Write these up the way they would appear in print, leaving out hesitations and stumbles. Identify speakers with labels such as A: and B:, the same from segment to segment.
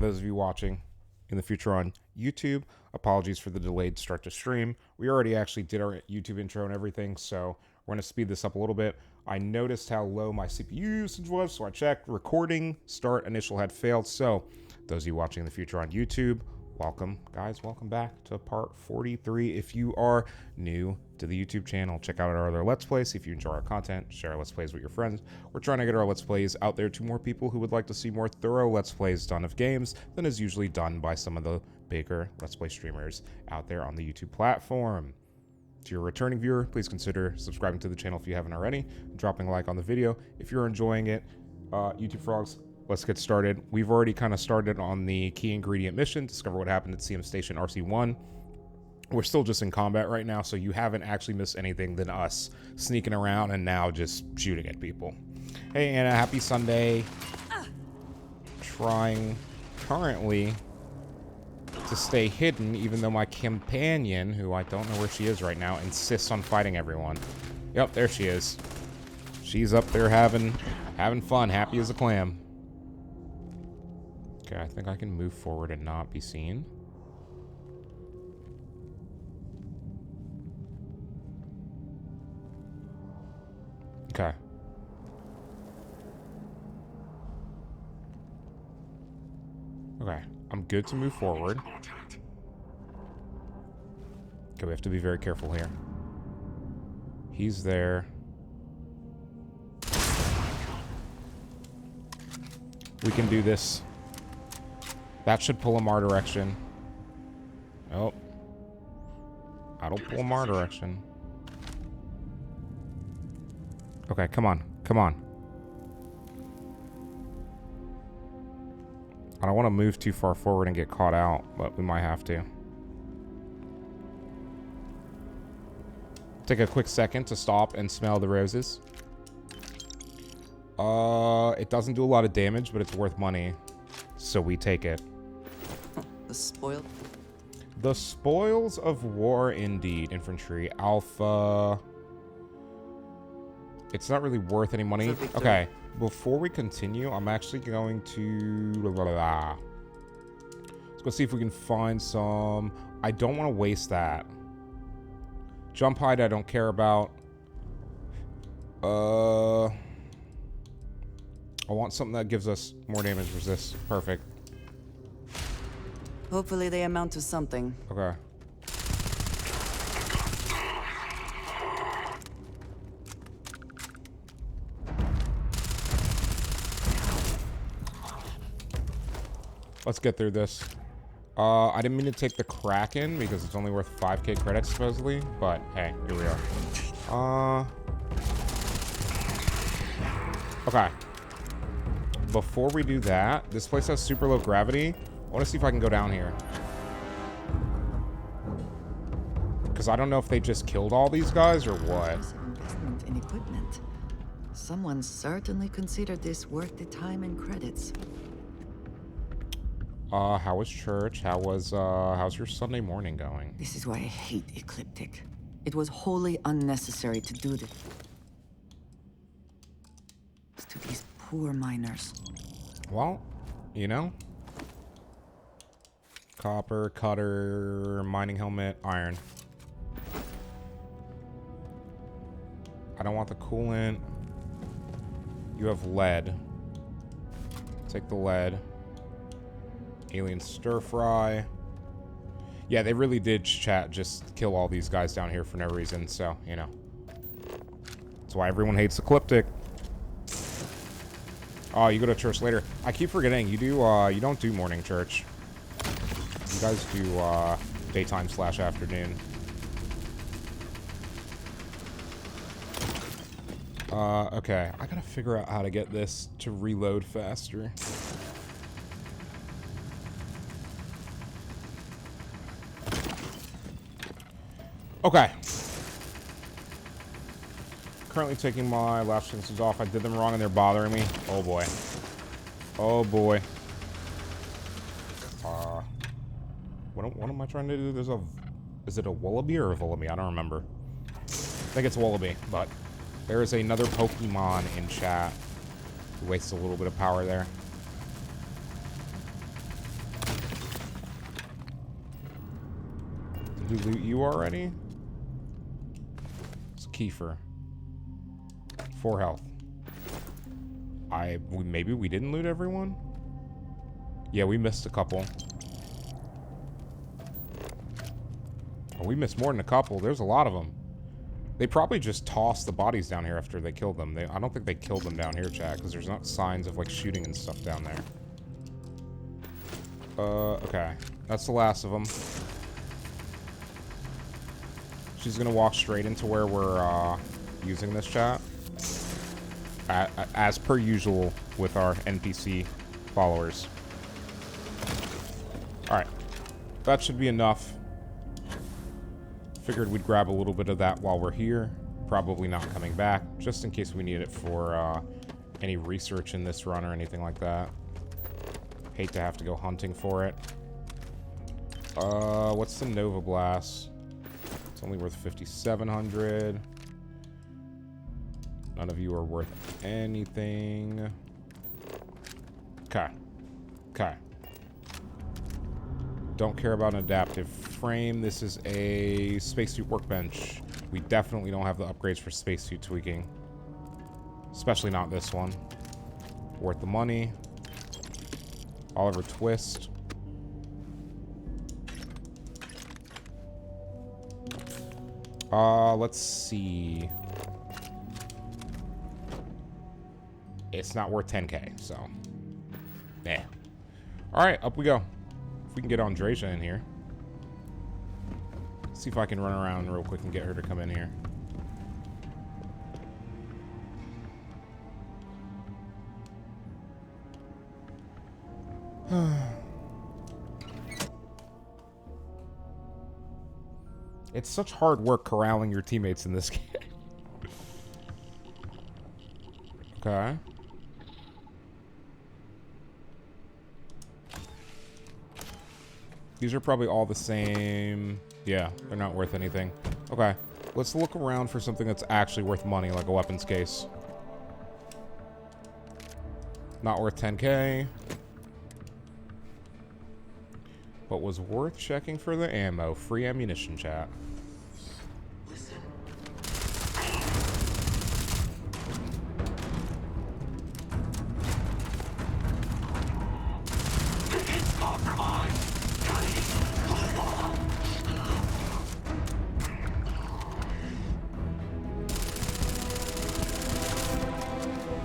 A: those of you watching in the future on YouTube, apologies for the delayed start to stream. We already actually did our YouTube intro and everything, so we're going to speed this up a little bit. I noticed how low my CPU usage was, so I checked. Recording start initial had failed. So those of you watching in the future on YouTube, welcome, guys. Welcome back to part 43. If you are new to the YouTube channel, check out our other Let's Plays. If you enjoy our content, share our Let's Plays with your friends. We're trying to get our Let's Plays out there to more people who would like to see more thorough Let's Plays done of games than is usually done by some of the bigger Let's Play streamers out there on the YouTube platform. To your returning viewer, please consider subscribing to the channel if you haven't already, dropping a like on the video. If you're enjoying it, YouTube Frogs, let's get started. We've already kind of started on the key ingredient mission, discover what happened at CM Station RC1. We're still just in combat right now, so you haven't actually missed anything than us sneaking around and now just shooting at people. Hey Anna, happy Sunday. Trying currently to stay hidden, even though my companion, who I don't know where she is right now, insists on fighting everyone. Yep, there she is. She's up there having fun, happy as a clam. Okay, I think I can move forward and not be seen. Okay. Okay, I'm good to move forward. Okay, we have to be very careful here. He's there. We can do this. That should pull him our direction. Oh. That'll pull him our direction. Okay, come on. Come on. I don't want to move too far forward and get caught out, but we might have to. Take a quick second to stop and smell the roses. It doesn't do a lot of damage, but it's worth money. So we take it.
B: The spoil?
A: The spoils of war, indeed. Infantry. Alpha. It's not really worth any money. Okay. Before we continue, I'm actually going to... Let's go see if we can find some... I don't want to waste that. Jump height, I don't care about. I want something that gives us more damage resist. Perfect.
B: Hopefully they amount to something.
A: Okay. Let's get through this. I didn't mean to take the Kraken because it's only worth 5k credits supposedly, but hey, here we are. Okay. Before we do that, this place has super low gravity. I want to see if I can go down here. Because I don't know if they just killed all these guys or what.
B: Investment in equipment. Someone certainly considered this worth the time and credits.
A: How was church? How's your Sunday morning going?
B: This is why I hate Ecliptic. It was wholly unnecessary to do this. To these poor miners.
A: Well, you know. Copper, cutter, mining helmet, iron. I don't want the coolant. You have lead. Take the lead. Alien stir fry. Yeah, they really did just kill all these guys down here for no reason, so, you know. That's why everyone hates Ecliptic. Oh, you go to church later. I keep forgetting, you don't do morning church. You guys do, daytime/afternoon. Okay. I gotta figure out how to get this to reload faster. Okay. Currently taking my last senses off. I did them wrong and they're bothering me. Oh boy. Oh boy. What am I trying to do? Is it a wallaby or a wallaby? I don't remember. I think it's wallaby, but there is another Pokemon in chat who wastes a little bit of power there. we loot you already? It's Kiefer. 4 health. Maybe we didn't loot everyone? Yeah, we missed a couple. Oh, we missed more than a couple. There's a lot of them. They probably just tossed the bodies down here after they killed them. I don't think they killed them down here, chat, because there's not signs of, like, shooting and stuff down there. Okay. That's the last of them. She's gonna walk straight into where we're, using this, chat. As per usual with our NPC followers. Alright. That should be enough. Figured we'd grab a little bit of that while we're here. Probably not coming back, just in case we need it for any research in this run or anything like that. Hate to have to go hunting for it. What's the Nova Blast? It's only worth 5,700. None of you are worth anything. Okay. Okay. Don't care about an adaptive frame. This is a spacesuit workbench. We definitely don't have the upgrades for spacesuit tweaking. Especially not this one. Worth the money. Oliver Twist. Let's see. It's not worth 10k, so. Yeah. Alright, up we go. If we can get Andreja in here. See if I can run around real quick and get her to come in here. It's such hard work corralling your teammates in this game. Okay. These are probably all the same. Yeah, they're not worth anything. Okay, let's look around for something that's actually worth money, like a weapons case. Not worth 10k. But was worth checking for the ammo. Free ammunition, chat.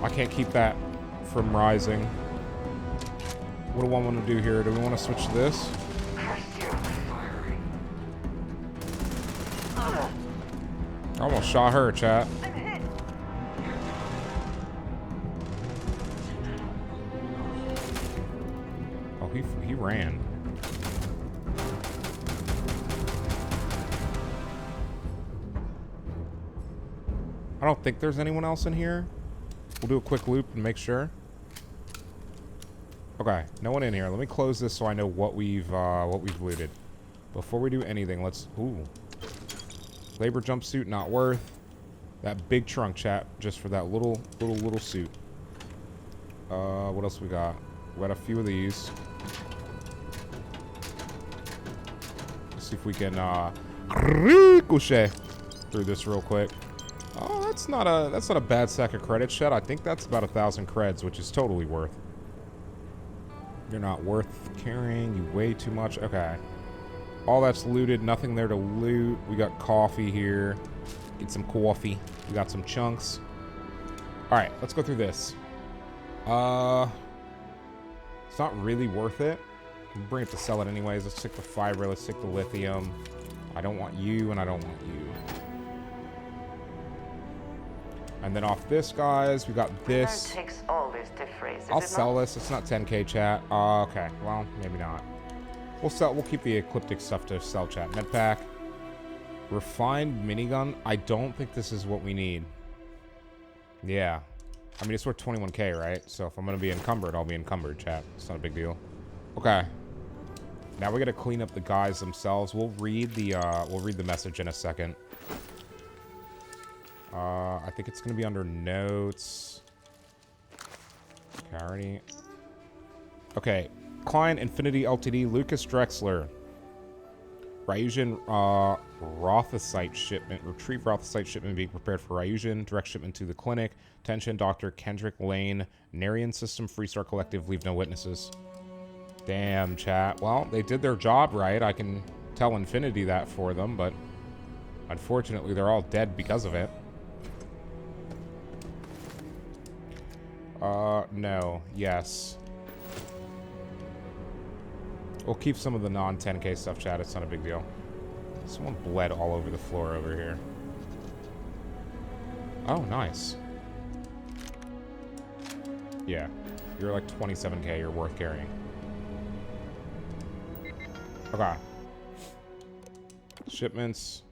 A: I can't keep that from rising. What do I want to do here? Do we want to switch to this? I almost shot her, chat. Oh, he ran. I don't think there's anyone else in here. We'll do a quick loop and make sure. Okay, no one in here. Let me close this so I know what we've looted. Before we do anything, let's... Ooh. Labor jumpsuit, not worth. That big trunk, chat, just for that little suit. What else we got? We got a few of these. Let's see if we can, ricochet through this real quick. Oh, that's not a bad sack of credits, chat. I think that's about 1,000 creds, which is totally worth. You're not worth carrying. You weigh too much. Okay. All that's looted. Nothing there to loot. We got coffee here. Get some coffee. We got some chunks. All right, let's go through this. It's not really worth it. We bring it to sell it anyways. Let's take the fiber. Let's take the lithium. I don't want you, and I don't want you. And then off this, guys, we got this.
C: Takes all this to freeze,
A: I'll sell this. It's not 10k, chat. Okay. Well, maybe not. We'll sell. We'll keep the ecliptic stuff to sell, chat. Medpack. Refined minigun. I don't think this is what we need. Yeah. I mean, it's worth 21k, right? So if I'm gonna be encumbered, I'll be encumbered, chat. It's not a big deal. Okay. Now we gotta clean up the guys themselves. We'll read the message in a second. I think it's gonna be under notes. Carity. Okay. Client Infinity Ltd. Lucas Drexler. Ryujin Rothosite shipment. Retrieve Rothosite shipment being prepared for Ryujin. Direct shipment to the clinic. Attention, Dr. Kendrick Lane. Narian System, Freestar Collective. Leave no witnesses. Damn, chat. Well, they did their job right. I can tell Infinity that for them, but unfortunately, they're all dead because of it. No. Yes. We'll keep some of the non-10K stuff, chat. It's not a big deal. Someone bled all over the floor over here. Oh, nice. Yeah. You're like 27K. You're worth carrying. Okay. Shipments.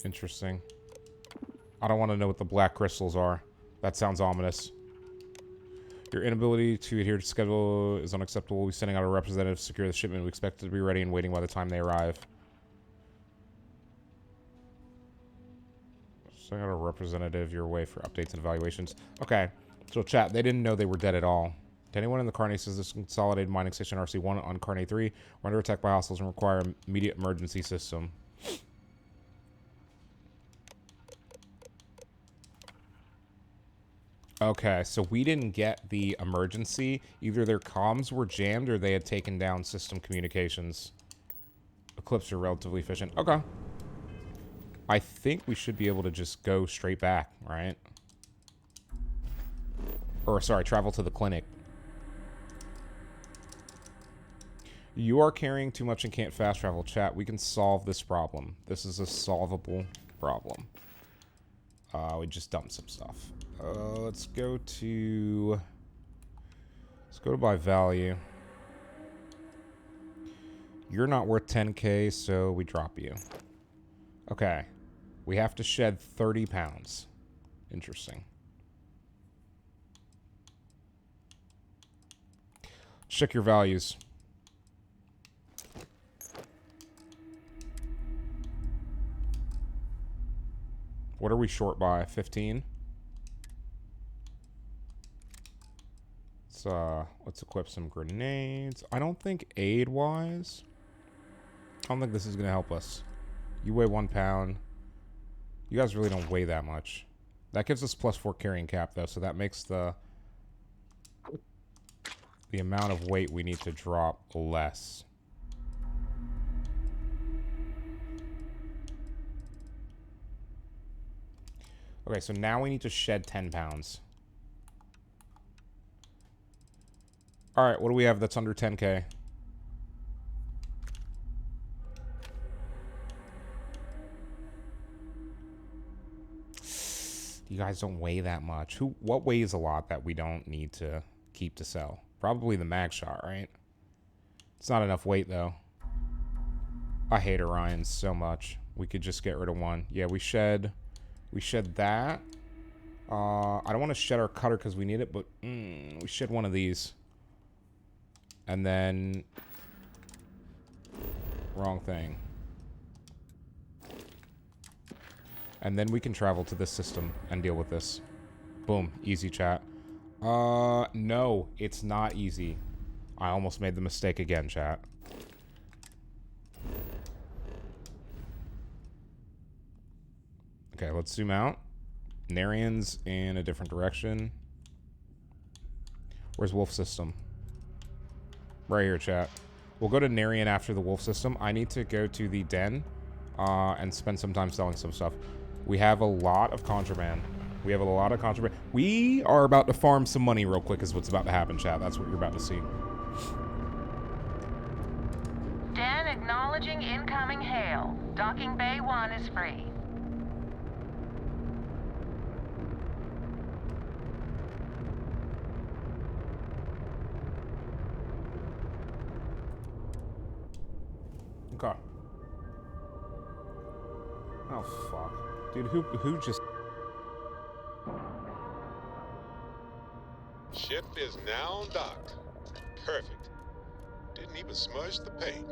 A: Interesting. I don't want to know what the black crystals are. That sounds ominous. Your inability to adhere to schedule is unacceptable. We'll be sending out a representative to secure the shipment. We expect it to be ready and waiting by the time they arrive. Sending out a representative your way for updates and evaluations. Okay. So chat, they didn't know they were dead at all. To anyone in the Carnate says this consolidated mining station RC1 on Carnate 3, we're under attack by hostiles and require immediate emergency system. Okay, so we didn't get the emergency. Either their comms were jammed or they had taken down system communications. Eclipse are relatively efficient. Okay. I think we should be able to just go straight back, right? Or, sorry, travel to the clinic. You are carrying too much and can't fast travel. Chat, we can solve this problem. This is a solvable problem. We just dumped some stuff. Let's go to by value. You're not worth 10K, so we drop you. Okay. We have to shed 30 pounds. Interesting. Check your values. What are we short by? 15? Let's equip some grenades. I don't think aid-wise, I don't think this is going to help us. You weigh 1 pound. You guys really don't weigh that much. That gives us +4 carrying cap, though, so that makes the amount of weight we need to drop less. Okay, so now we need to shed 10 pounds. Alright, what do we have that's under 10K? You guys don't weigh that much. What weighs a lot that we don't need to keep to sell? Probably the mag shot, right? It's not enough weight, though. I hate Orion so much. We could just get rid of one. Yeah, we shed that. I don't want to shed our cutter because we need it, but we shed one of these. And then... wrong thing. And then we can travel to this system and deal with this. Boom. Easy, chat. No. It's not easy. I almost made the mistake again, chat. Okay, let's zoom out. Narian's in a different direction. Where's Wolf System? Right here, chat. We'll go to Narian after the Wolf System. I need to go to the den and spend some time selling some stuff. We have a lot of contraband. We are about to farm some money real quick is what's about to happen, chat. That's what you're about to see.
C: Den acknowledging incoming hail. Docking Bay 1 is free.
A: Okay. Oh, fuck. Dude, who just...
D: Ship is now docked. Perfect. Didn't even smudge the paint.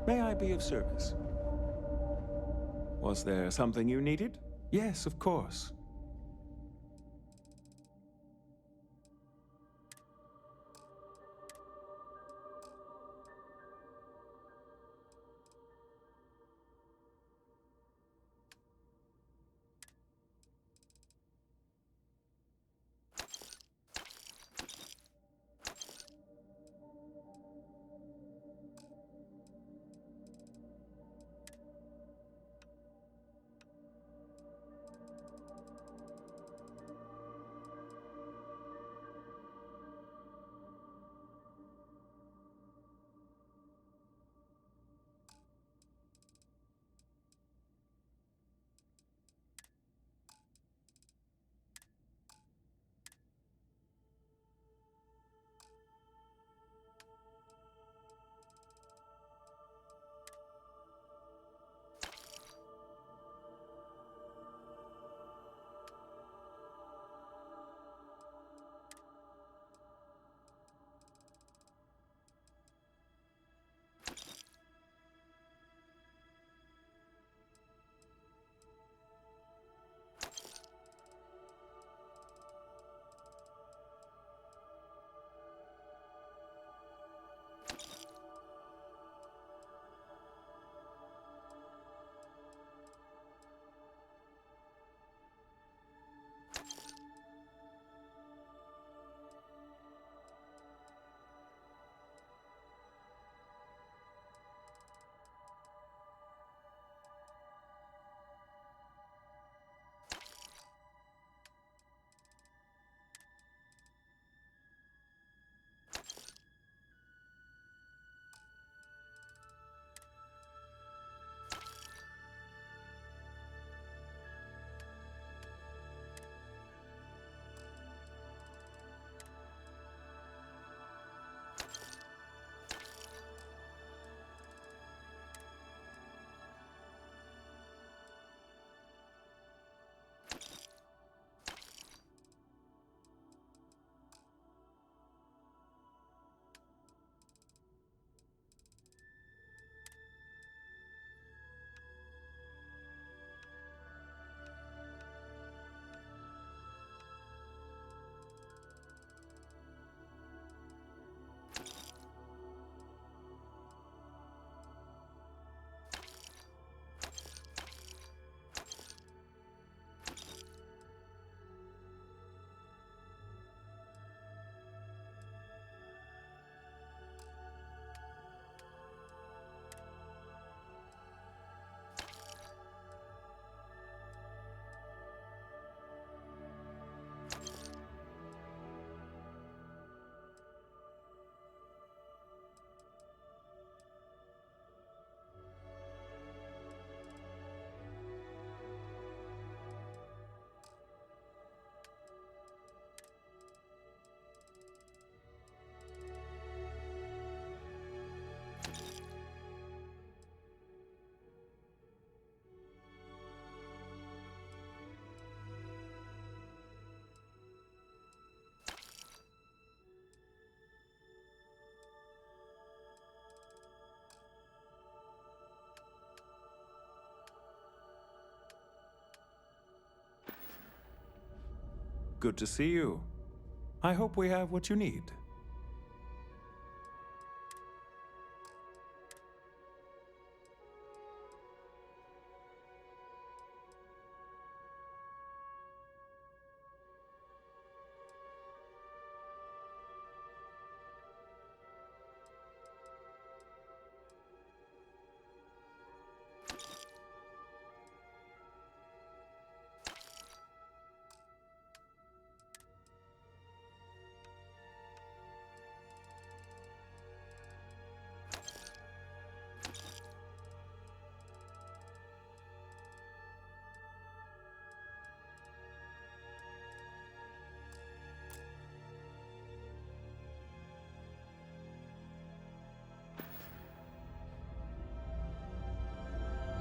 E: May I be of service? Was there something you needed? Yes, of course. Good to see you. I hope we have what you need.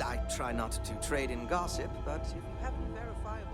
F: I try not to trade in gossip, but if you have any verifiable...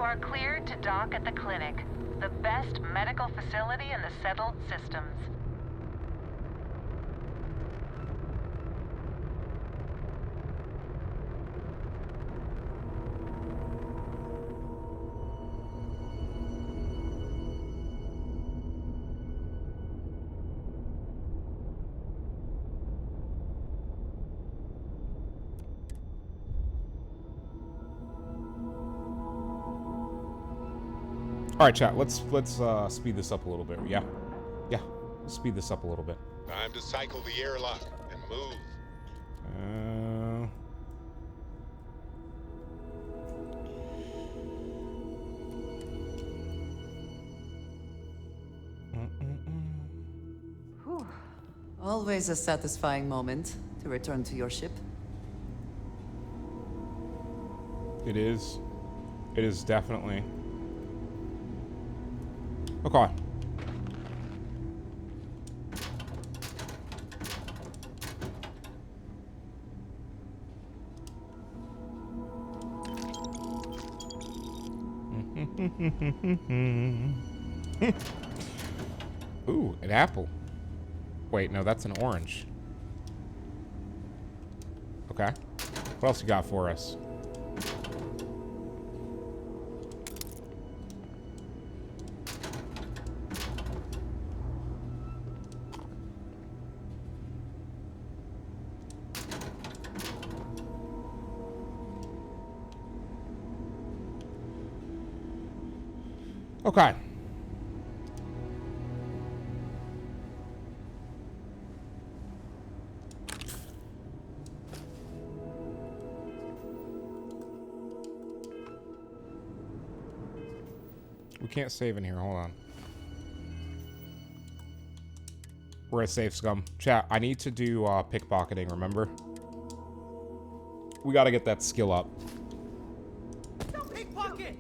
C: are cleared to dock at the clinic, the best medical facility in the settled systems.
A: All right, chat. Let's speed this up a little bit. Yeah, yeah. Let's speed this up a little bit.
D: Time to cycle the airlock and move.
B: Whew. Always a satisfying moment to return to your ship.
A: It is. It is definitely. Okay. Ooh, an apple. Wait, no, that's an orange. Okay. What else you got for us? Okay. We can't save in here. Hold on. We're at safe, scum. Chat, I need to do pickpocketing, remember? We gotta get that skill up.
F: Pickpocket!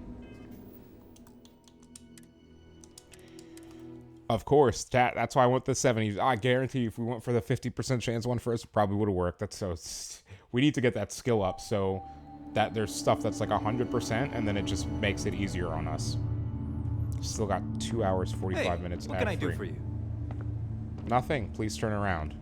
A: Of course, chat. That's why I want the 70s. I guarantee you, if we went for the 50% chance one first, it probably would have worked. That's so... We need to get that skill up so that there's stuff that's like 100%, and then it just makes it easier on us. Still got 2 hours, 45 minutes.
E: What can I do for you?
A: Nothing. Please turn around.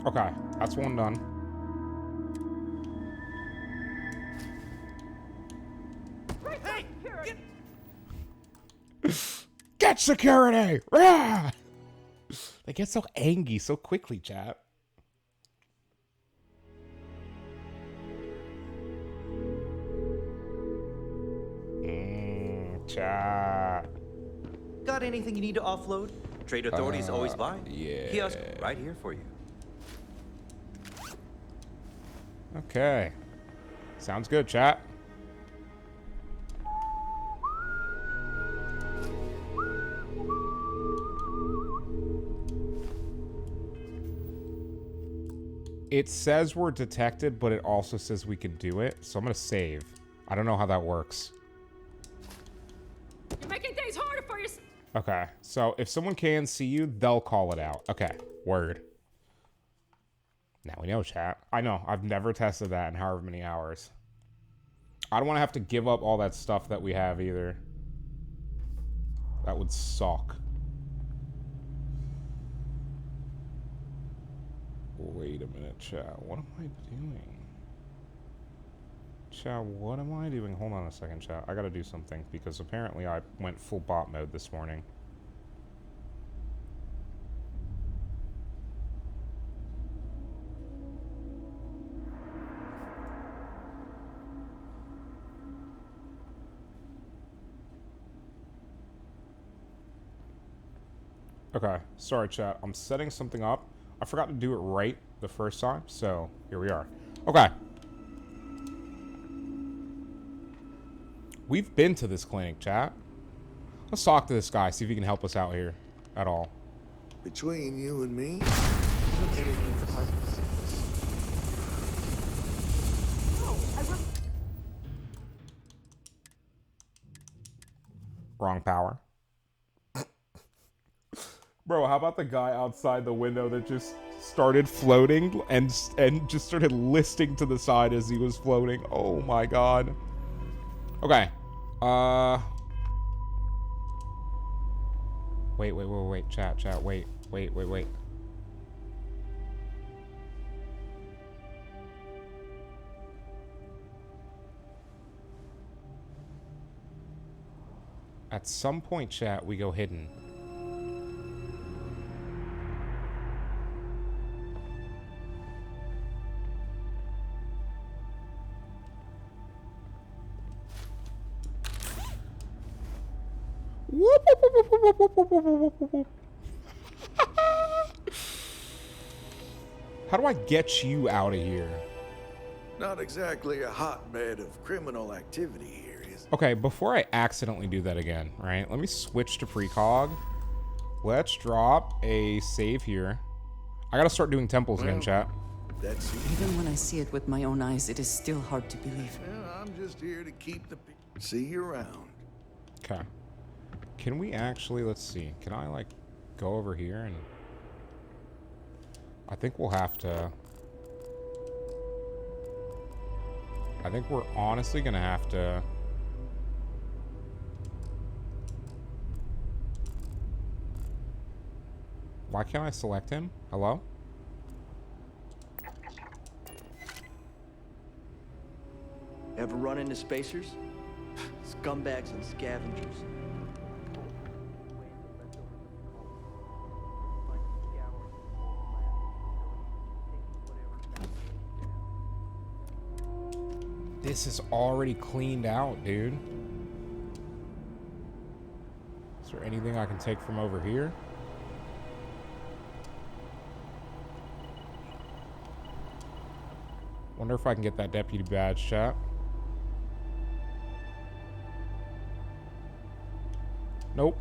A: Okay, that's one done.
F: Hey!
A: Get security! Rah! They get so angry so quickly, chat. Chat.
G: Got anything you need to offload? Trade authorities always buy.
A: Yeah.
G: Kiosk right here for you.
A: Okay. Sounds good, chat. It says we're detected, but it also says we can do it. So I'm going to save. I don't know how that works.
H: You're making things harder for yourself.
A: Okay. So if someone can see you, they'll call it out. Okay. Word. Now we know, chat. I know. I've never tested that in however many hours. I don't want to have to give up all that stuff that we have either. That would suck. Wait a minute, chat. What am I doing? Chat, what am I doing? Hold on a second, chat. I gotta do something because apparently I went full bot mode this morning. Okay, sorry chat. I'm setting something up. I forgot to do it right the first time, so here we are. Okay. We've been to this clinic, chat. Let's talk to this guy, see if he can help us out here at all.
H: Between you and me,
A: Wrong power. Bro, how about the guy outside the window that just started floating and just started listing to the side as he was floating? Oh my god. Okay. Wait. Chat. Wait. At some point, chat, we go hidden. How do I get you out of here?
H: not exactly a hotbed of criminal activity here, is it?
A: Okay, before I accidentally do that again, right? Let me switch to precog. Let's drop a save here. I gotta start doing temples again, chat.
H: That's it.
B: Even when I see it with my own eyes, it is still hard to believe.
H: Well, I'm just here to keep the see you around.
A: Okay. Can we actually, let's see. Can I, like, go over here and... I think we'll have to... I think we're honestly gonna have to... Why can't I select him? Hello?
G: Ever run into spacers? Scumbags and scavengers.
A: This is already cleaned out, dude. Is there anything I can take from over here? Wonder if I can get that deputy badge, chat. Nope.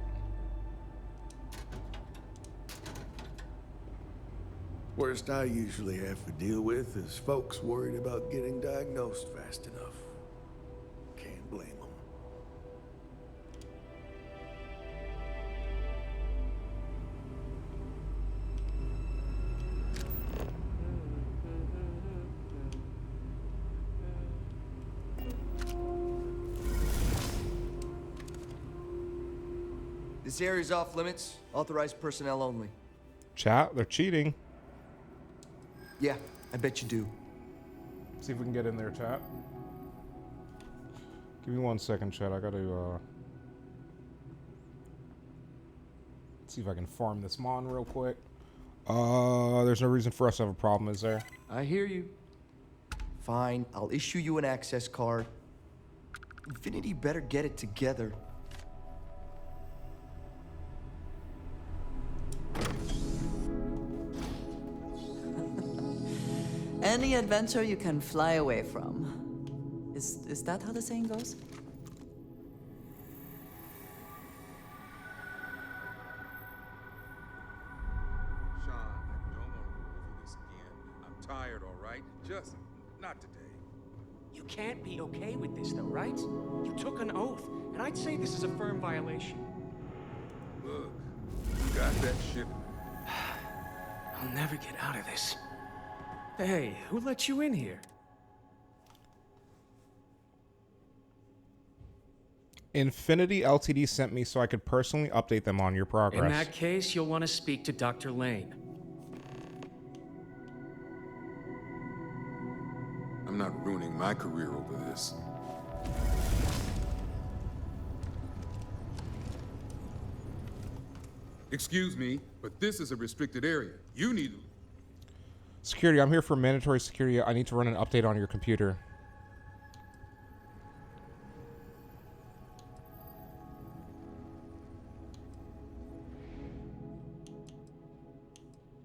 H: Worst I usually have to deal with is folks worried about getting diagnosed fast enough. Can't blame them.
F: This area's off limits. Authorized personnel only.
A: Chat, they're cheating.
F: Yeah, I bet you do.
A: See if we can get in there, chat. Give me 1 second, chat. I gotta, see if I can farm this mon real quick. There's no reason for us to have a problem, is there?
F: I hear you. Fine, I'll issue you an access card. Infinity better get it together.
B: Any adventure you can fly away from. Is that how the saying goes?
I: Sean, I don't want to go through this again. I'm tired, all right? Just not today.
J: You can't be okay with this, though, right? You took an oath, and I'd say this is a firm violation.
I: Look, you got that shit.
J: I'll never get out of this. Hey, who let you in here?
A: Infinity Ltd sent me so I could personally update them on your progress.
J: In that case, you'll want to speak to Dr. Lane.
I: I'm not ruining my career over this. Excuse me, but this is a restricted area. You need to...
A: Security, I'm here for mandatory security. I need to run an update on your computer.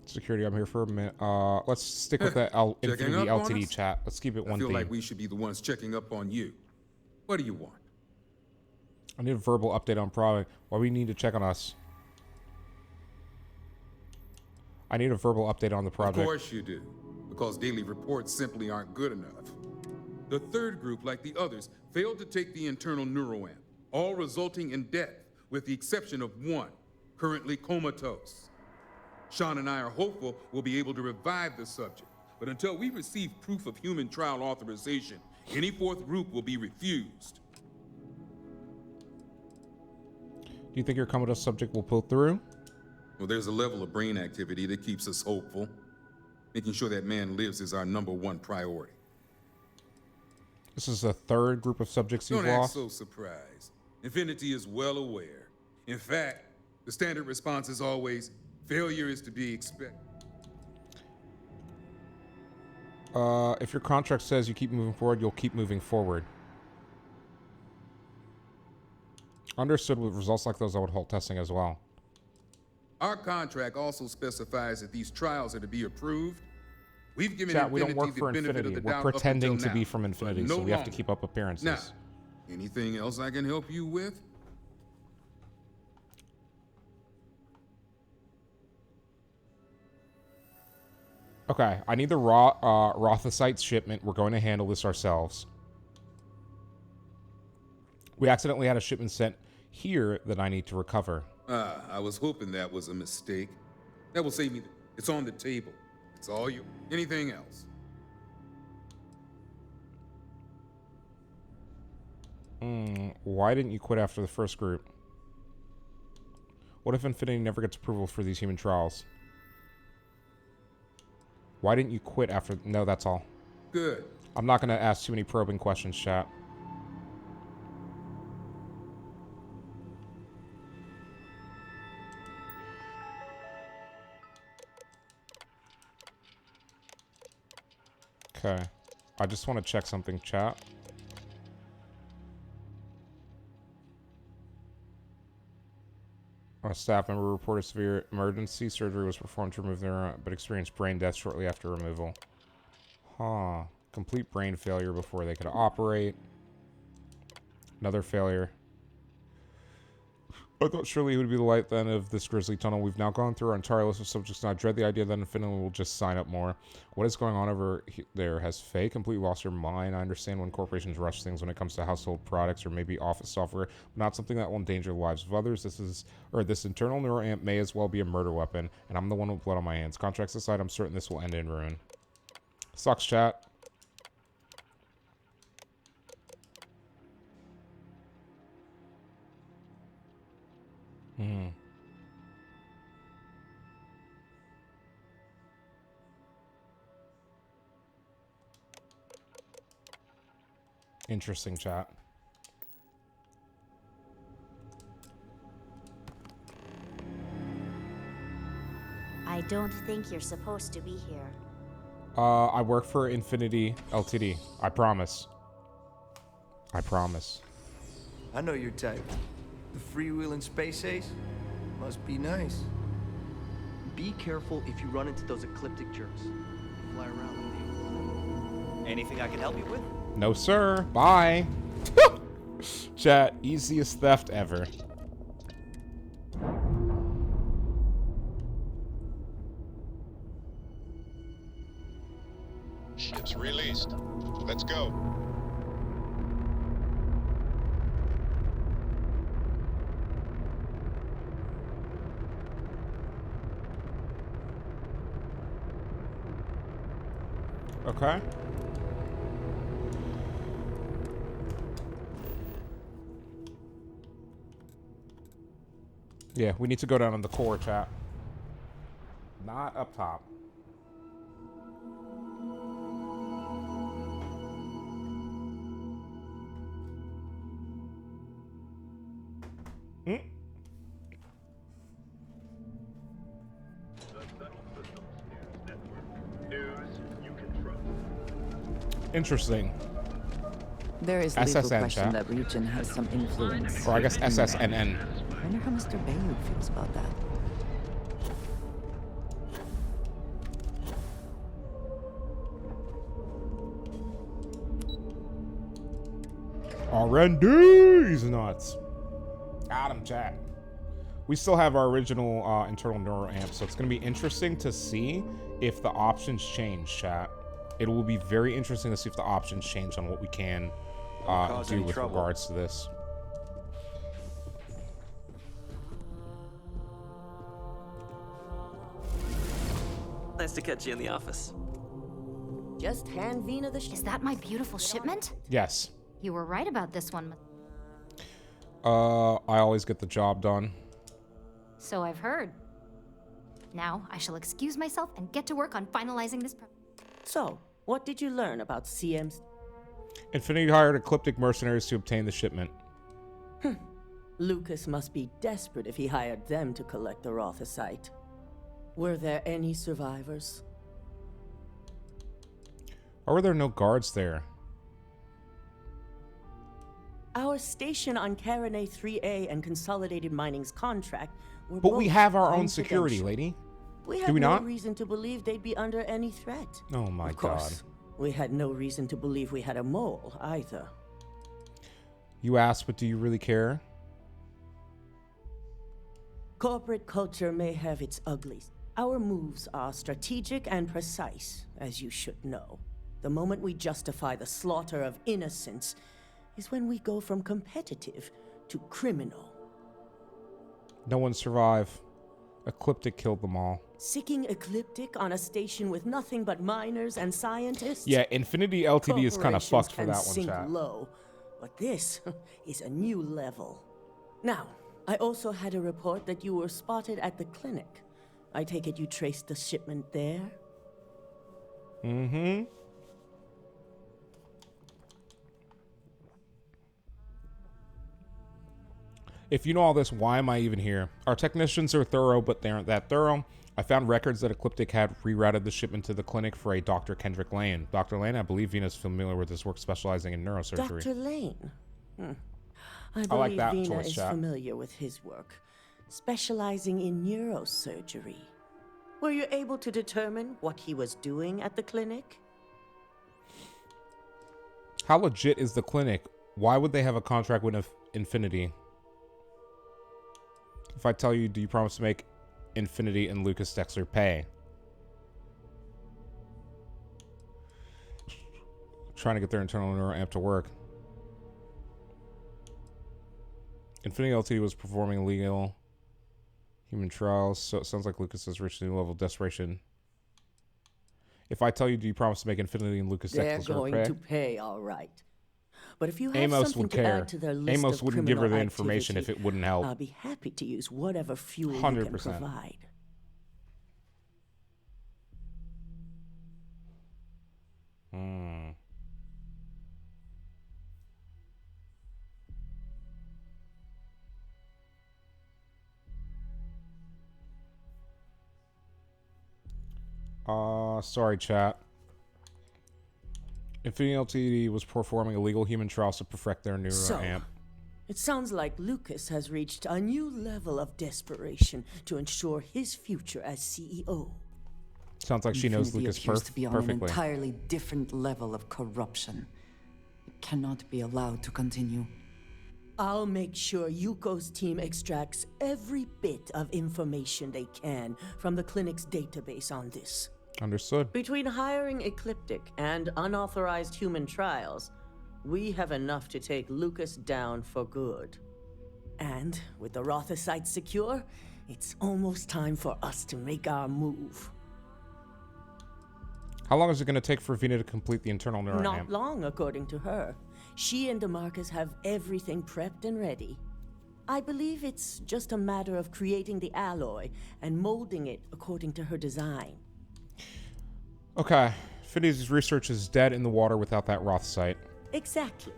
A: Security, I'm here for a minute. Let's stick with the Infinity Ltd chat. Let's keep it one
I: I feel
A: theme.
I: like we should be the ones checking up on you. What do you want?
A: I need a verbal update on product. Why we need to check on us? I need a verbal update on the project.
I: Of course you do, because daily reports simply aren't good enough. The third group, like the others, failed to take the internal neuroamp, all resulting in death, with the exception of one, currently comatose. Sean and I are hopeful we'll be able to revive the subject, but until we receive proof of human trial authorization, any fourth group will be refused.
A: Do you think your comatose subject will pull through?
I: Well, there's a level of brain activity that keeps us hopeful. Making sure that man lives is our #1 priority.
A: This is the third group of subjects you've
I: Don't act
A: lost?
I: so surprised. Infinity is well aware. In fact, the standard response is always, failure is to be expected.
A: If your contract says you keep moving forward, you'll keep moving forward. Understood. With results like those, I would halt testing as well.
I: Our contract also specifies that these trials are to be approved. We've given
A: Chat, we
I: Infinity
A: don't work for
I: the benefit
A: Infinity.
I: of the
A: We're
I: doubt up
A: pretending
I: until
A: to be
I: now,
A: from
I: but
A: Infinity,
I: no
A: so we have to
I: longer.
A: keep up appearances.
I: Now, anything else I can help you with?
A: Okay, I need the Rothocytes shipment. We're going to handle this ourselves. We accidentally had a shipment sent here that I need to recover.
I: I was hoping that was a mistake. That will save me. It's on the table. It's all you. Anything else?
A: Why didn't you quit after the first group? What if Infinity never gets approval for these human trials? Why didn't you quit after... No, that's all.
I: Good.
A: I'm not going to ask too many probing questions, chat. Okay. I just want to check something, chat. A staff member reported severe emergency surgery was performed to remove their but experienced brain death shortly after removal. Huh. Complete brain failure before they could operate. Another failure. I thought surely it would be the light then of this grisly tunnel. We've now gone through our entire list of subjects, and I dread the idea that Infinity will just sign up more. What is going on over there? Has Faye completely lost her mind? I understand when corporations rush things when it comes to household products or maybe office software, but not something that will endanger the lives of others. This internal neuroamp may as well be a murder weapon, and I'm the one with blood on my hands. Contracts aside, I'm certain this will end in ruin. Sucks, chat. Interesting, chat.
K: I don't think you're supposed to be here.
A: I work for Infinity Ltd. I promise. I promise.
F: I know your type. The freewheeling space ace? Must be nice.
G: Be careful if you run into those ecliptic jerks. Fly around with you. Anything I can help you with?
A: No, sir. Bye. Chat, easiest theft ever.
D: Ship's released. Let's go.
A: Okay. Yeah, we need to go down on the core, chat. Not up top. Interesting.
B: There is little
A: SSN,
B: question
A: chat.
B: that Ryujin has some influence.
A: Or I guess
B: in that.
A: SSNN.
B: I wonder how Mr. Baylood feels about that.
A: R&D's nuts. Got him, chat. we still have our original internal neural amp, so it's going to be interesting to see if the options change, chat. It will be very interesting to see if the options change on what we can do with regards to this.
L: Nice to catch you in the office.
M: Just hand Vina the
N: Is that my beautiful shipment?
A: Yes.
N: You were right about this one.
A: I always get the job done.
N: So I've heard. Now I shall excuse myself and get to work on finalizing this.
M: So, what did you learn about CM's?
A: Infinity hired Ecliptic mercenaries to obtain the shipment.
M: Lucas must be desperate if he hired them to collect the Rothicite. Were there any survivors?
A: Why were there no guards there?
M: Our station on Carinae 3A and Consolidated Mining's contract were
A: But we
M: both
A: have our own security,
M: confidential.
A: lady.
M: We
A: Do
M: had
A: we
M: no
A: not?
M: reason to believe they'd be under any threat.
A: Oh my
M: Of course, we had no reason to believe we had a mole either.
A: You asked, but do you really care?
M: Corporate culture may have its uglies. Our moves are strategic and precise, as you should know. The moment we justify the slaughter of innocents is when we go from competitive to criminal.
A: No one survived. Ecliptic killed them all.
M: Sicking Ecliptic on a station with nothing but miners and scientists?
A: Yeah, Infinity LTD is kind of
M: Corporations
A: fucked for
M: can
A: that one,
M: sink
A: chat.
M: low, but this is a new level. Now, I also had a report that you were spotted at the clinic. I take it you traced the shipment there?
A: Mm-hmm. If you know all this, why am I even here? Our technicians are thorough, but they aren't that thorough. I found records that Ecliptic had rerouted the shipment to the clinic for a Dr. Kendrick Lane. Dr. Lane, I believe Vina's familiar with his work specializing in neurosurgery.
M: Dr. Lane? I
A: like
M: believe
A: that
M: Vina
A: choice,
M: is
A: chat.
M: familiar with his work, specializing in neurosurgery. Were you able to determine what he was doing at the clinic?
A: How legit is the clinic? Why would they have a contract with Infinity? If I tell you, do you promise to make Infinity and Lucas Dexter pay? Trying to get their internal neural amp to work. Infinity LTD was performing illegal human trials, so it sounds like Lucas has reached a new level of desperation. If I tell you, do you promise to make Infinity and Lucas
M: They're
A: Dexter
M: going
A: pay?
M: to pay, all right. But if you have
A: Amos
M: something
A: would
M: to
A: care.
M: add to their list
A: Amos
M: of
A: wouldn't give her the
M: criminal
A: information if
M: activity,
A: it wouldn't help.
M: I'll be happy to use whatever fuel you
A: 100%.
M: can provide.
A: Sorry, chat. Infinity LTD was performing illegal human trials to perfect their neural
M: So,
A: amp.
M: it sounds like Lucas has reached a new level of desperation to ensure his future as CEO.
A: Sounds like she knows
B: Infinity
A: Lucas
B: appears to be on an
A: perfectly.
B: entirely different level of corruption. It cannot be allowed to continue.
M: I'll make sure Yuko's team extracts every bit of information they can from the clinic's database on this.
A: Understood.
M: Between hiring Ecliptic and unauthorized human trials, we have enough to take Lucas down for good. And with the Rothicite secure, it's almost time for us to make our move.
A: How long is it going to take for Vina to complete the internal neural
M: Not
A: amp?
M: long, according to her. She and DeMarcus have everything prepped and ready. I believe it's just a matter of creating the alloy and molding it according to her design.
A: Okay. Infinity's research is dead in the water without that Rothicite.
M: Exactly.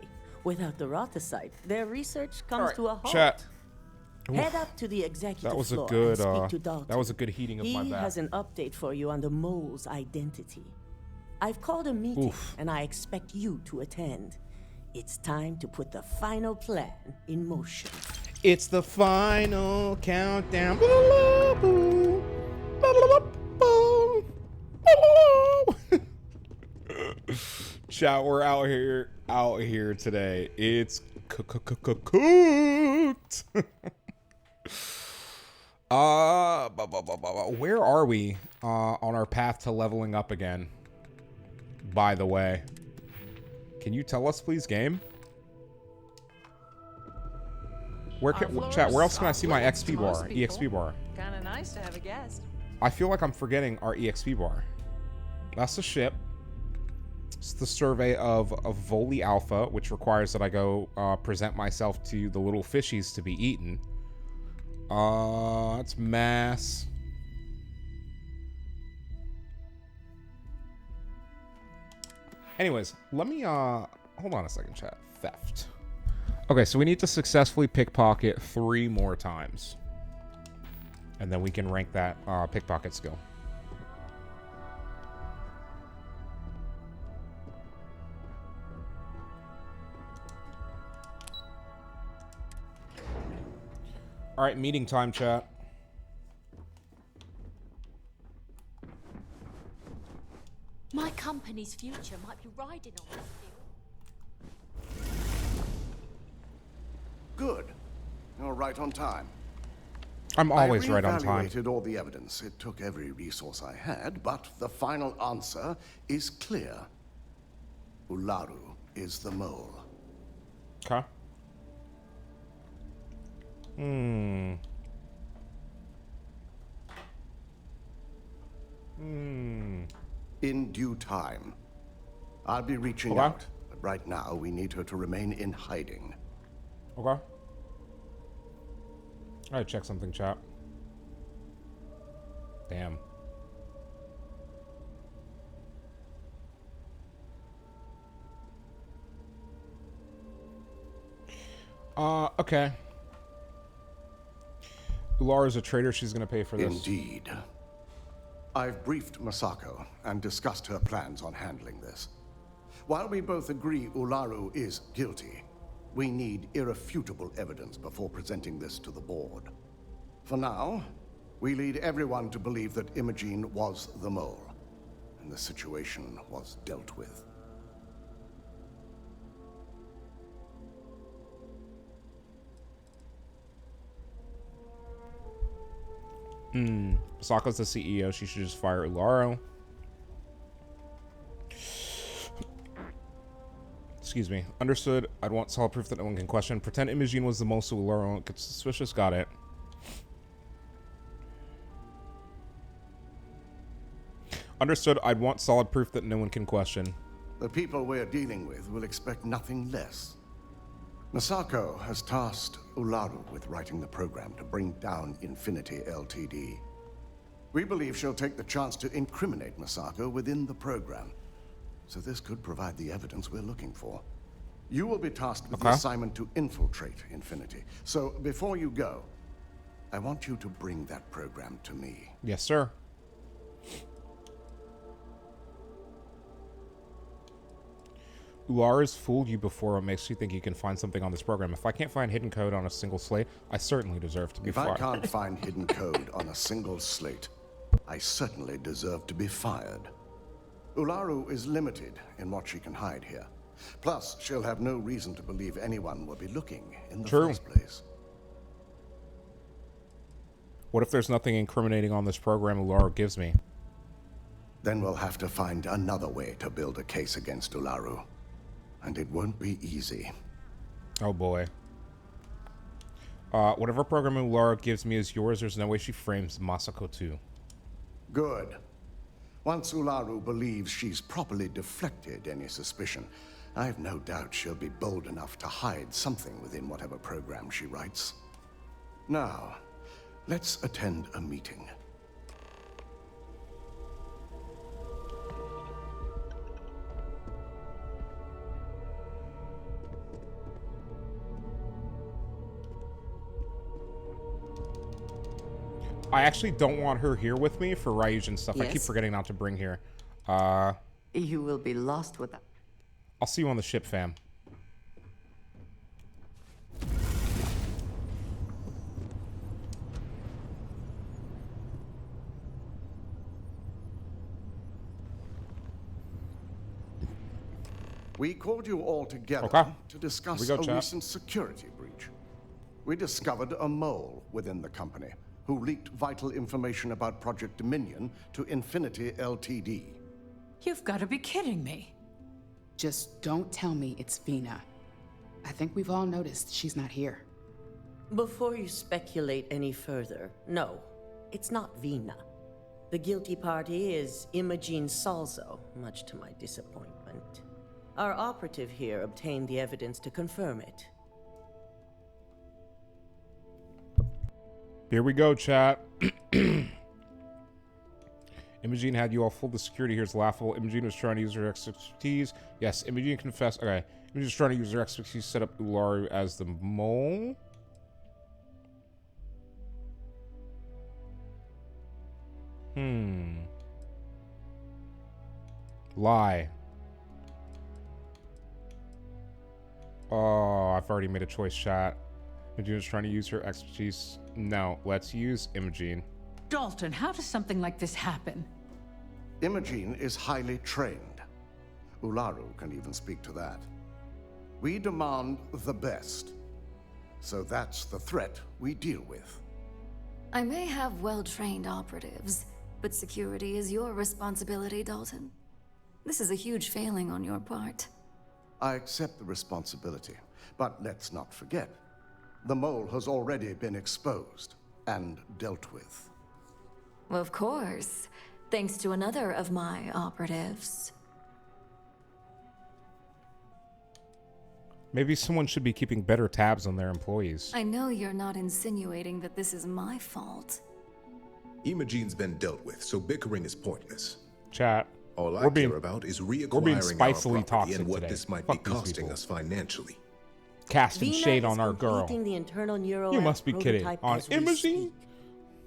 M: Without the Rothicite, their research comes to a halt.
A: Chat.
M: Head up to the executive
A: That was a
M: floor
A: good,
M: and speak to Dalton.
A: that was a good heating of my
M: He
A: back.
M: has an update for you on the mole's identity. I've called a meeting,
A: Oof.
M: and I expect you to attend. It's time to put the final plan in motion.
A: It's the final countdown. Chat, we're out here today. It's cooked. Where are we on our path to leveling up again? By the way, can you tell us, please, game? Where chat? Where else can I see my XP bar? EXP bar.
O: Kind of nice to have a guest.
A: I feel like I'm forgetting our EXP bar. That's the ship. It's the survey of Voli Alpha, which requires that I go present myself to the little fishies to be eaten. It's mass. Anyways, let me hold on a second, chat. Theft. Okay, so we need to successfully pickpocket 3 more times. And then we can rank that pickpocket skill. All right, meeting time, chat.
P: My company's future might be riding on this deal.
Q: Good. You're right on time.
A: I'm always right on
Q: I
A: time.
Q: reevaluated all the evidence. It took every resource I had, but the final answer is clear. Ularu is the mole.
A: Okay. In
Q: due time. I'll be reaching out, but right now we need her to remain in hiding.
A: Okay. I gotta check something, chat. Damn. Okay. Ulara's a traitor. She's gonna pay for this.
Q: Indeed. I've briefed Masako and discussed her plans on handling this. While we both agree Ularu is guilty, we need irrefutable evidence before presenting this to the board. For now, we lead everyone to believe that Imogene was the mole, and the situation was dealt with.
A: Sako's the CEO. She should just fire Ularu. Excuse me. Understood. I'd want solid proof that no one can question. Pretend Imogene was the mole so Ularu won't get suspicious. Got it. Understood. I'd want solid proof that no one can question.
Q: The people we're dealing with will expect nothing less. Masako has tasked Ularu with writing the program to bring down Infinity Ltd. We believe she'll take the chance to incriminate Masako within the program. So this could provide the evidence we're looking for. You will be tasked with the assignment to infiltrate Infinity. So before you go, I want you to bring that program to me.
A: Yes, sir. Ulara's fooled you before. What makes you think you can find something on this program? If I can't find hidden code on a single slate, I certainly deserve to be fired.
Q: If I can't find hidden code on a single slate, I certainly deserve to be fired. Ularu is limited in what she can hide here. Plus, she'll have no reason to believe anyone will be looking in the first place.
A: What if there's nothing incriminating on this program Ularu gives me?
Q: Then we'll have to find another way to build a case against Ularu. And it won't be easy.
A: Oh boy. Whatever program Ularu gives me is yours. There's no way she frames Masako too.
Q: Good. Once Ularu believes she's properly deflected any suspicion, I have no doubt she'll be bold enough to hide something within whatever program she writes. Now, let's attend a meeting.
A: I actually don't want her here with me for Ryujin stuff. I keep
B: Yes?
A: forgetting not to bring here.
B: You will be lost without.
A: I'll see you on the ship, fam.
Q: We called you all together to discuss a recent security breach. We discovered a mole within the company who leaked vital information about Project Dominion to Infinity Ltd.
R: You've got to be kidding me.
S: Just don't tell me it's Vina. I think we've all noticed she's not here.
M: Before you speculate any further, no, it's not Vina. The guilty party is Imogene Salzo, much to my disappointment. Our operative here obtained the evidence to confirm it.
A: Here we go, chat. Imogene had you all fooled. The security here is laughable. Imogene was trying to use her expertise. Yes, Imogene confessed. Okay. Imogene was trying to use her expertise to set up Ularu as the mole. Lie. Oh, I've already made a choice, chat. Imogene was trying to use her expertise. No, let's use Imogene.
R: Dalton, how does something like this happen?
Q: Imogene is highly trained. Ularu can even speak to that. We demand the best. So that's the threat we deal with.
T: I may have well-trained operatives, but security is your responsibility, Dalton. This is a huge failing on your part.
Q: I accept the responsibility, but let's not forget, the mole has already been exposed and dealt with.
T: Of course, thanks to another of my operatives.
A: Maybe someone should be keeping better tabs on their employees.
T: I know you're not insinuating that this is my fault.
D: Imogene's been dealt with, so bickering is pointless.
A: Chat.
D: All I care about is reacquiring our property and what
A: today.
D: this might
A: Fuck
D: be costing us financially.
A: Casting
M: Vina
A: shade
M: is
A: on our girl.
M: completing the internal neural
A: You must be kidding.
M: prototype
A: On
M: as we
A: Imogene?
M: speak.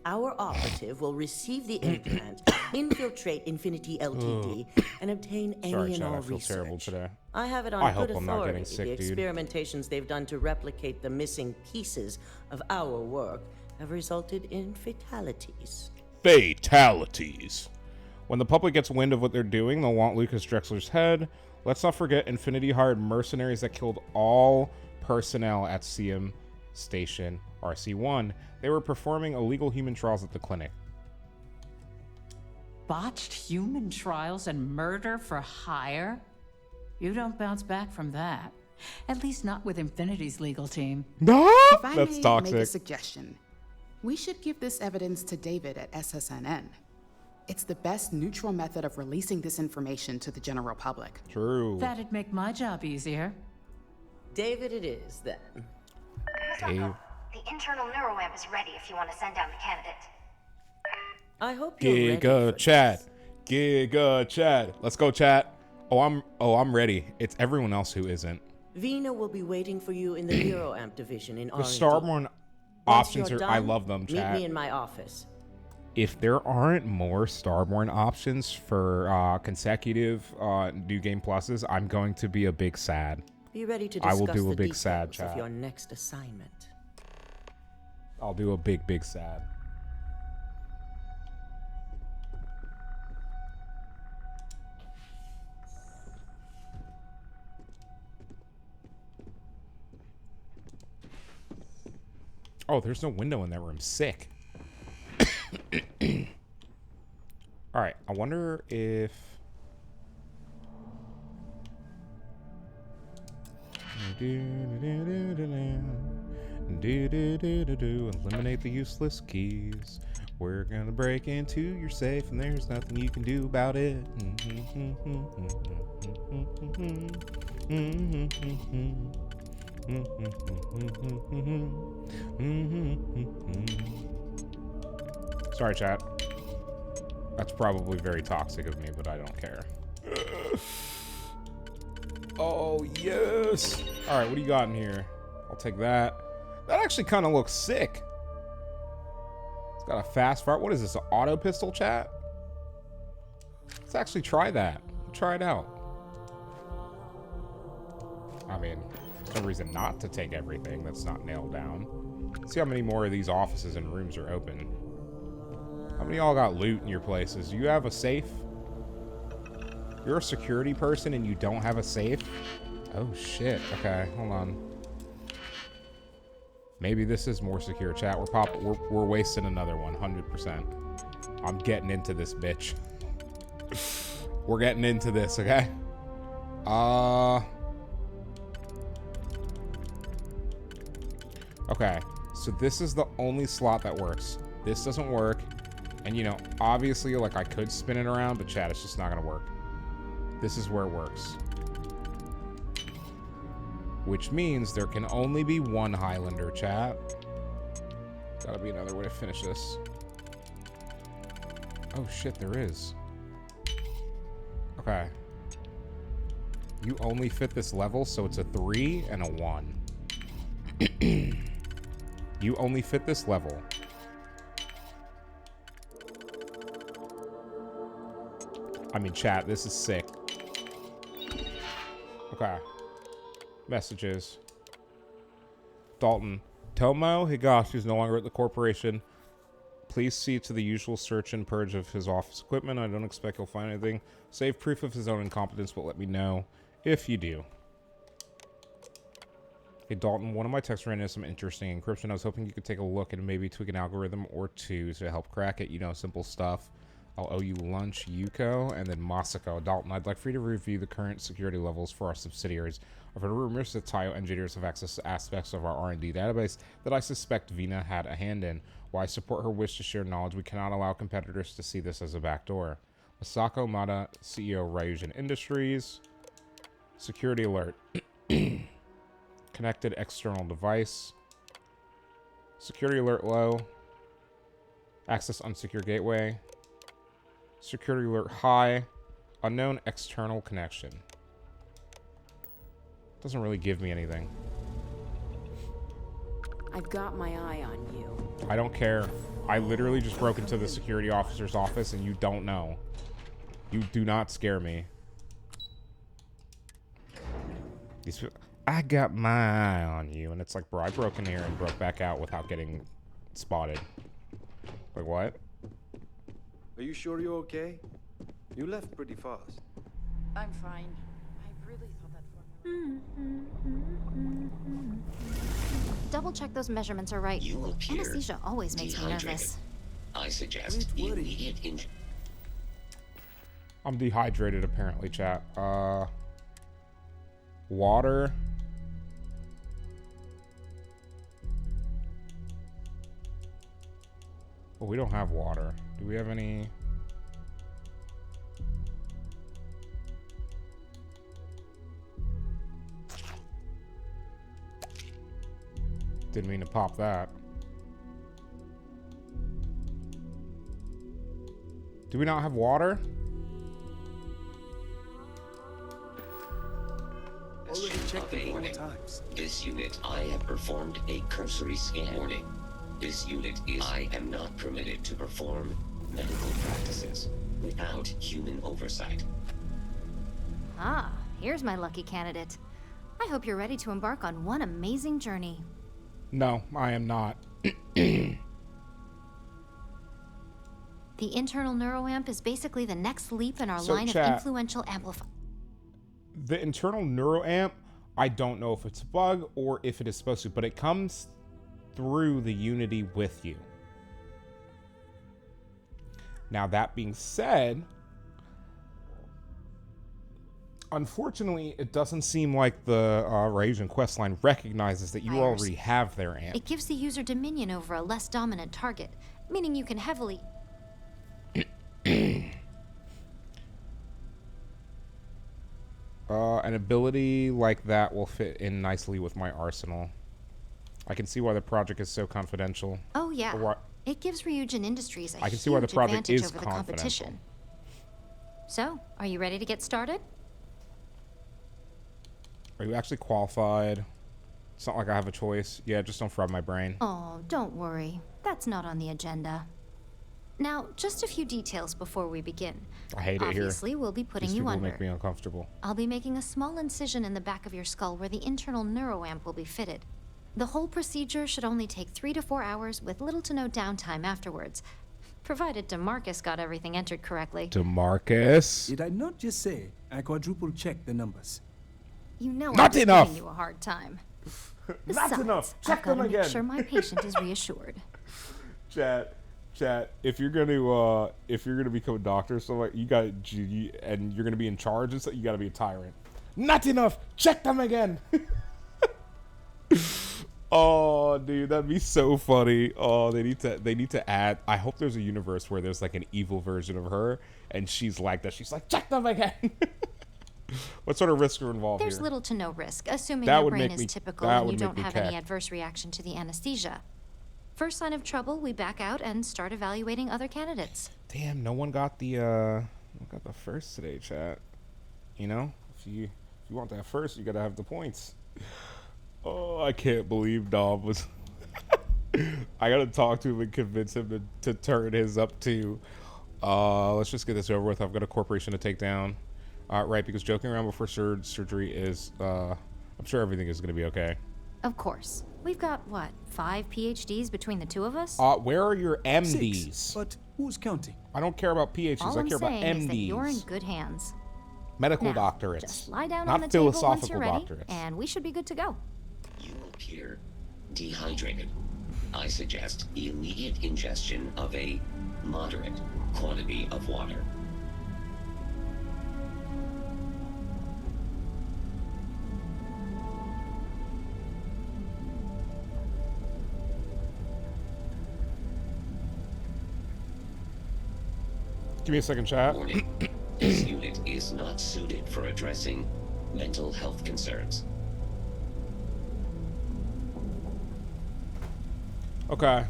M: Our operative will receive the implant, infiltrate Infinity Ltd, and obtain any
A: Sorry,
M: and
A: chat,
M: all
A: I feel
M: research.
A: terrible today.
M: I have it on
A: I
M: good
A: hope I'm not
M: authority.
A: getting sick,
M: The
A: dude.
M: experimentations they've done to replicate the missing pieces of our work have resulted in fatalities.
A: Fatalities. When the public gets wind of what they're doing, they'll want Lucas Drexler's head. Let's not forget Infinity hired mercenaries that killed all personnel at CM Station RC1. They were performing illegal human trials at the clinic.
R: Botched human trials and murder for hire? You don't bounce back from that. At least not with Infinity's legal team.
A: No,
S: If I
A: that's
S: may
A: toxic.
S: make a suggestion, we should give this evidence to David at SSNN. It's the best neutral method of releasing this information to the general public.
A: True.
R: That'd make my job easier.
M: David it is, then.
A: Dave.
U: The internal neuroamp is ready if you want to send down the candidate.
M: I hope you're ready
A: Giga chat. Giga chat. Let's go, chat. Oh, I'm ready. It's everyone else who isn't.
M: Vina will be waiting for you in the neuroamp division in
A: The
M: R&D.
A: Starborn
M: Once
A: options
M: you're
A: are. I
M: done,
A: love them, chat.
M: Meet me in my office.
A: If there aren't more Starborn options for consecutive New Game Pluses, I'm going to be a big sad.
M: Be ready to
A: I
M: discuss
A: will do
M: the
A: a big sad,
M: details of
A: chat.
M: your next assignment.
A: I'll do a big sad. Oh, there's no window in that room. Sick. Alright, I wonder if... Eliminate the useless keys. We're gonna break into your safe and there's nothing you can do about it. Sorry, chat. That's probably very toxic of me, but I don't care. Oh, yes. All right, what do you got in here? I'll take that. That actually kind of looks sick. It's got a fast fire. What is this, an auto pistol, chat? Let's actually try that. Try it out. I mean, there's no reason not to take everything that's not nailed down. See how many more of these offices and rooms are open. How many of y'all got loot in your places? Do you have a safe? You're a security person and you don't have a safe? Oh shit. Okay, hold on. Maybe this is more secure, chat. We're wasting another one, 100%. I'm getting into this, bitch. We're getting into this, okay? Okay, so this is the only slot that works. This doesn't work. And, you know, obviously, like, I could spin it around, but chat, it's just not gonna work. This is where it works. Which means there can only be one Highlander, chat. Gotta be another way to finish this. Oh, shit, there is. Okay. You only fit this level, so it's a 3 and a 1. You only fit this level. I mean, chat, this is sick. Okay. Messages. Dalton. Tomo Higashi is no longer at the corporation. Please see to the usual search and purge of his office equipment. I don't expect he'll find anything. Save proof of his own incompetence, but let me know if you do. Hey, Dalton, one of my texts ran into some interesting encryption. I was hoping you could take a look and maybe tweak an algorithm or two to help crack it. You know, simple stuff. I'll owe you lunch, Yuko, and then Masako. Dalton, I'd like for you to review the current security levels for our subsidiaries. I've heard rumors that Tayo engineers have access to aspects of our R&D database that I suspect Vina had a hand in. While I support her wish to share knowledge, we cannot allow competitors to see this as a backdoor. Masako Mata, CEO, Ryujin Industries. Security alert. Connected external device. Security alert low. Access unsecure gateway. Security alert high. Unknown external connection. Doesn't really give me anything.
C: I've got my eye on you.
A: I don't care. I literally just broke into the security officer's office and you don't know. You do not scare me. I got my eye on you. And it's like, bro, I broke in here and broke back out without getting spotted. Like, what?
V: Are you sure you're okay? You left pretty fast.
C: I'm fine. I really thought that
N: Double check those measurements are right.
W: You appear
N: Anesthesia always makes me nervous.
W: I suggest immediate injury.
A: I'm dehydrated, apparently, chat. Water. Well, we don't have water. Do we have any? Didn't mean to pop that. Do we not have water?
W: Already checked it 4 times. This unit, I have performed a cursory scan. Warning. This unit is... I am not permitted to perform medical practices without human oversight.
N: Ah, here's my lucky candidate. I hope you're ready to embark on one amazing journey.
A: No, I am not.
N: The internal neuroamp is basically the next leap in our line of influential amplifiers.
A: The internal neuroamp, I don't know if it's a bug or if it is supposed to, but it comes through the Unity with you. Now, that being said, unfortunately, it doesn't seem like the Ryujin questline recognizes that you already have their amp.
N: It gives the user dominion over a less dominant target, meaning you can heavily...
A: An ability like that will fit in nicely with my arsenal. I can see why the project is so confidential.
N: Oh yeah, it gives Ryujin Industries a
A: I can see why the project
N: advantage
A: is
N: over the
A: confidential.
N: competition. So, are you ready to get started?
A: Are you actually qualified? It's not like I have a choice. Yeah, just don't fry my brain.
N: Oh, don't worry. That's not on the agenda. Now, just a few details before we begin.
A: I hate it here.
N: Obviously, we'll be putting
A: These
N: you
A: people
N: under.
A: make me uncomfortable.
N: I'll be making a small incision in the back of your skull where the internal neuroamp will be fitted. The whole procedure should only take 3 to 4 hours with little to no downtime afterwards, provided DeMarcus got everything entered correctly.
A: DeMarcus?
X: Did I not just say I quadruple checked the numbers?
N: You know
A: Not
N: I'm
A: enough.
N: giving you a hard time.
A: Not
N: Besides,
A: enough.
N: I've
A: Check
N: got
A: them
N: to make
A: again.
N: sure my patient is reassured.
A: Chat. If you're gonna become a doctor, so like and you're gonna be in charge and stuff, you gotta be a tyrant. Not enough. Check them again. Oh, dude, that'd be so funny. Oh, they need to add. I hope there's a universe where there's like an evil version of her, and she's like that. She's like, check them again. What sort of risks are involved
N: There's
A: here?
N: little to no risk, assuming
A: That
N: your
A: would
N: brain
A: make
N: is
A: me-
N: typical
A: that
N: and
A: would
N: you
A: make
N: don't
A: me
N: have
A: cack.
N: any adverse reaction to the anesthesia. First sign of trouble, we back out and start evaluating other candidates.
A: Damn, no one got the first today, chat. You know, if you want that first, you gotta have the points. Oh, I can't believe Dom was. I gotta talk to him and convince him to turn his up too. Let's just get this over with. I've got a corporation to take down. Right, because joking around before surgery is, I'm sure everything is gonna be okay.
N: Of course. We've got, what, 5 PhDs between the two of us?
A: Where are your MDs?
E: 6, but who's counting?
A: I don't care about PhDs.
N: All
A: I
N: I'm
A: care about
N: saying is that you're in
A: MDs.
N: good hands.
A: Medical
N: Now,
A: doctorates.
N: Just lie down
A: not
N: on the table once
A: philosophical
N: you're ready,
A: doctorates.
N: and we should be good to go.
W: You appear dehydrated. I suggest immediate ingestion of a moderate quantity of water.
A: Give me a second, chat.
W: Warning. This unit is not suited for addressing mental health concerns.
A: Okay.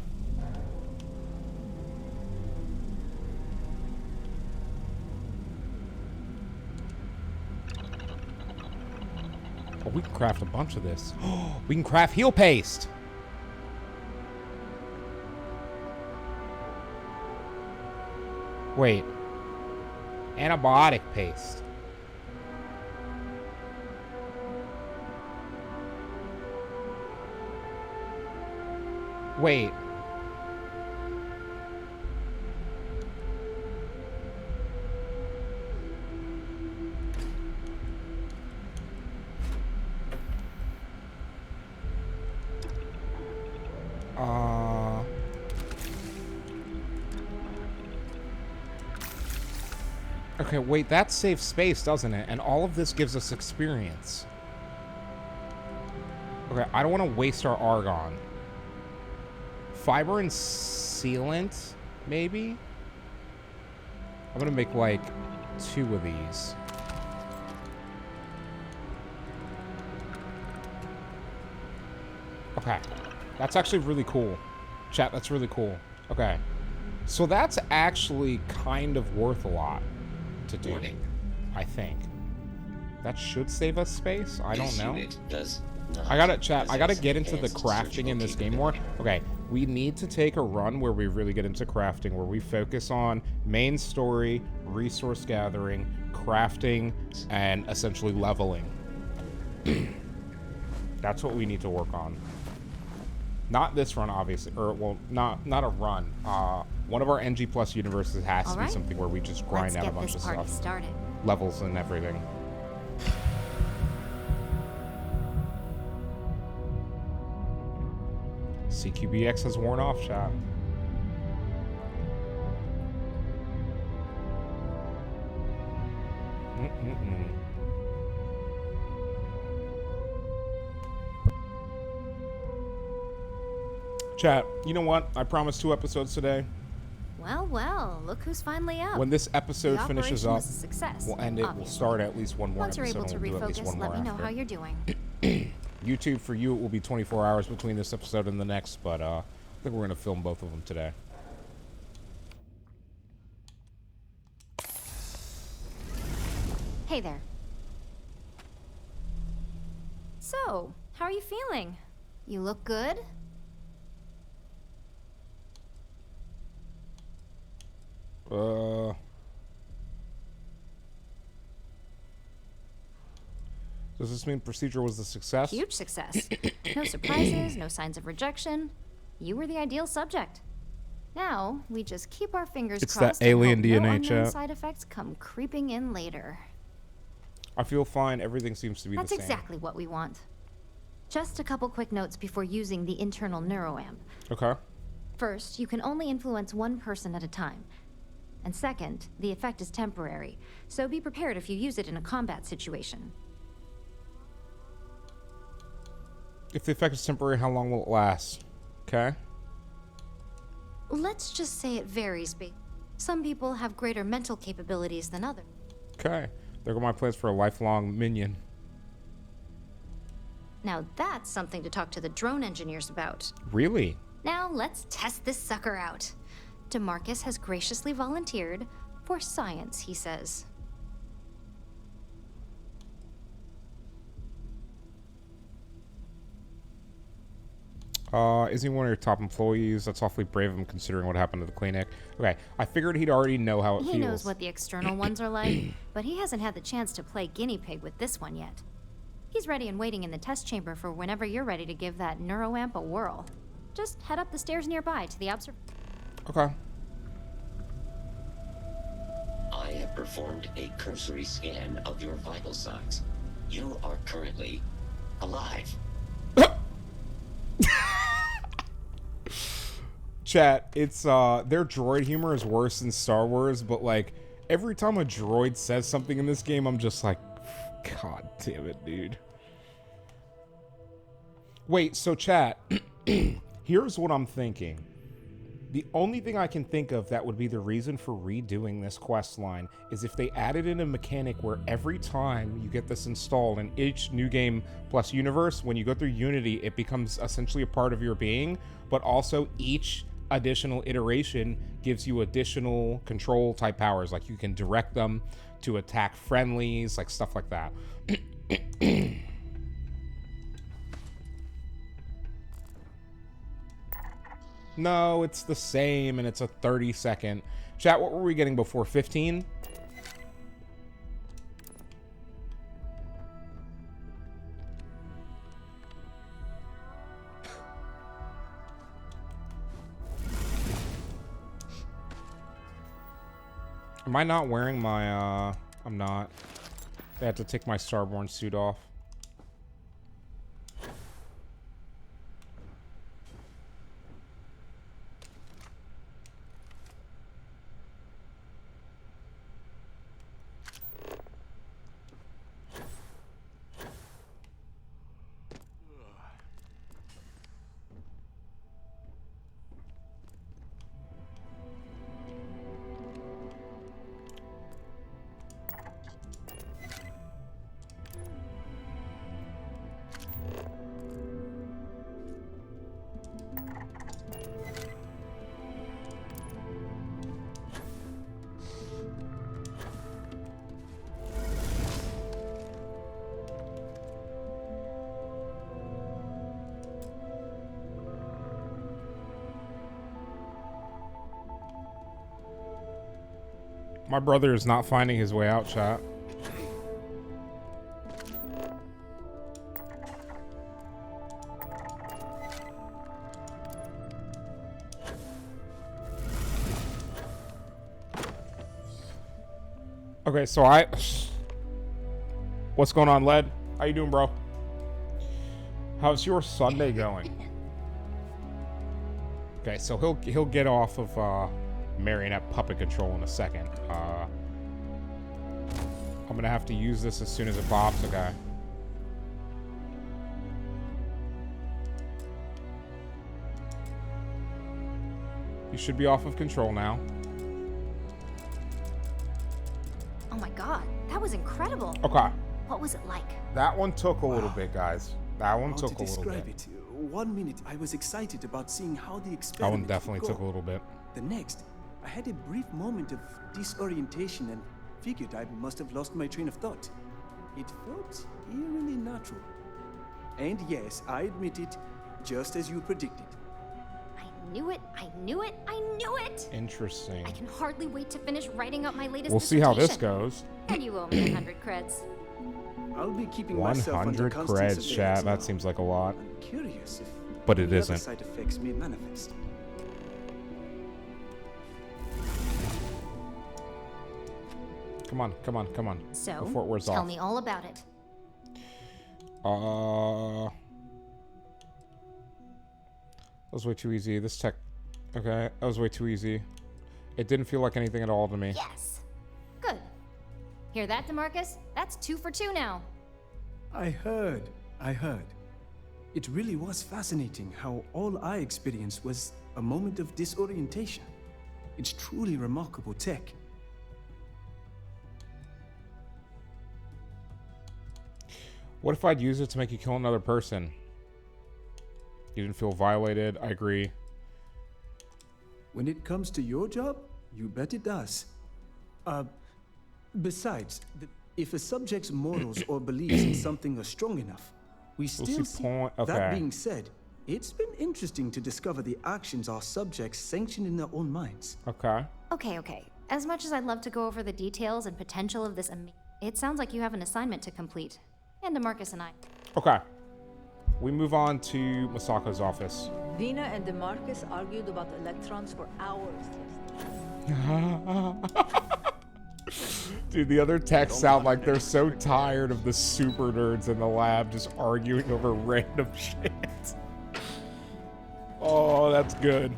A: Oh, we can craft a bunch of this. We can craft heal paste. Wait. Antibiotic paste. Wait. Okay, wait, that saves space, doesn't it? And all of this gives us experience. Okay, I don't want to waste our argon. Fiber and sealant, maybe? I'm gonna make like 2 of these. Okay, that's actually really cool. Chat, that's really cool. Okay, so that's actually kind of worth a lot to do, I think. That should save us space. I don't know. I gotta chat. I gotta get into the crafting in this game more. Okay, we need to take a run where we really get into crafting, where we focus on main story, resource gathering, crafting, and essentially leveling. That's what we need to work on. Not this run, obviously, or well, not a run. One of our NG+ universes has to be something where we just grind out a bunch of stuff, levels and everything. CQBX has worn off, chat. Chat, you know what? I promised 2 episodes today.
N: Well, well, look who's finally up.
A: When this episode
N: The
A: finishes
N: operation
A: up,
N: was a success,
A: we'll end it. We'll
N: obviously.
A: start at least one more
N: Once you're
A: episode.
N: able to
A: and we'll do at least
N: refocus,
A: one
N: let
A: more
N: me know
A: after.
N: how you're doing.
A: YouTube, for you, it will be 24 hours between this episode and the next, but I think we're going to film both of them today.
N: Hey there. So, how are you feeling? You look good?
A: Does this mean procedure was a success?
N: Huge success. No surprises, no signs of rejection. You were the ideal subject. Now, we just keep our fingers
A: It's
N: crossed
A: that alien
N: and hope no
A: DNA,
N: unknown
A: chat.
N: side effects come creeping in later.
A: I feel fine. Everything seems to be
N: That's
A: the same.
N: exactly what we want. Just a couple quick notes before using the internal neuroamp.
A: Okay.
N: First, you can only influence one person at a time. And second, the effect is temporary, so be prepared if you use it in a combat situation.
A: If the effect is temporary, how long will it last? Okay.
N: Let's just say it varies. Some people have greater mental capabilities than others.
A: Okay. There go my plans for a lifelong minion.
N: Now that's something to talk to the drone engineers about.
A: Really?
N: Now let's test this sucker out. DeMarcus has graciously volunteered for science, he says.
A: Is he one of your top employees? That's awfully brave of him considering what happened to the clinic. Okay, I figured he'd already know how it feels.
N: He knows what the external ones are like, but he hasn't had the chance to play guinea pig with this one yet. He's ready and waiting in the test chamber for whenever you're ready to give that neuroamp a whirl. Just head up the stairs nearby to the
A: Okay.
W: I have performed a cursory scan of your vital signs. You are currently alive.
A: Chat, it's their droid humor is worse than Star Wars, but like every time a droid says something in this game, I'm just like, God damn it, dude. Wait, so chat, here's what I'm thinking. The only thing I can think of that would be the reason for redoing this quest line is if they added in a mechanic where every time you get this installed in each New Game Plus universe, when you go through Unity, it becomes essentially a part of your being, but also each additional iteration gives you additional control type powers, like you can direct them to attack friendlies, like stuff like that. No, it's the same, and it's a 30-second. Chat, what were we getting before? 15? Am I not wearing my, I'm not. I have to take my Starborn suit off. My brother is not finding his way out, chat. Okay, so what's going on, Led? How you doing, bro? How's your Sunday going? Okay, so he'll get off of marionette puppet control in a second. I'm gonna have to use this as soon as it bobs a guy. You should be off of control now.
N: Oh my god, that was incredible.
A: Okay.
N: What was it like?
A: That one took a little bit, guys. That one took a little bit.
E: It? 1 minute, I was excited about seeing how the experiment
A: That one definitely
E: would go.
A: took a little bit.
E: The next, I had a brief moment of disorientation and figured I must have lost my train of thought. It felt eerily natural. And yes, I admit it, just as you predicted.
N: I knew it, I knew it, I knew it!
A: Interesting.
N: I can hardly wait to finish writing up my latest
A: We'll see how this
N: dissertation.
A: goes.
N: And you owe me 100 creds.
E: I'll be keeping myself under
A: 100
E: constant
A: creds,
E: surveillance
A: chat. That
E: now.
A: seems like a lot.
E: I'm curious if
A: But it
E: any other
A: isn't.
E: side effects may manifest.
A: Come on, come on, come on.
N: So,
A: before it wears
N: tell
A: off.
N: me all about it.
A: was way too easy. This tech... Okay, that was way too easy. It didn't feel like anything at all to me.
N: Yes. Good. Hear that, DeMarcus? That's 2 for 2 now.
E: I heard. It really was fascinating how all I experienced was a moment of disorientation. It's truly remarkable tech.
A: What if I'd use it to make you kill another person? You didn't feel violated. I agree.
E: When it comes to your job, you bet it does. Besides, if a subject's morals or beliefs in something are strong enough, we still see.
A: Okay.
E: That being said, it's been interesting to discover the actions our subjects sanction in their own minds.
A: Okay.
N: Okay. As much as I'd love to go over the details and potential of this, it sounds like you have an assignment to complete. And DeMarcus and I.
A: Okay. We move on to Masako's office.
H: Vina and DeMarcus argued about electrons for hours.
A: Dude, the other techs sound like they're so tired of the super nerds in the lab just arguing over random shit. Oh, that's good.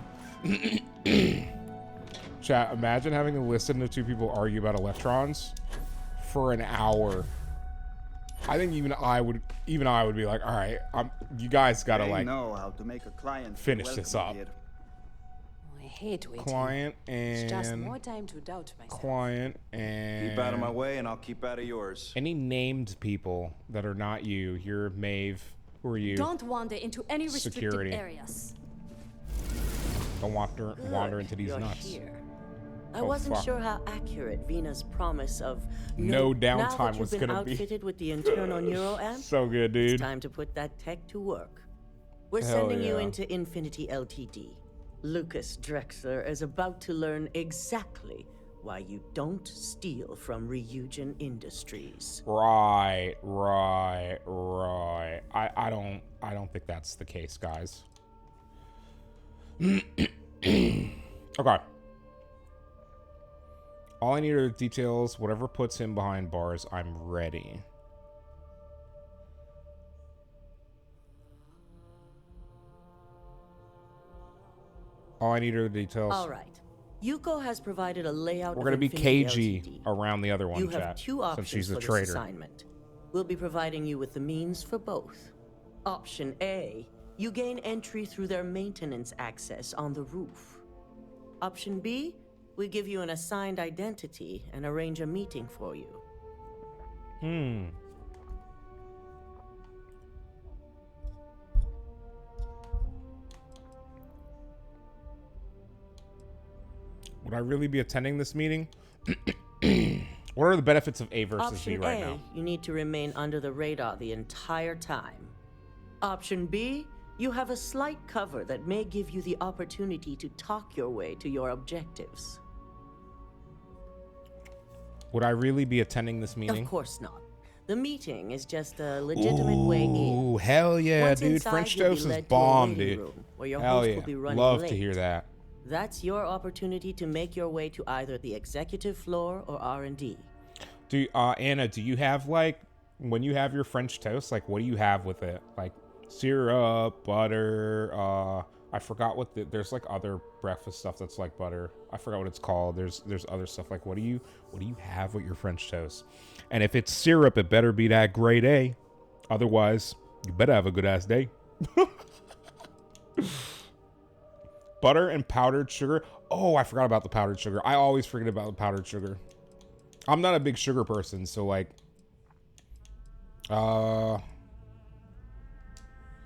A: Chat, imagine having to listen to 2 people argue about electrons for an hour. I think even I would be like, all right, you guys gotta like
I: know how to make a client
A: finish this up.
I: Here.
O: I hate waiting.
A: Client
O: It's just
A: and
O: more time to doubt myself.
A: client and
V: Keep out of my way, and I'll keep out of yours.
A: any named people that are not you. You're Maeve. Who are you?
P: Don't wander into any restricted
A: Security.
P: areas.
A: Don't wander into these
M: You're
A: nuts.
M: Here. I
A: Oh,
M: wasn't
A: fuck.
M: sure how accurate Vina's promise of
A: No
M: now
A: downtime
M: that you've
A: was
M: been
A: gonna be.
M: outfitted with the internal neuroamp.
A: So good, dude.
M: It's time to put that tech to work. We're
A: Hell
M: sending you
A: yeah.
M: into Infinity Ltd. Lucas Drexler is about to learn exactly why you don't steal from Ryujin Industries.
A: Right. I don't think that's the case, guys. Okay. All I need are details. Whatever puts him behind bars, I'm ready. All I need are the details.
M: All right. Yuko has provided a layout.
A: We're
M: of
A: gonna be
M: Infinity
A: KG
M: LTD.
A: around the other one,
M: You have
A: chat,
M: 2
A: since
M: options
A: she's
M: for
A: a
M: this
A: traitor.
M: assignment. We'll be providing you with the means for both. Option A, you gain entry through their maintenance access on the roof. Option B, we give you an assigned identity and arrange a meeting for you.
A: Would I really be attending this meeting? What are the benefits of A versus
M: Option
A: B right
M: A,
A: now?
M: you need to remain under the radar the entire time. Option B, you have a slight cover that may give you the opportunity to talk your way to your objectives.
A: Would I really be attending this meeting?
M: Of course not. The meeting is just a legitimate way in.
A: Ooh, hell yeah,
M: Once
A: dude.
M: inside,
A: French
M: you'll be
A: toast is
M: led to a
A: bomb,
M: waiting
A: dude.
M: room where your
A: Hell
M: host
A: yeah.
M: will be running
A: Love to
M: late.
A: hear that.
M: That's your opportunity to make your way to either the executive floor or R&D.
A: Anna, do you have, like, when you have your French toast, like, what do you have with it? Like, syrup, butter, I forgot what there's, like, other breakfast stuff that's like butter. I forgot what it's called. There's other stuff. Like, what do you have with your French toast? And if it's syrup, it better be that grade A. Otherwise, you better have a good-ass day. Butter and powdered sugar. Oh, I forgot about the powdered sugar. I always forget about the powdered sugar. I'm not a big sugar person, so like,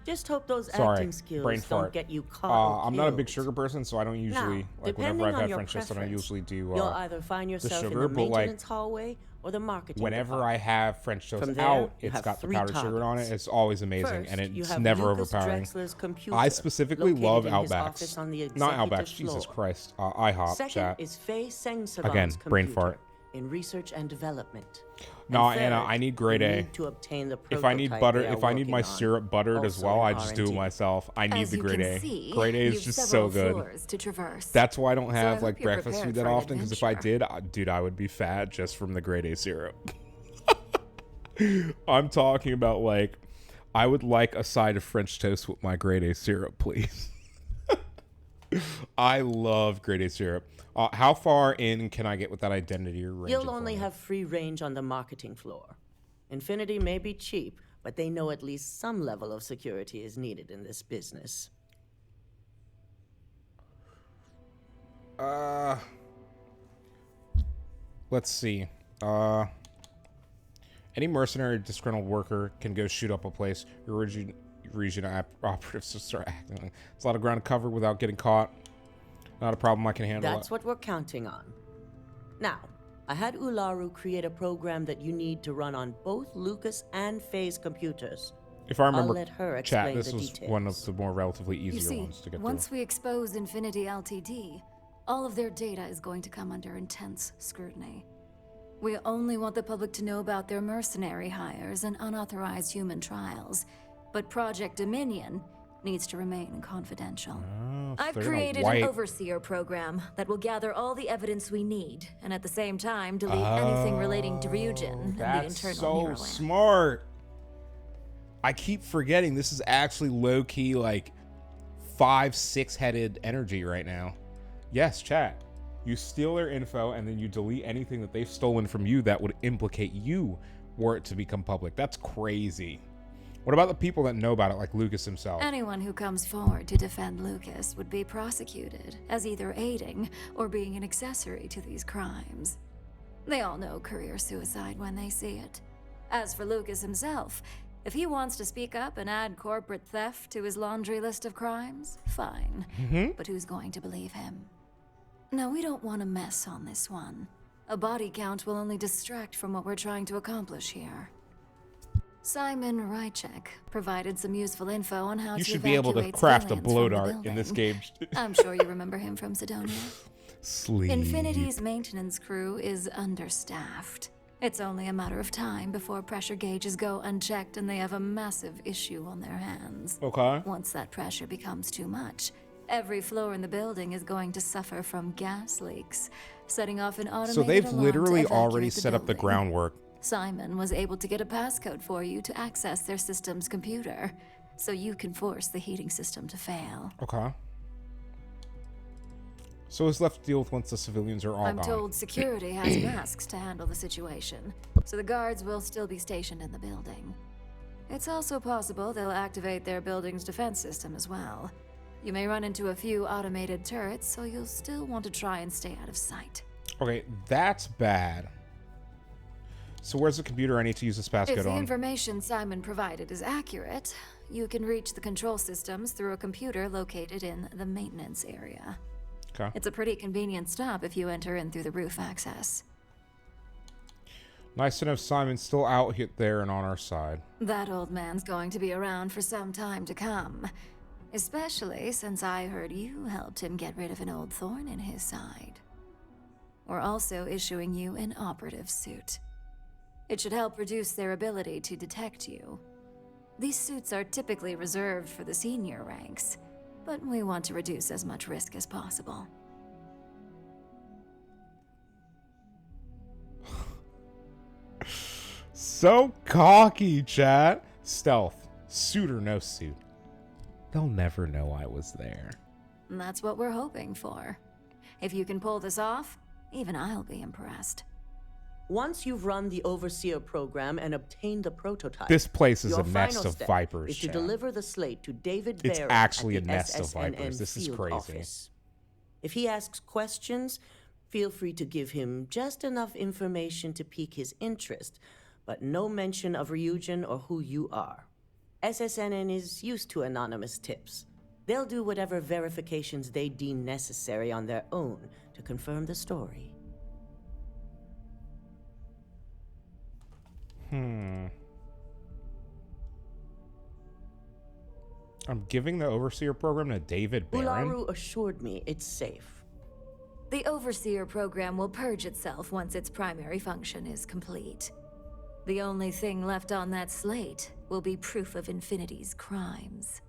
M: Just hope those
A: sorry,
M: acting skills
A: brain
M: don't
A: fart.
M: get you caught.
A: I'm not a big sugar person, so I don't usually
M: Now,
A: like whenever
M: depending
A: I've
M: on
A: had
M: your
A: French toast, I don't
M: preference,
A: usually do
M: you'll either find
A: the
M: yourself
A: sugar,
M: in the
A: but like
M: maintenance hallway or the marketing
A: whenever
M: department.
A: I have French toast
M: From there,
A: out,
M: you
A: it's
M: have
A: got the
M: 3
A: powdered sugar on it.
M: targets.
A: It's always amazing,
M: First,
A: and
M: you
A: it's
M: have
A: never
M: Lucas
A: overpowering.
M: Drexler's computer,
A: I specifically
M: located
A: love
M: in his office
A: Outbacks,
M: on the
A: not
M: executive
A: Outbacks. Jesus
M: floor.
A: Christ, IHOP
M: Second
A: chat.
M: is Faye Sengsavan's
A: Again, brain
M: computer
A: fart.
M: in research and development.
A: No,
M: And
A: Anna,
M: third,
A: I need grade
M: you
A: A.
M: need to obtain the
A: If I need
M: prototype
A: butter,
M: they are
A: if I need my
M: working on,
A: syrup buttered as
M: also
A: well,
M: in
A: I just do it
M: R&D.
A: myself. I need
T: As
A: the
T: you
A: grade
T: can
A: A.
T: see,
A: Grade A is
T: you've
A: just so
T: several
A: good.
T: floors to traverse.
A: That's why I don't
T: So I
A: have
T: hope
A: like
T: you're
A: breakfast food
T: prepared
A: that
T: for an
A: often. Because if I did, dude, I would be fat just from the grade A syrup. I'm talking about like, I would like a side of French toast with my grade A syrup, please. I love grade A syrup. How far in can I get with that identity or range?
M: You'll only have free range on the marketing floor. Infinity may be cheap, but they know at least some level of security is needed in this business.
A: Let's see. Any mercenary disgruntled worker can go shoot up a place. Your region operatives will start acting. It's a lot of ground to cover without getting caught. Not a problem I can handle.
M: That's what we're counting on. Now, I had Ularu create a program that you need to run on both Lucas and Faye's computers.
A: If I remember,
M: I'll let her
A: chat,
M: explain
A: this
M: the
A: was
M: details.
A: one of the more relatively easier ones to get
T: once
A: through.
T: we expose Infinity Ltd, all of their data is going to come under intense scrutiny. We only want the public to know about their mercenary hires and unauthorized human trials, but Project Dominion needs to remain confidential.
P: I've created an overseer program that will gather all the evidence we need, and at the same time delete anything relating to Ryujin and the
A: That's
P: internal
A: so
P: Neuroamp.
A: smart. I keep forgetting this is actually low-key like 5-6 headed energy right now. Yes, chat. You steal their info and then you delete anything that they've stolen from you that would implicate you were it to become public. That's crazy. What about the people that know about it, like Lucas himself?
T: Anyone who comes forward to defend Lucas would be prosecuted as either aiding or being an accessory to these crimes. They all know career suicide when they see it. As for Lucas himself, if he wants to speak up and add corporate theft to his laundry list of crimes, fine. But who's going to believe him? No, we don't want to mess on this one. A body count will only distract from what we're trying to accomplish here. Simon Rychek provided some useful info on how
A: You
T: to
A: should be able to
T: evacuate
A: craft a
T: civilians
A: blow
T: from the
A: dart in this
T: building.
A: game.
T: I'm sure you remember him from Sidonia.
A: Sleep.
T: Infinity's maintenance crew is understaffed. It's only a matter of time before pressure gauges go unchecked and they have a massive issue on their hands.
A: Okay.
T: Once that pressure becomes too much, every floor in the building is going to suffer from gas leaks, setting off an automated
A: So they've
T: alarm to
A: literally
T: evacuate
A: already
T: the
A: set up the
T: building.
A: groundwork.
T: Simon was able to get a passcode for you to access their system's computer, so you can force the heating system to fail.
A: Okay. So what's left to deal with once the civilians are all
T: I'm
A: gone?
T: told security has masks to handle the situation, so the guards will still be stationed in the building. It's also possible they'll activate their building's defense system as well. You may run into a few automated turrets, so you'll still want to try and stay out of sight.
A: Okay, that's bad. So where's the computer I need to use this
T: If
A: passcode
T: the
A: on?
T: information Simon provided is accurate, you can reach the control systems through a computer located in the maintenance area.
A: Okay.
T: It's a pretty convenient stop if you enter in through the roof access.
A: Nice to know Simon's still out there and on our side.
T: That old man's going to be around for some time to come. Especially since I heard you helped him get rid of an old thorn in his side. We're also issuing you an operative suit. It should help reduce their ability to detect you. These suits are typically reserved for the senior ranks, but we want to reduce as much risk as possible.
A: So cocky, chat. Stealth. Suit or no suit. They'll never know I was there.
T: And that's what we're hoping for. If you can pull this off, even I'll be impressed.
M: Once you've run the Overseer program and obtained the prototype,
A: This place is
M: your
A: a nest
M: final
A: of
M: step
A: vipers,
M: is to
A: chat.
M: deliver the slate to David
A: It's
M: Barron
A: actually
M: at
A: a
M: the
A: nest of
M: SSNN
A: vipers. This is
M: field
A: crazy.
M: office. If he asks questions, feel free to give him just enough information to pique his interest, but no mention of Ryujin or who you are. SSNN is used to anonymous tips. They'll do whatever verifications they deem necessary on their own to confirm the story.
A: I'm giving the Overseer program to David Barron.
M: Ularu assured me it's safe.
P: The Overseer program will purge itself once its primary function is complete. The only thing left on that slate will be proof of Infinity's crimes.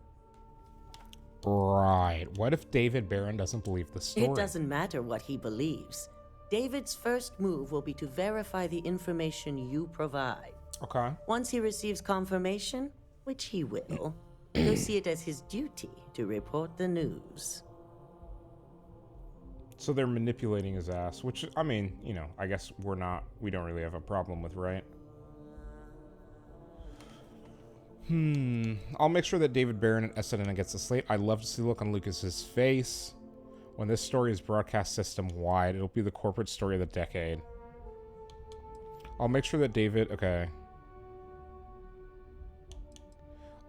A: Right. What if David Barron doesn't believe the story?
M: It doesn't matter what he believes. David's first move will be to verify the information you provide.
A: Okay.
M: Once he receives confirmation, which he will, he'll see it as his duty to report the news.
A: So they're manipulating his ass, which, I mean, you know, I guess we don't really have a problem with, right? I'll make sure that David Barron at SNN gets the slate. I love to see the look on Lucas's face. When this story is broadcast system-wide, it'll be the corporate story of the decade. I'll make sure that David... Okay.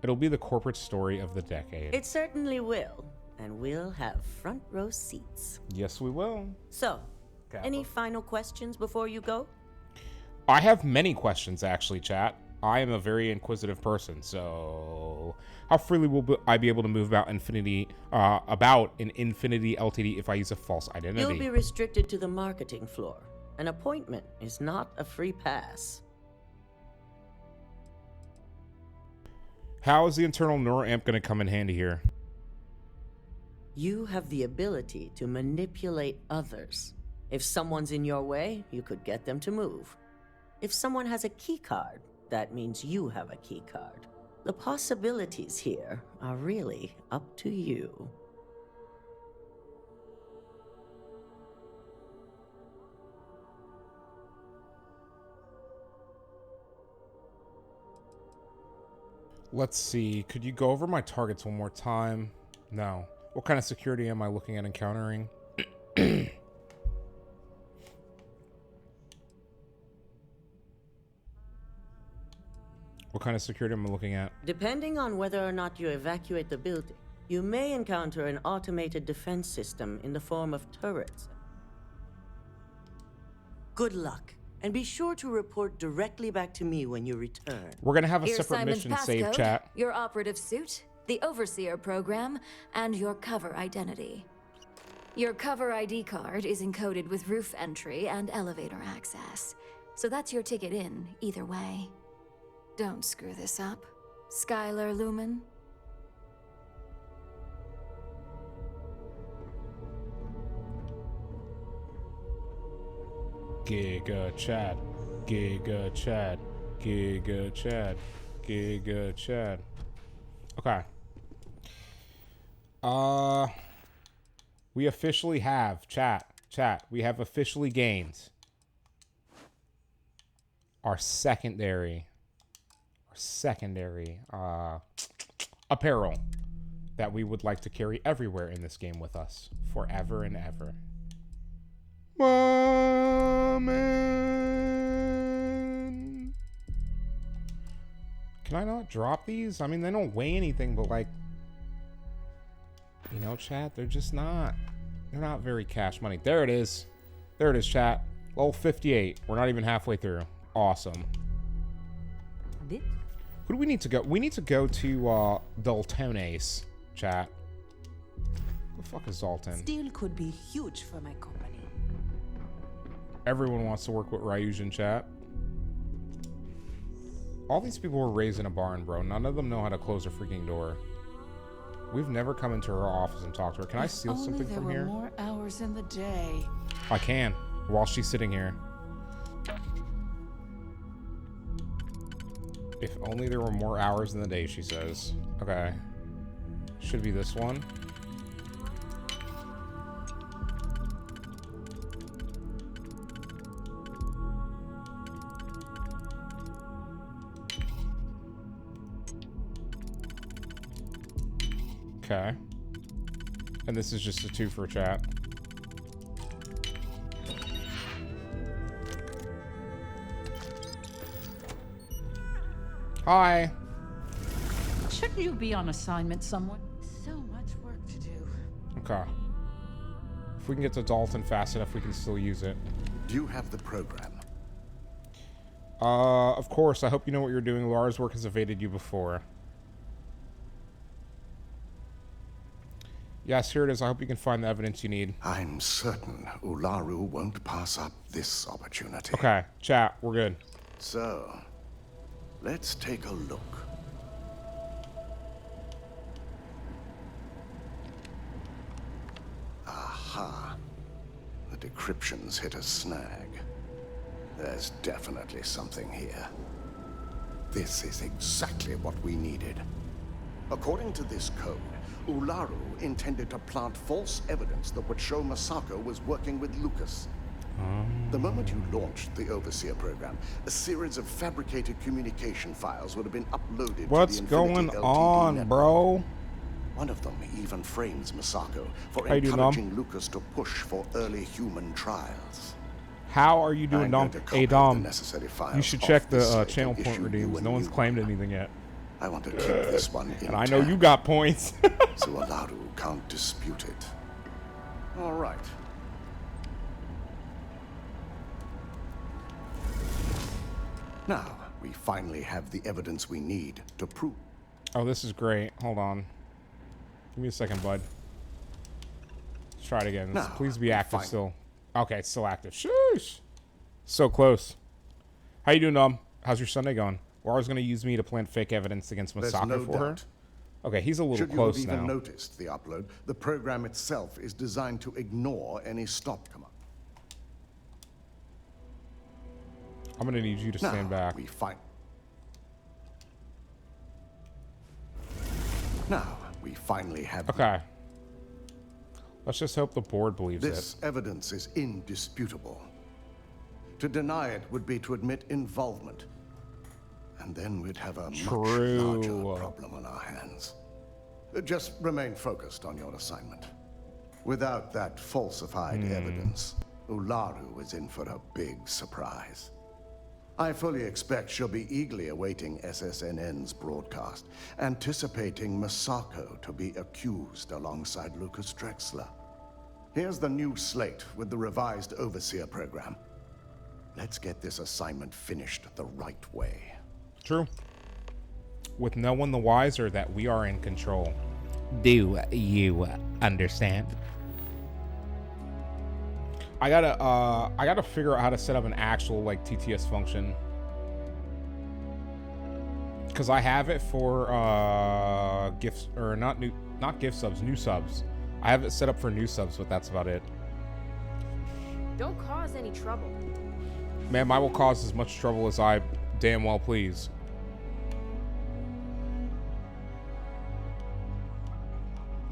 A: It'll be the corporate story of the decade.
M: It certainly will. And we'll have front row seats.
A: Yes, we will.
M: So, any final questions before you go?
A: I have many questions, actually, chat. I am a very inquisitive person, so how freely will I be able to move about Infinity Ltd if I use a false identity?
M: You'll be restricted to the marketing floor. An appointment is not a free pass.
A: How is the internal neuroamp going to come in handy here?
M: You have the ability to manipulate others. If someone's in your way, you could get them to move. If someone has a key card, that means you have a key card. The possibilities here are really up to you.
A: Let's see. Could you go over my targets one more time? No. What kind of security am I looking at encountering? What kind of security am I looking at?
M: Depending on whether or not you evacuate the building, you may encounter an automated defense system in the form of turrets. Good luck, and be sure to report directly back to me when you return.
A: We're gonna have a
P: Here's
A: separate
P: Simon's
A: mission save,
P: passcode,
A: chat.
P: your operative suit, the Overseer program, and your cover identity. Your cover ID card is encoded with roof entry and elevator access, so that's your ticket in, either way. Don't screw this up, Skylar Lumen.
A: Giga Chad. Giga Chad. Giga Chad. Giga Chad. Okay. We officially have, chat, we have officially gained our secondary apparel that we would like to carry everywhere in this game with us forever and ever. Man. Can I not drop these? I mean, they don't weigh anything, but like, you know, chat, they're not very cash money. There it is. There it is, chat. Level 58. We're not even halfway through. Awesome. Who do we need to go? We need to go to Daltones, chat. Who the fuck is Dalton?
O: Steel could be huge for my company.
A: Everyone wants to work with Ryujin, chat. All these people were raised in a barn, bro. None of them know how to close a freaking door. We've never come into her office and talked to her. Can I steal something from here?
R: There were more hours in the day.
A: I can, while she's sitting here. If only there were more hours in the day, she says. Okay. Should be this one. Okay. And this is just a 2 for chat. Hi.
R: Shouldn't you be on assignment somewhere? So much work to do.
A: Okay. If we can get to Dalton fast enough, we can still use it.
Q: Do you have the program?
A: Of course. I hope you know what you're doing. Lara's work has evaded you before. Yes, here it is. I hope you can find the evidence you need.
Q: I'm certain Ularu won't pass up this opportunity.
A: Okay, chat, we're good.
Q: So, let's take a look. Aha. The decryption's hit a snag. There's definitely something here. This is exactly what we needed. According to this code, Ularu intended to plant false evidence that would show Masako was working with Lucas. The moment you launched the Overseer program, a series of fabricated communication files would have been uploaded
A: What's
Q: to the Infinity
A: going
Q: LTD
A: on,
Q: network.
A: bro?
Q: One of them even frames Masako for
A: How you doing,
Q: encouraging Lucas to push for early human trials.
A: How are you doing,
Q: I'm
A: Dom?
Q: going to copy
A: Hey,
Q: the
A: Dom,
Q: necessary
A: you
Q: files
A: should
Q: off
A: check
Q: this
A: the
Q: site
A: channel
Q: and
A: point
Q: issue
A: redeems.
Q: you a
A: No one's
Q: new
A: claimed
Q: one.
A: anything yet.
Q: I want to keep this one
A: And
Q: intact.
A: I know you got points.
Q: So Ularu can't dispute it. All right. Now, we finally have the evidence we need to prove.
A: Oh, this is great. Hold on. Give me a second, bud. Let's try it again.
Q: Now,
A: Please be active
Q: fine.
A: still. Okay, it's still active. Sheesh. So close. How you doing, Dom? How's your Sunday going? Laura's going to use me to plant fake evidence against
Q: There's
A: Masako
Q: no
A: for her.
Q: doubt.
A: Okay, he's a little
Q: Should
A: close
Q: you have even
A: now.
Q: noticed the upload, the program itself is designed to ignore any stop command.
A: I'm going to need you to stand back.
Q: Now, we finally have...
A: Okay. Let's just hope the board believes
Q: This evidence is indisputable. To deny it would be to admit involvement. And then we'd have a much larger problem on our hands. Just remain focused on your assignment. Without that falsified evidence, Ularu is in for a big surprise. I fully expect she'll be eagerly awaiting SSNN's broadcast, anticipating Masako to be accused alongside Lucas Drexler. Here's the new slate with the revised Overseer program. Let's get this assignment finished the right way.
A: True. With no one the wiser that we are in control. Do you understand? I gotta figure out how to set up an actual like TTS function. Cause I have it for gifts or not gift subs, new subs. I have it set up for new subs, but that's about it.
I: Don't cause any trouble.
A: Ma'am, I will cause as much trouble as I damn well please.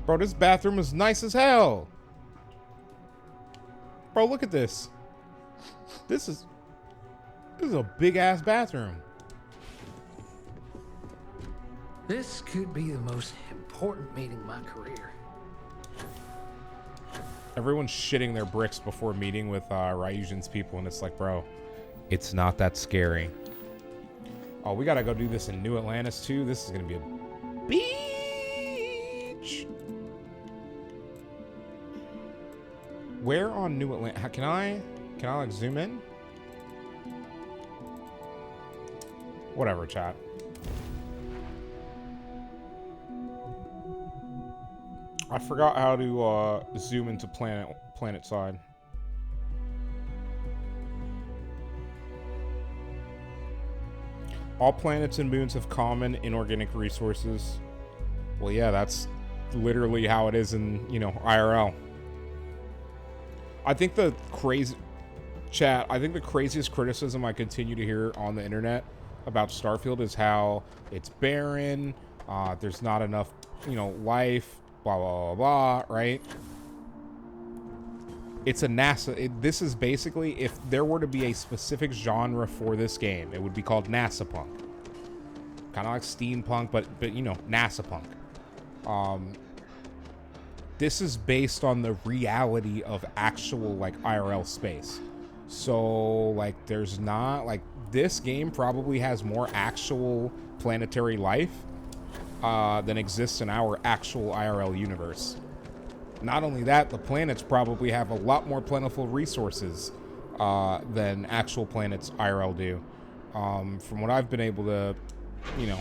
A: Bro, this bathroom is nice as hell. Bro, look at this. This is a big ass bathroom.
J: This could be the most important meeting of my career.
A: Everyone's shitting their bricks before meeting with Ryujin's people, and it's like, bro, it's not that scary. Oh, we gotta go do this in New Atlantis too. This is gonna be a beach. Where on New Atlantis? Can I like zoom in? Whatever, chat. I forgot how to zoom into planet side. All planets and moons have common inorganic resources. Well, yeah, that's literally how it is in, you know, IRL. I think the craziest criticism I continue to hear on the internet about Starfield is how it's barren, there's not enough, you know, life, blah, blah, blah, blah, right? It's a NASA. This is basically, if there were to be a specific genre for this game, it would be called NASA punk. Kind of like steampunk, but you know, NASA punk. This is based on the reality of actual like IRL space. So like, there's not like, this game probably has more actual planetary life than exists in our actual IRL universe. Not only that, the planets probably have a lot more plentiful resources than actual planets IRL do. From what I've been able to, you know,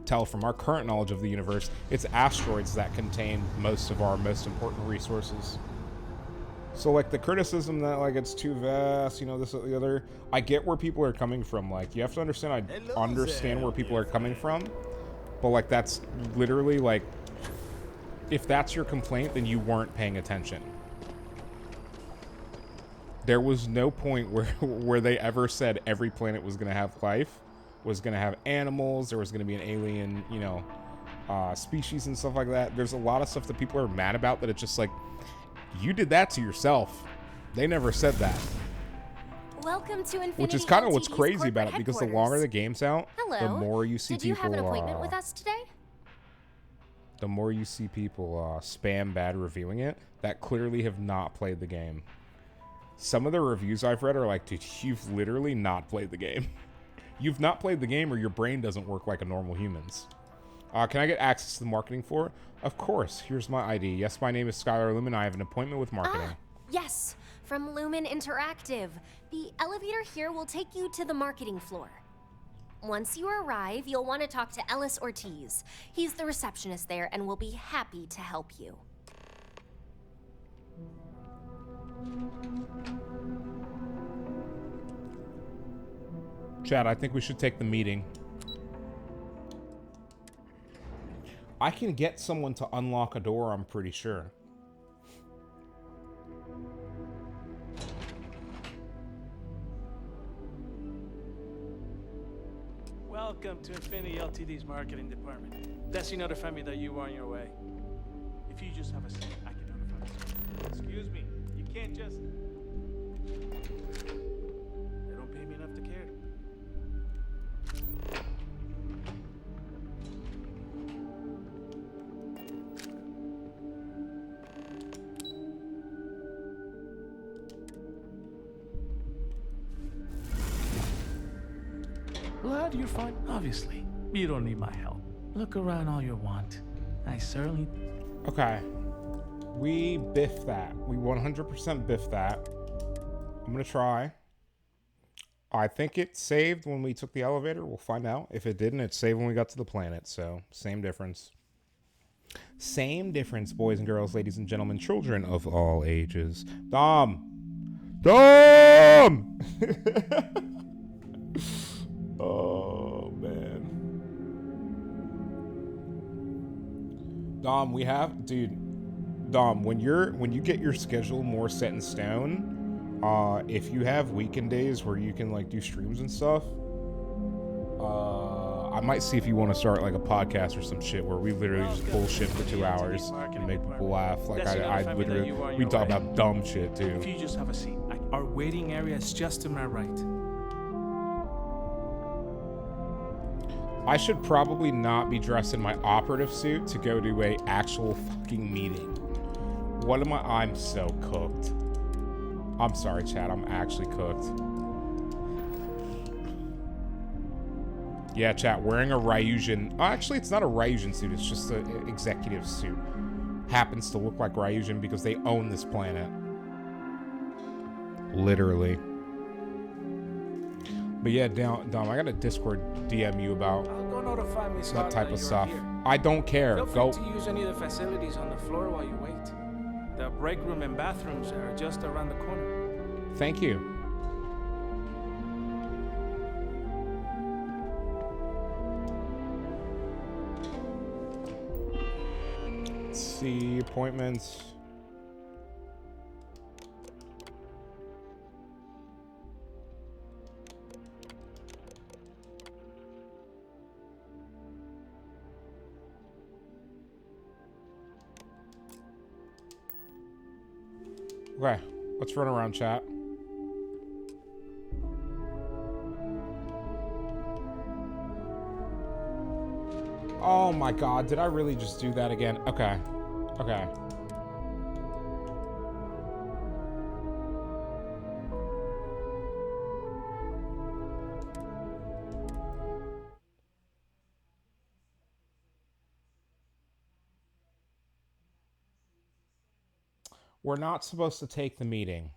A: tell from our current knowledge of the universe, it's asteroids that contain most of our most important resources. So like the criticism that like it's too vast, you know, this or the other, I get where people are coming from. Like you have to understand, I understand where people are coming from, but like that's literally like, if that's your complaint, then you weren't paying attention. There was no point where they ever said every planet was going to have life, was going to have animals, there was going to be an alien, you know, species and stuff like that. There's a lot of stuff that people are mad about that it's just like, you did that to yourself. They never said that.
I: Welcome to Infinity
A: Which is kind of what's
I: LTD's
A: crazy about it,
I: corporate
A: because the longer the
I: headquarters.
A: game's out,
I: Hello.
A: the more you see
I: Did you
A: people.
I: have an appointment with us today?
A: The more you see people spam bad reviewing it that clearly have not played the game. Some of the reviews I've read are like, dude, you've literally not played the game. You've not played the game, or your brain doesn't work like a normal human's. Can I get access to the marketing floor? Of course. Here's my ID. Yes, my name is Skylar Lumen. I have an appointment with marketing.
I: Yes, from Lumen Interactive. The elevator here will take you to the marketing floor. Once you arrive, you'll want to talk to Ellis Ortiz. He's the receptionist there and will be happy to help you.
A: Chad, I think we should take the meeting. I can get someone to unlock a door, I'm pretty sure.
F: Welcome to Infinity LTD's marketing department. Desi notified me that you were on your way. If you just have a seat, I can notify you. Excuse me, you can't just... They don't pay me enough to care. Glad you're fine. Obviously, you don't need my help. Look around all you want. I certainly...
A: Okay. We biff that. We 100% biff that. I'm gonna try. I think it saved when we took the elevator. We'll find out. If it didn't, it saved when we got to the planet. So, same difference. Same difference, boys and girls, ladies and gentlemen, children of all ages. Dom! Dom! Oh, man. Dom, we have... Dude, Dom, when you get your schedule more set in stone, if you have weekend days where you can, like, do streams and stuff, I might see if you want to start, like, a podcast or some shit where we literally just bullshit for 2 hours and make people laugh. Like, I literally... We talk about dumb shit, too.
F: If you just have a seat. Our waiting area is just to my right.
A: I should probably not be dressed in my operative suit to go to a actual fucking meeting. What am I? I'm so cooked. I'm sorry, Chad. I'm actually cooked. Yeah, chat. Wearing a Ryujin... Oh, actually, it's not a Ryujin suit. It's just an executive suit. Happens to look like Ryujin because they own this planet. Literally. But yeah, Dom, I got a Discord DM you about
F: Go notify Miss
A: that
F: Hart
A: type
F: that
A: of
F: you're
A: stuff.
F: here.
A: I don't care.
F: Feel free
A: Go.
F: to use any of the facilities on the floor while you wait. The break room and bathrooms are just around the corner.
A: Thank you. Let's see, appointments. Okay, let's run around, chat. Oh my god, did I really just do that again? Okay. Okay. We're not supposed to take the meeting.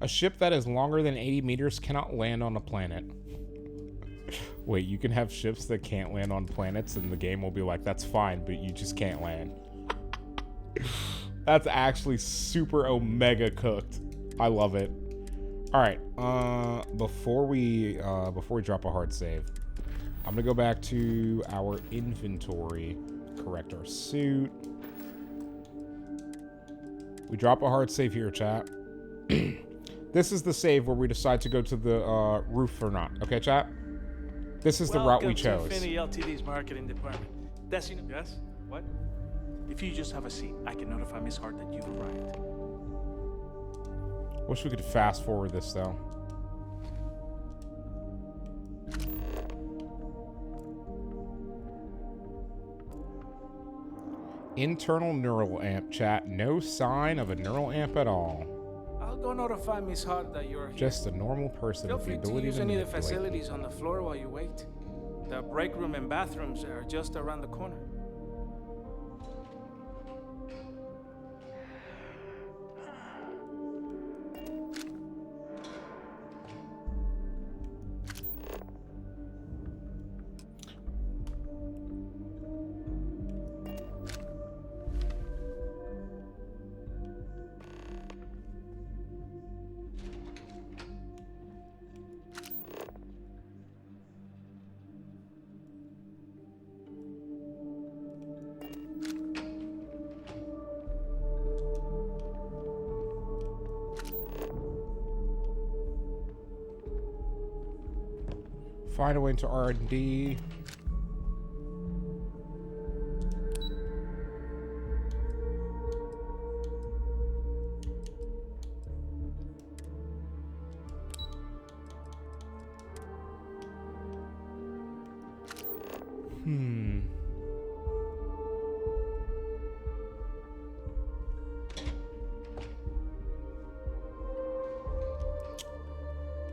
A: A ship that is longer than 80 meters cannot land on a planet. Wait, you can have ships that can't land on planets and the game will be like, that's fine, but you just can't land. That's actually super omega cooked. I love it. All right, before we drop a hard save, I'm gonna go back to our inventory, correct our suit. We drop a hard save here, chat. This is the save where we decide to go to the roof or not. Okay, chat? This is the route we chose.
F: Welcome to Infinity Ltd's marketing department. Yes? What? If you just have a seat, I can notify Miss Hart that you've arrived.
A: Wish we could fast forward this, though. Internal neural amp, chat. No sign of a neural amp at all.
F: I'll go notify Miss Hart that you're here.
A: Just a normal person
F: Feel
A: with the
F: free to
A: ability
F: use
A: to
F: any of the
A: manipulate.
F: facilities on the floor while you wait. The break room and bathrooms are just around the corner.
A: Find a way into R&D.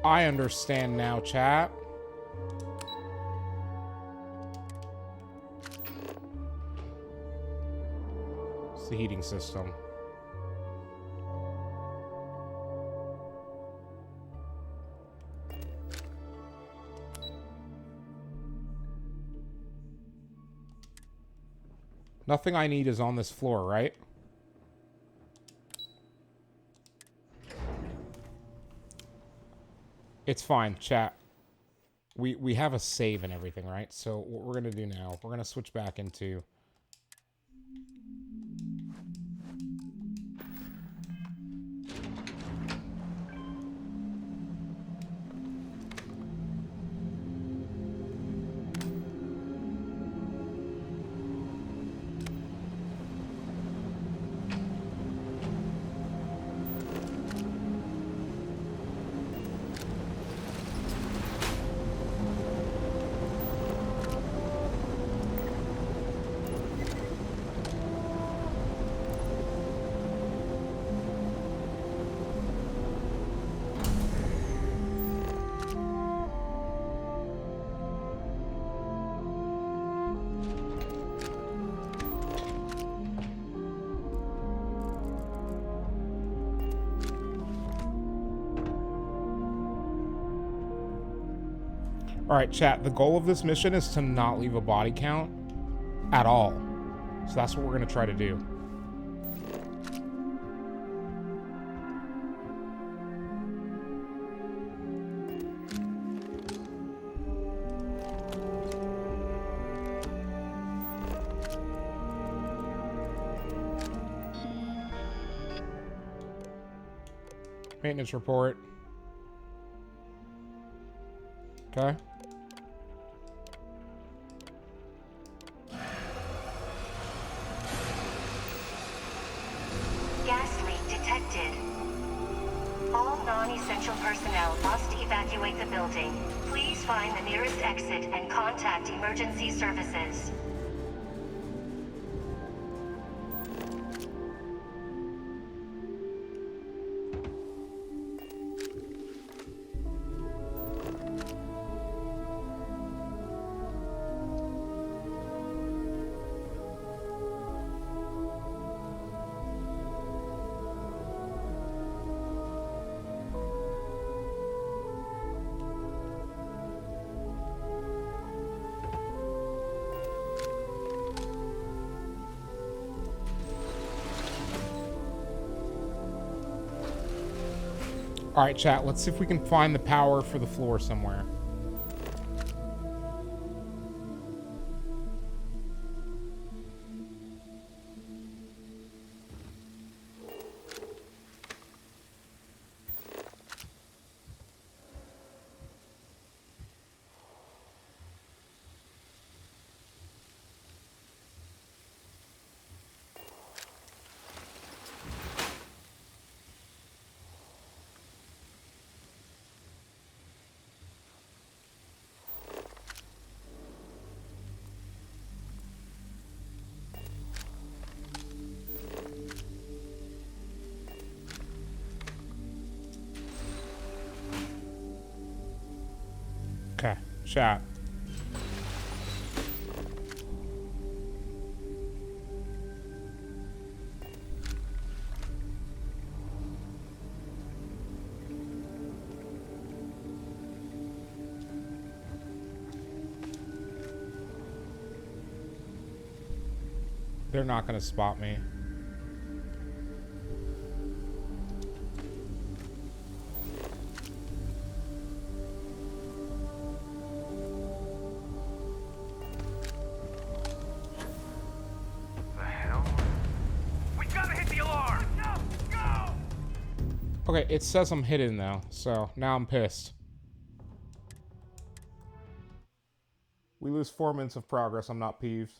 A: I understand now, chat. It's the heating system. Nothing I need is on this floor, right? It's fine, chat. We have a save and everything, right? So what we're gonna do now, we're gonna switch back into Alright, chat, the goal of this mission is to not leave a body count at all. So that's what we're going to try to do. Maintenance report. Okay.
U: Gas leak detected. All non-essential personnel must evacuate the building. Please find the nearest exit and contact emergency services.
A: Alright, chat, let's see if we can find the power for the floor somewhere. Okay, chat. They're not gonna spot me.
G: The hell? We gotta hit the alarm! Go!
A: Okay, it says I'm hidden now, so now I'm pissed. We lose 4 minutes of progress. I'm not peeved.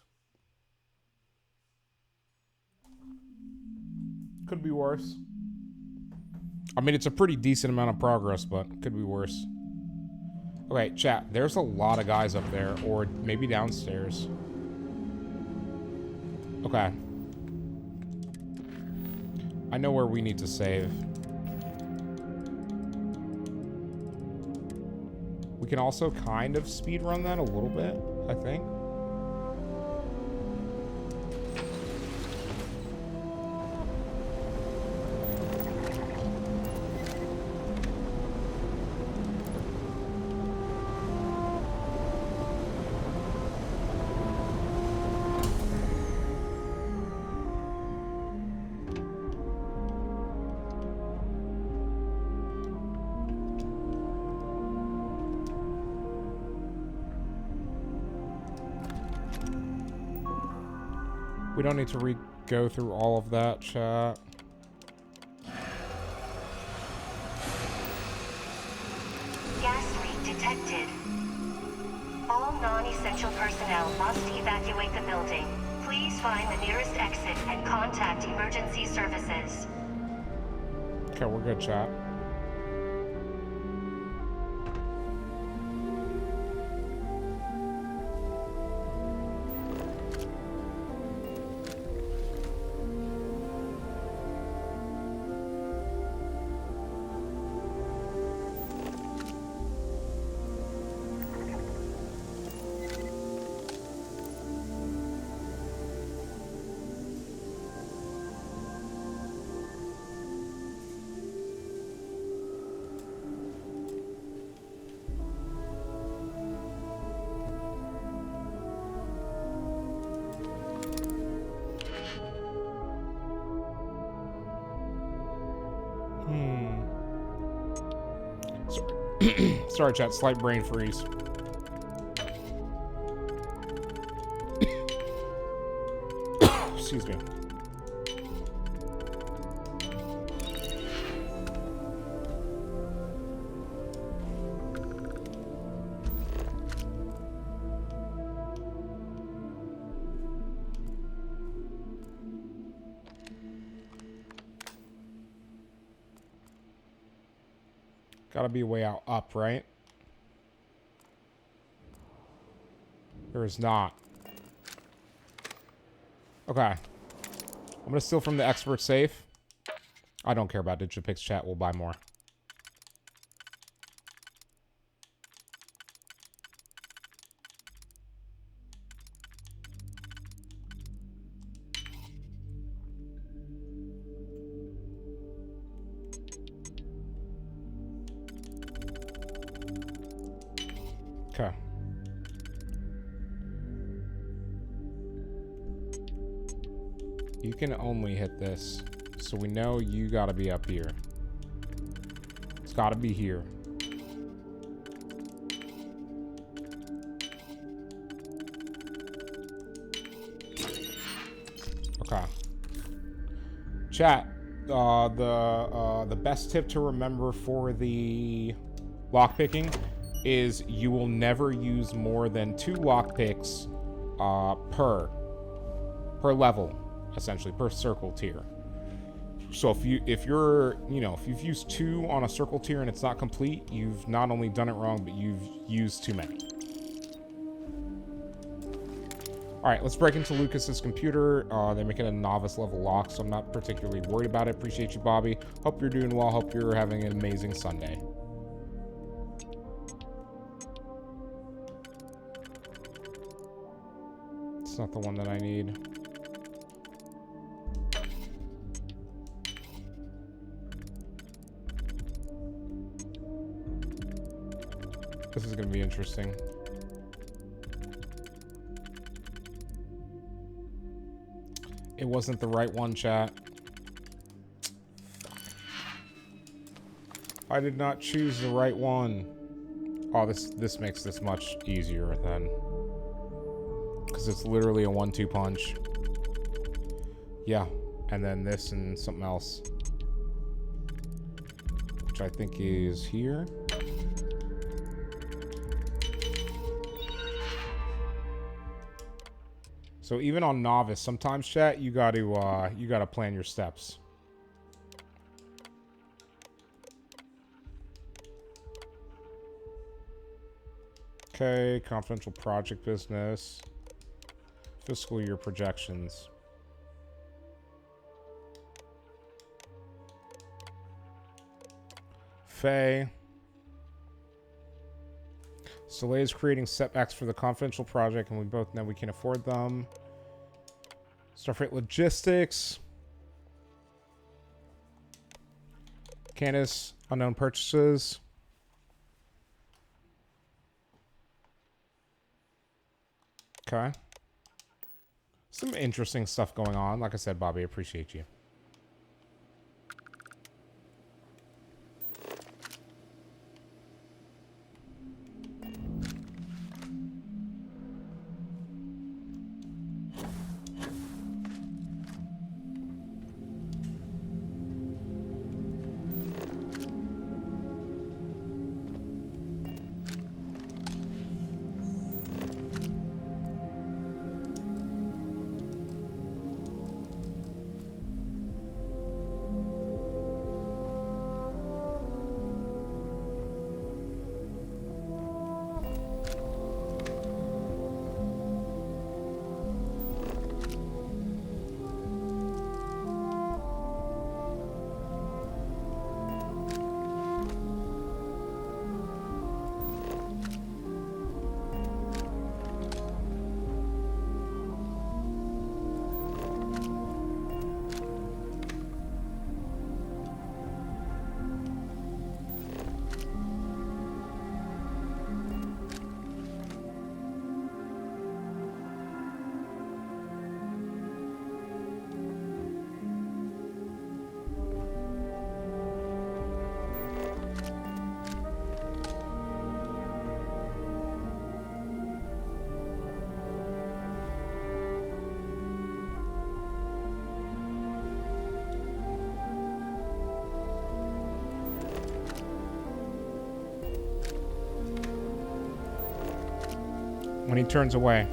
A: Could be worse. I mean, it's a pretty decent amount of progress, but could be worse. Okay, chat. There's a lot of guys up there, or maybe downstairs. Okay. I know where we need to save. We can also kind of speedrun that a little bit, I think. We don't need to go through all of that, chat.
U: Gas leak detected. All non-essential personnel must evacuate the building. Please find the nearest exit and contact emergency services.
A: Okay, we're good, chat. Sorry, chat. Slight brain freeze. Excuse me. Gotta be way out up, right? There is not. Okay. I'm gonna steal from the expert safe. I don't care about Digipix, chat. We'll buy more. Okay. You can only hit this. So we know you gotta be up here. It's gotta be here. Okay. Chat. The best tip to remember for the lockpicking is you will never use more than 2 lockpicks per level, essentially per circle tier. So if you've used 2 on a circle tier and it's not complete, you've not only done it wrong, but you've used too many. All right, let's break into Lucas's computer. They're making a novice level lock, so I'm not particularly worried about it. Appreciate you, Bobby. Hope you're doing well. Hope you're having an amazing Sunday. It's not the one that I need. This is going to be interesting. It wasn't the right one, chat. I did not choose the right one. Oh, this makes this much easier then. Because it's literally a 1-2 punch. Yeah, and then this and something else. Which I think is here. So even on novice, sometimes, chat, you gotta plan your steps. Okay, confidential project business. Fiscal year projections. Faye. Soleil is creating setbacks for the confidential project, and we both know we can afford them. Starfield logistics. Candace, unknown purchases. Okay. Some interesting stuff going on. Like I said, Bobby, appreciate you. When he turns away.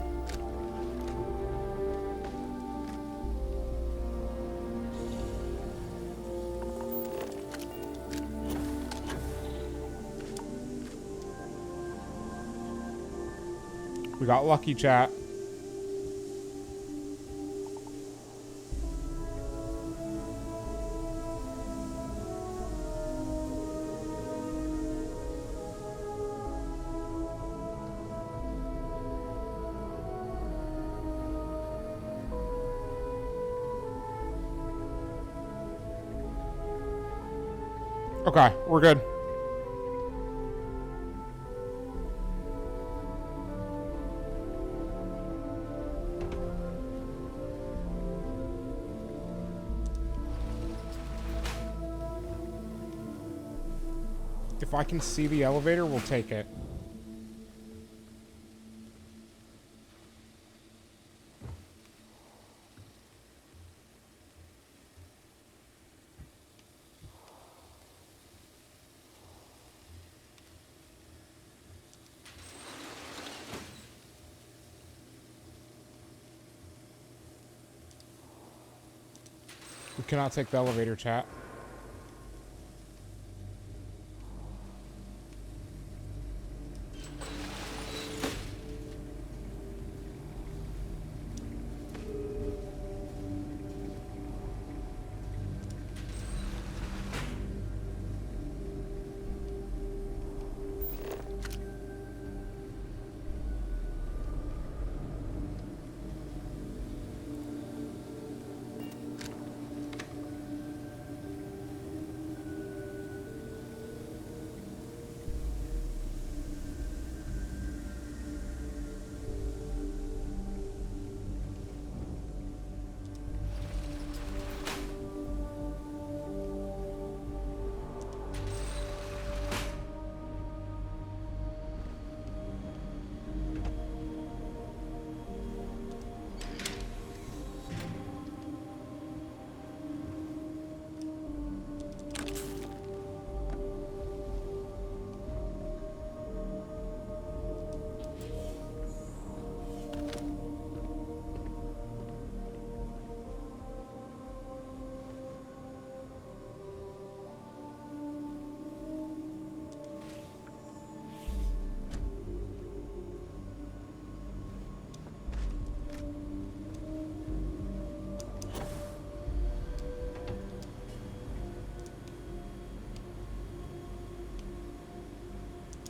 A: We got lucky, chat. Okay, we're good. If I can see the elevator, we'll take it. We cannot take the elevator, chat.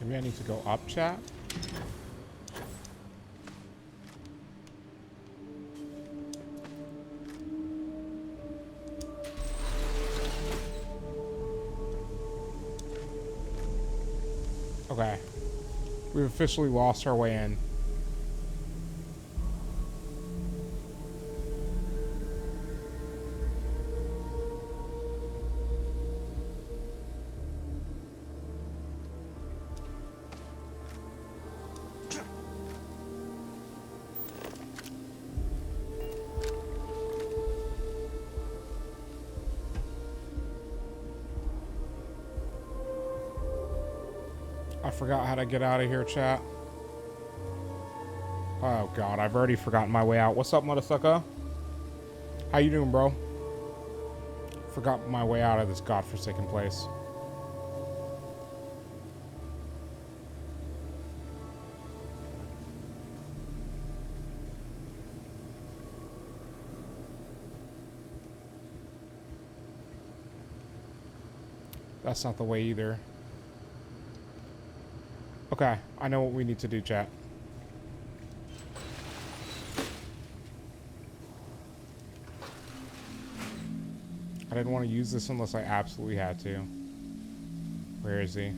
A: Maybe I need to go up, chat? Okay. We've officially lost our way in. I forgot how to get out of here, chat. Oh god, I've already forgotten my way out. What's up, motherfucker? How you doing, bro? Forgot my way out of this godforsaken place. That's not the way either. Okay, I know what we need to do, chat. I didn't want to use this unless I absolutely had to. Where is he?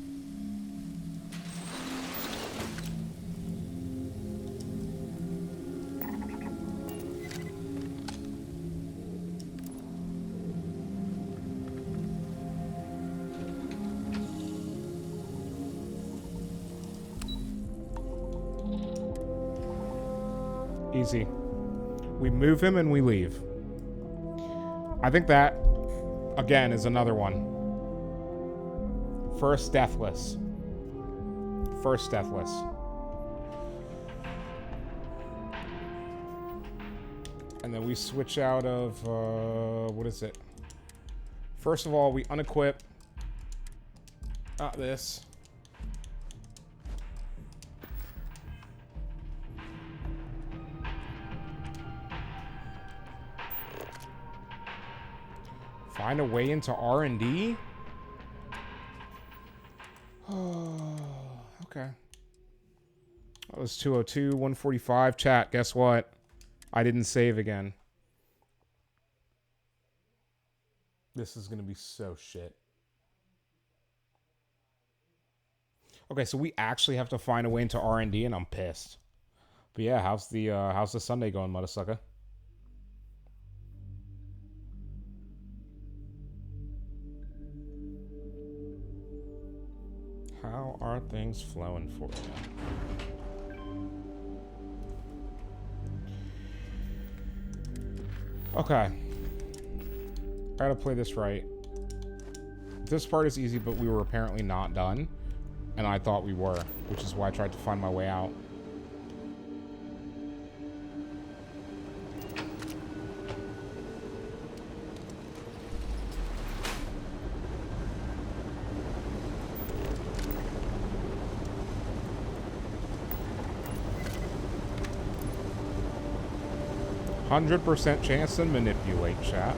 A: Easy. We move him and we leave. I think that, again, is another one. First deathless. First deathless. And then we switch out of, what is it? First of all, we unequip. Not this. Find a way into R&D? Oh, okay. That was 202, 145. Chat, guess what? I didn't save again. This is going to be so shit. Okay, so we actually have to find a way into R&D, and I'm pissed. But yeah, how's the Sunday going, motherfucker? How are things flowing for you? Okay. I gotta play this right. This part is easy, but we were apparently not done. And I thought we were, which is why I tried to find my way out. 100% chance to manipulate, chat.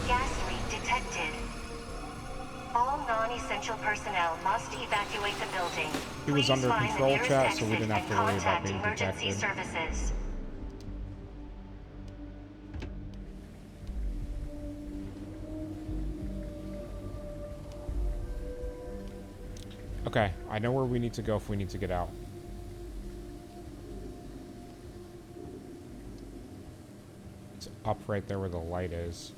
U: Gas leak detected. All non-essential personnel must evacuate the building.
A: He was
U: Please
A: under
U: find the
A: control,
U: nearest
A: chat, so we
U: exit
A: didn't have
U: and
A: to worry about
U: contact
A: being
U: emergency
A: detected.
U: services.
A: Okay, I know where we need to go if we need to get out. It's up right there where the light is.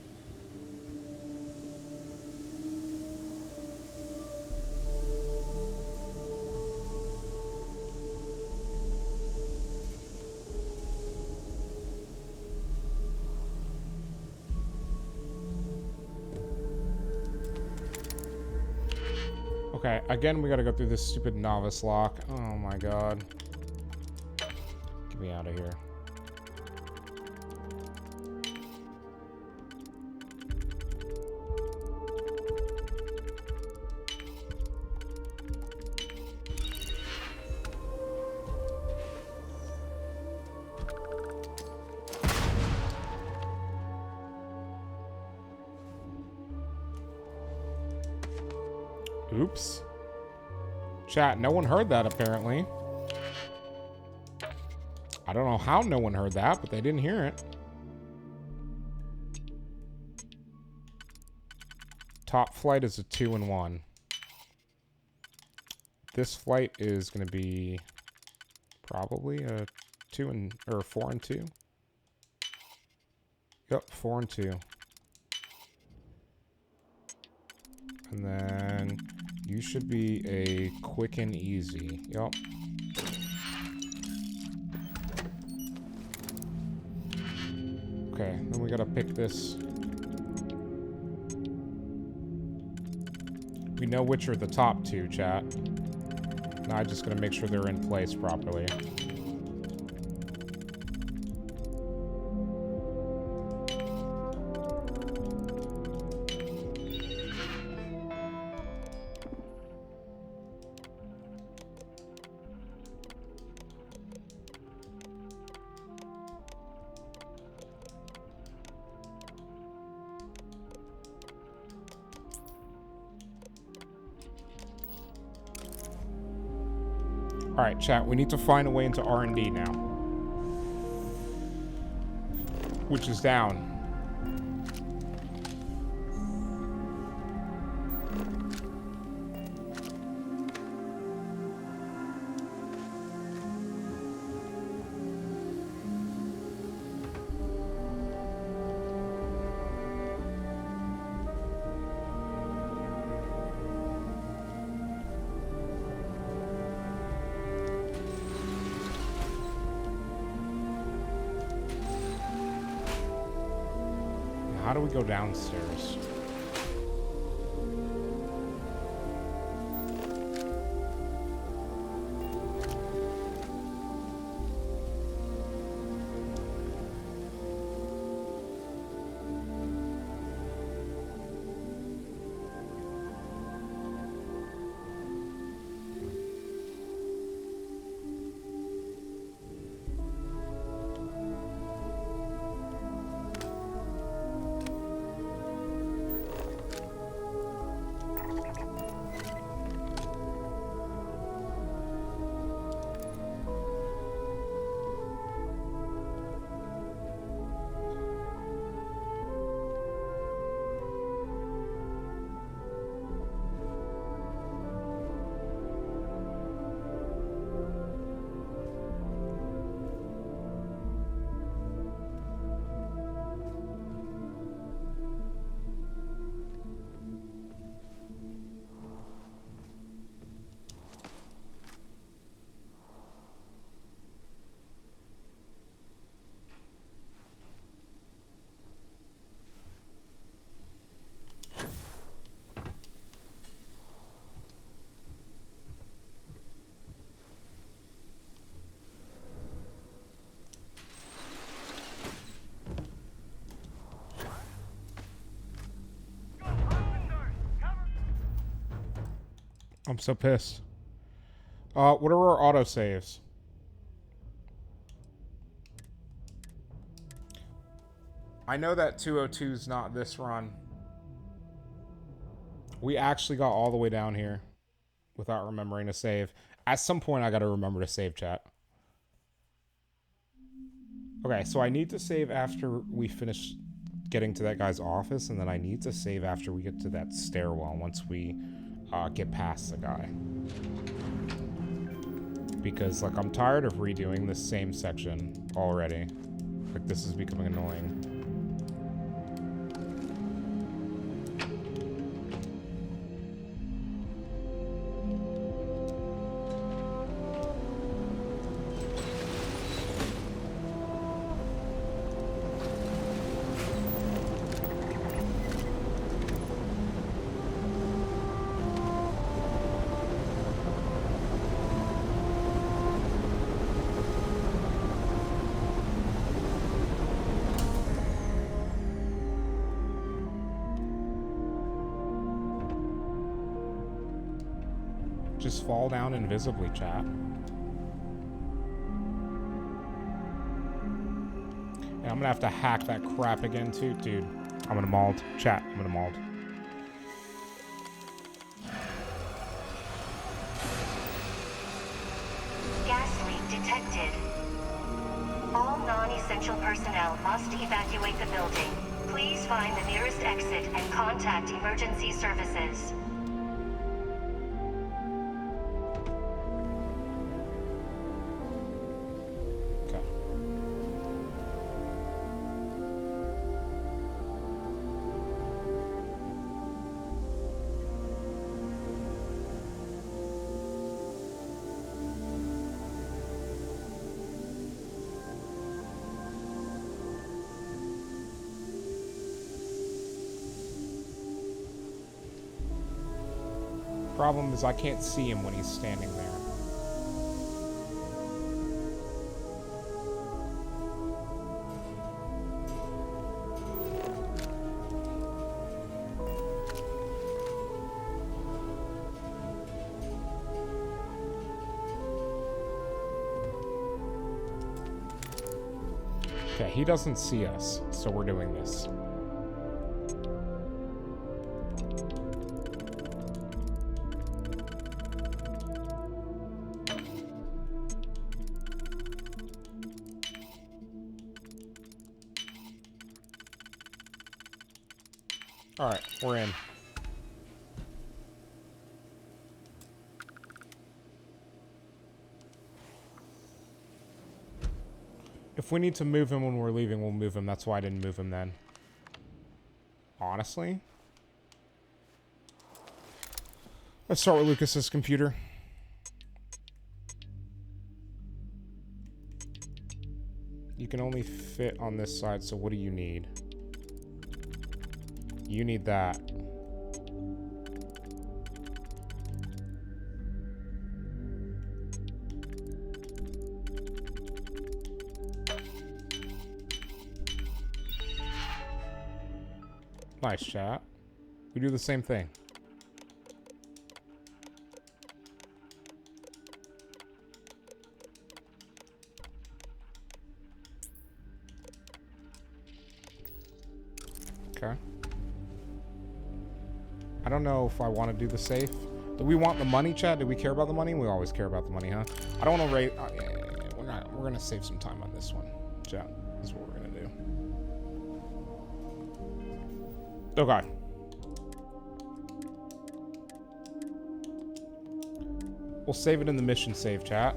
A: Okay, again, we gotta go through this stupid novice lock. Oh my god. Get me out of here. Oops. Chat, no one heard that apparently. I don't know how no one heard that, but they didn't hear it. Top flight is a 2 and 1. This flight is going to be probably a 4 and 2. Yep, 4 and 2. And then you should be a quick and easy. Yep. Okay, then we gotta pick this. We know which are the top two, chat. Now I just gotta make sure they're in place properly. Alright, chat, we need to find a way into R&D now. Which is down. How do we go downstairs? I'm so pissed. What are our autosaves? I know that 202 is not this run. We actually got all the way down here without remembering to save. At some point, I gotta remember to save, chat. Okay, so I need to save after we finish getting to that guy's office, and then I need to save after we get to that stairwell once we get past the guy. Because, like, I'm tired of redoing this same section already. Like, this is becoming annoying. Just fall down invisibly, chat. And I'm gonna have to hack that crap again too, dude. I'm gonna mauled. Chat, I'm gonna mauled.
U: Gas leak detected. All non-essential personnel must evacuate the building. Please find the nearest exit and contact emergency services.
A: Okay. Problem is I can't see him when he's standing there. Okay, he doesn't see us, so we're doing this. Alright, we're in. If we need to move him when we're leaving, we'll move him. That's why I didn't move him then. Honestly. Let's start with Lucas's computer. You can only fit on this side, so what do you need? You need that. Nice, chat. We do the same thing. Okay. I don't know if I want to do the safe. Do we want the money, chat? Do we care about the money? We always care about the money, huh? I don't want to rate. Yeah, we're gonna save some time on this one, chat. This is what we're gonna do. Okay. We'll save it in the mission save, chat.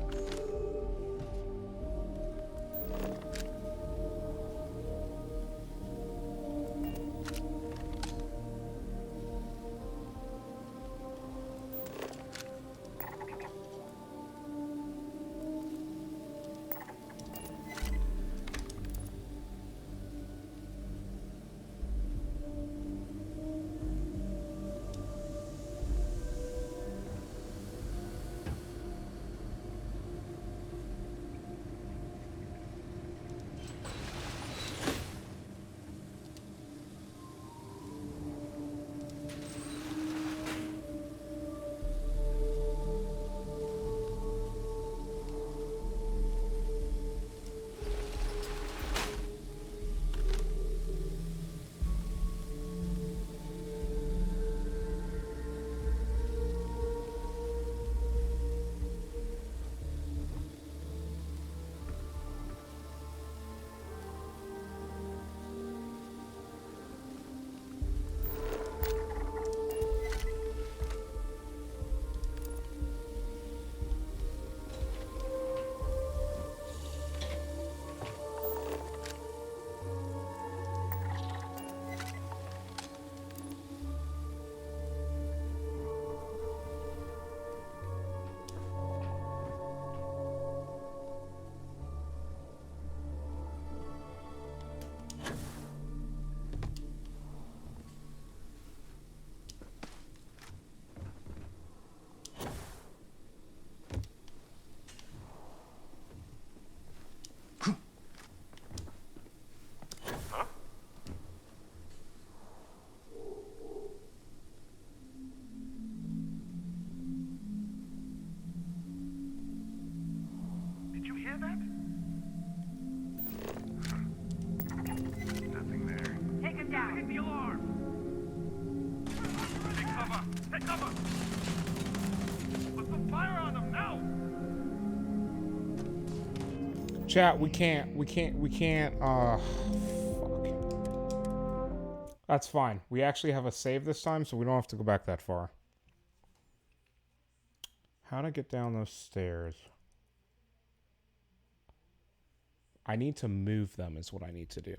A: Chat, we can't, fuck. That's fine. We actually have a save this time, so we don't have to go back that far. How to get down those stairs? I need to move them is what I need to do.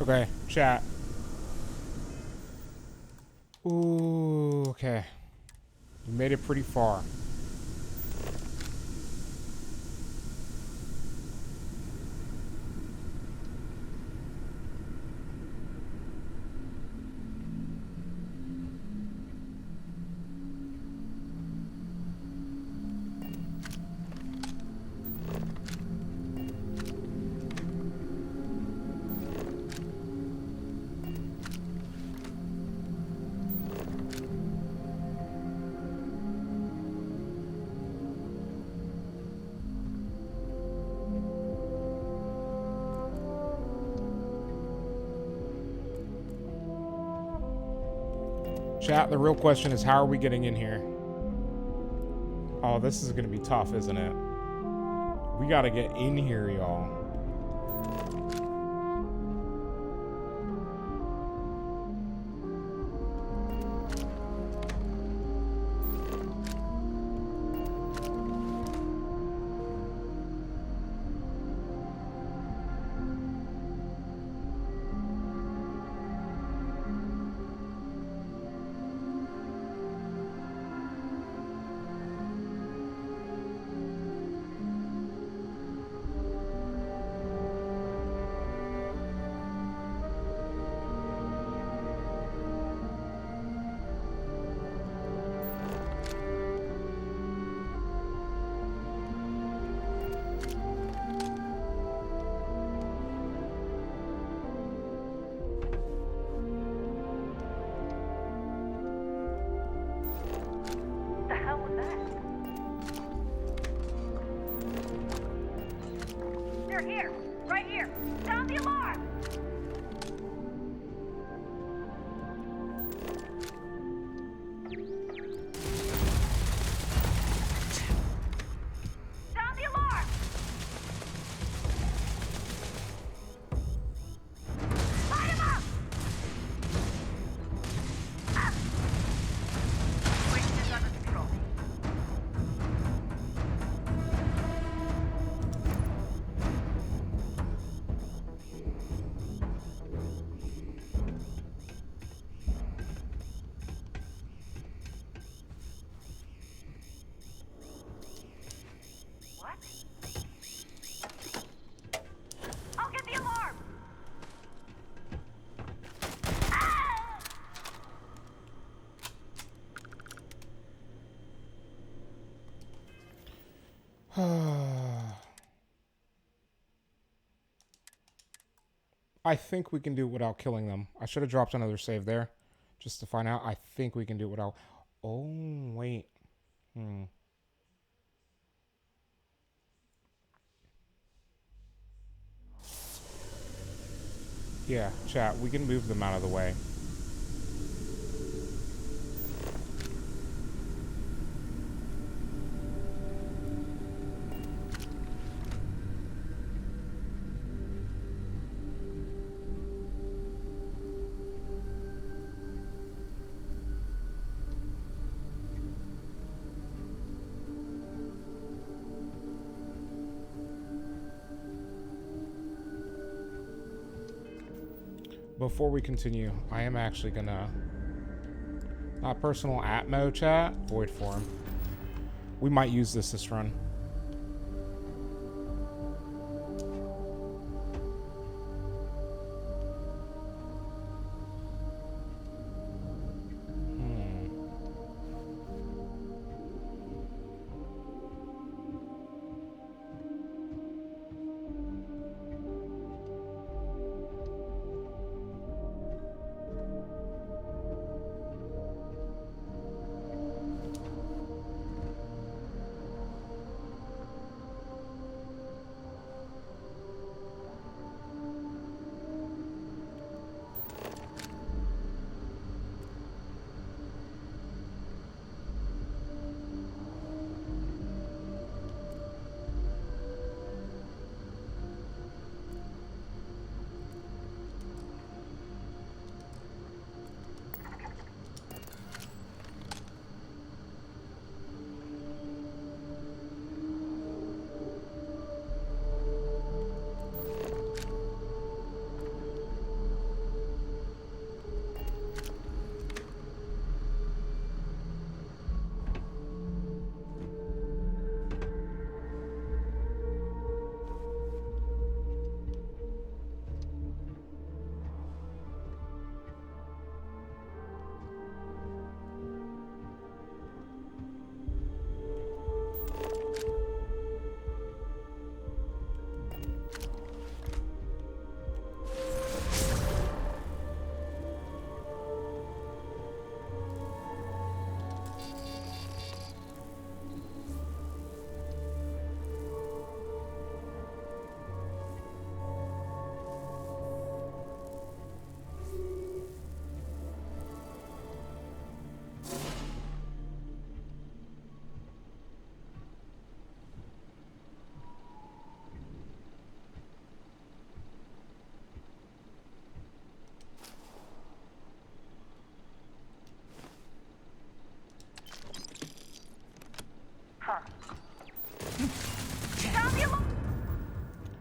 A: Okay, chat. Ooh, okay. We made it pretty far. Chat, the real question is, how are we getting in here? Oh, this is going to be tough, isn't it? We got to get in here, y'all.
G: They're here! Right here! Sound the alarm!
A: I think we can do it without killing them. I should have dropped another save there just to find out. I think we can do it without... Oh, wait. Yeah, chat, we can move them out of the way. Before we continue, I am actually gonna... Not personal Atmo chat, void form. We might use this run.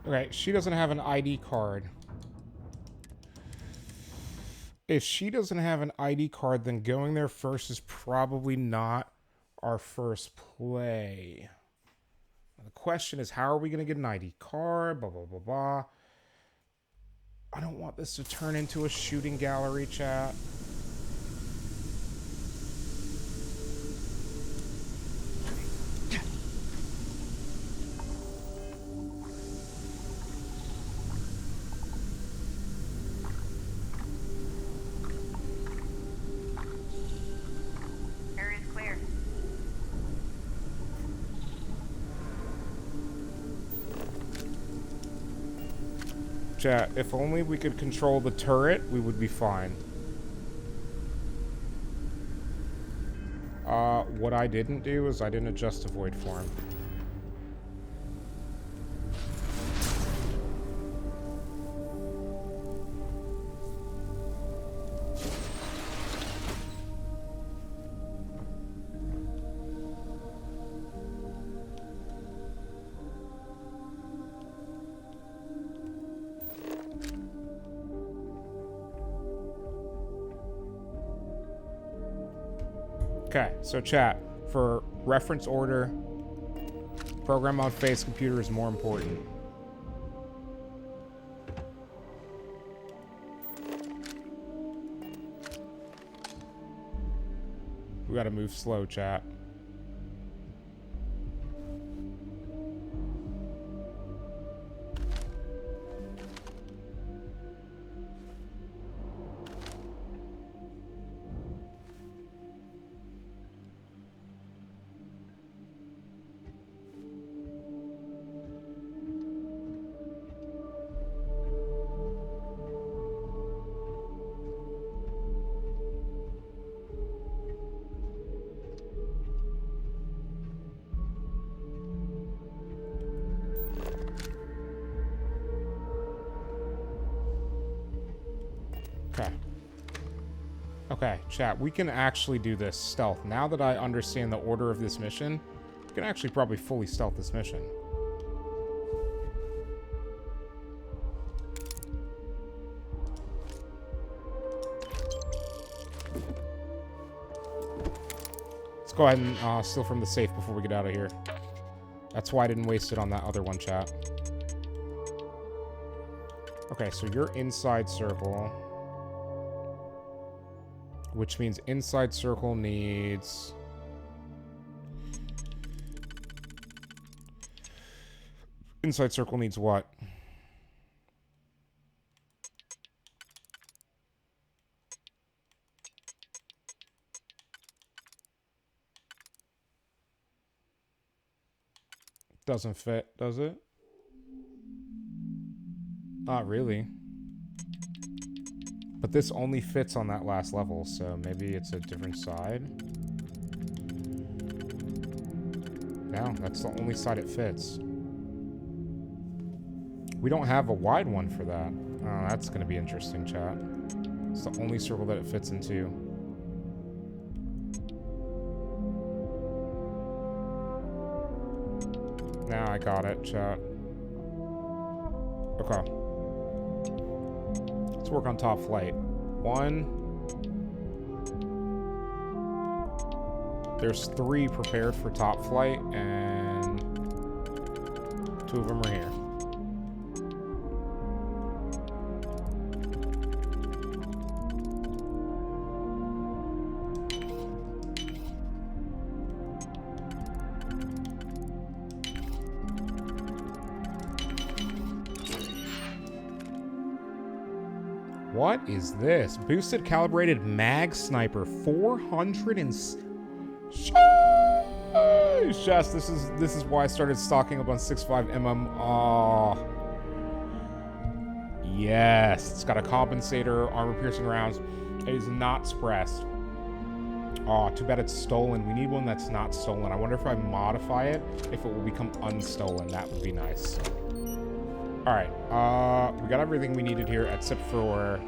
A: Okay, she doesn't have an ID card. If she doesn't have an ID card, then going there first is probably not our first play. The question is, how are we going to get an ID card? Blah, blah, blah, blah. I don't want this to turn into a shooting gallery, chat. Chat, if only we could control the turret, we would be fine. What I didn't do is I didn't adjust the void form. Okay, so chat, for reference order, program on face computer is more important. We gotta move slow, chat. Okay. Okay, chat, we can actually do this stealth. Now that I understand the order of this mission, we can actually probably fully stealth this mission. Let's go ahead and steal from the safe before we get out of here. That's why I didn't waste it on that other one, chat. Okay, so you're inside circle. Which means inside circle needs... Inside circle needs what? Doesn't fit, does it? Not really. But this only fits on that last level, so maybe it's a different side. No, that's the only side it fits. We don't have a wide one for that. Oh, that's going to be interesting, chat. It's the only circle that it fits into. Now I got it, chat. Okay. Let's work on top flight. 1. There's 3 prepared for top flight, and 2 of them are here. What is this? Boosted calibrated mag sniper, 400 and... Yes, this is why I started stocking up on 6.5mm. Oh. Yes, it's got a compensator, armor-piercing rounds. It is not suppressed. Oh, too bad it's stolen. We need one that's not stolen. I wonder if I modify it, if it will become unstolen. That would be nice. All right, we got everything we needed here except for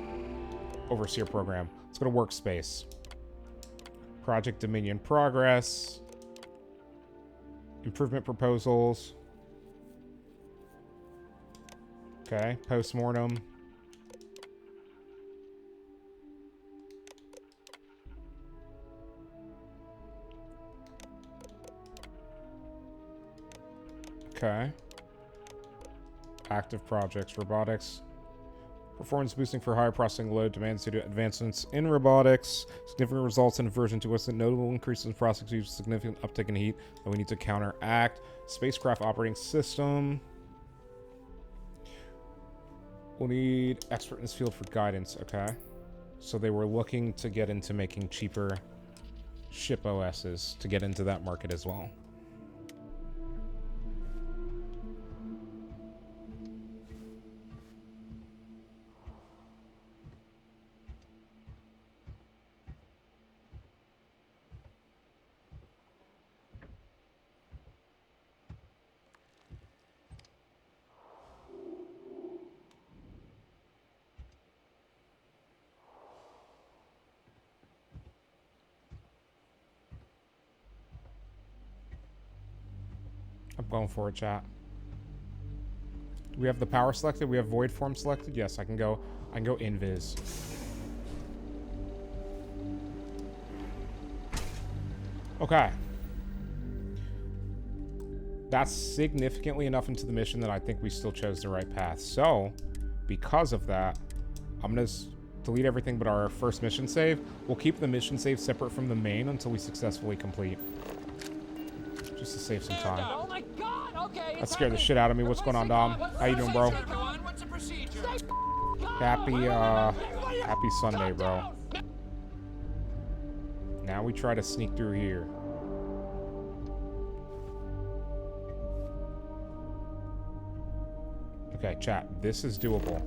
A: Overseer program. Let's go to workspace. Project Dominion progress. Improvement proposals. Okay, postmortem. Okay. Active projects, robotics. Performance boosting for higher processing load demands due to advancements in robotics. Significant results in version 2 with notable increases in processing use, significant uptick in heat that we need to counteract. Spacecraft operating system. We'll need expert in this field for guidance. Okay. So they were looking to get into making cheaper ship OSs to get into that market as well. I'm going for it, chat. Do we have the power selected? We have void form selected? Yes, I can go invis. Okay. That's significantly enough into the mission that I think we still chose the right path. So, because of that, I'm going to delete everything but our first mission save. We'll keep the mission save separate from the main until we successfully complete. Just to save some time.
G: Oh my God! Okay,
A: That scared the shit out of me. What's going on, Dom? How you doing, bro? Happy Sunday, bro. Now we try to sneak through here. Okay, chat. This is doable.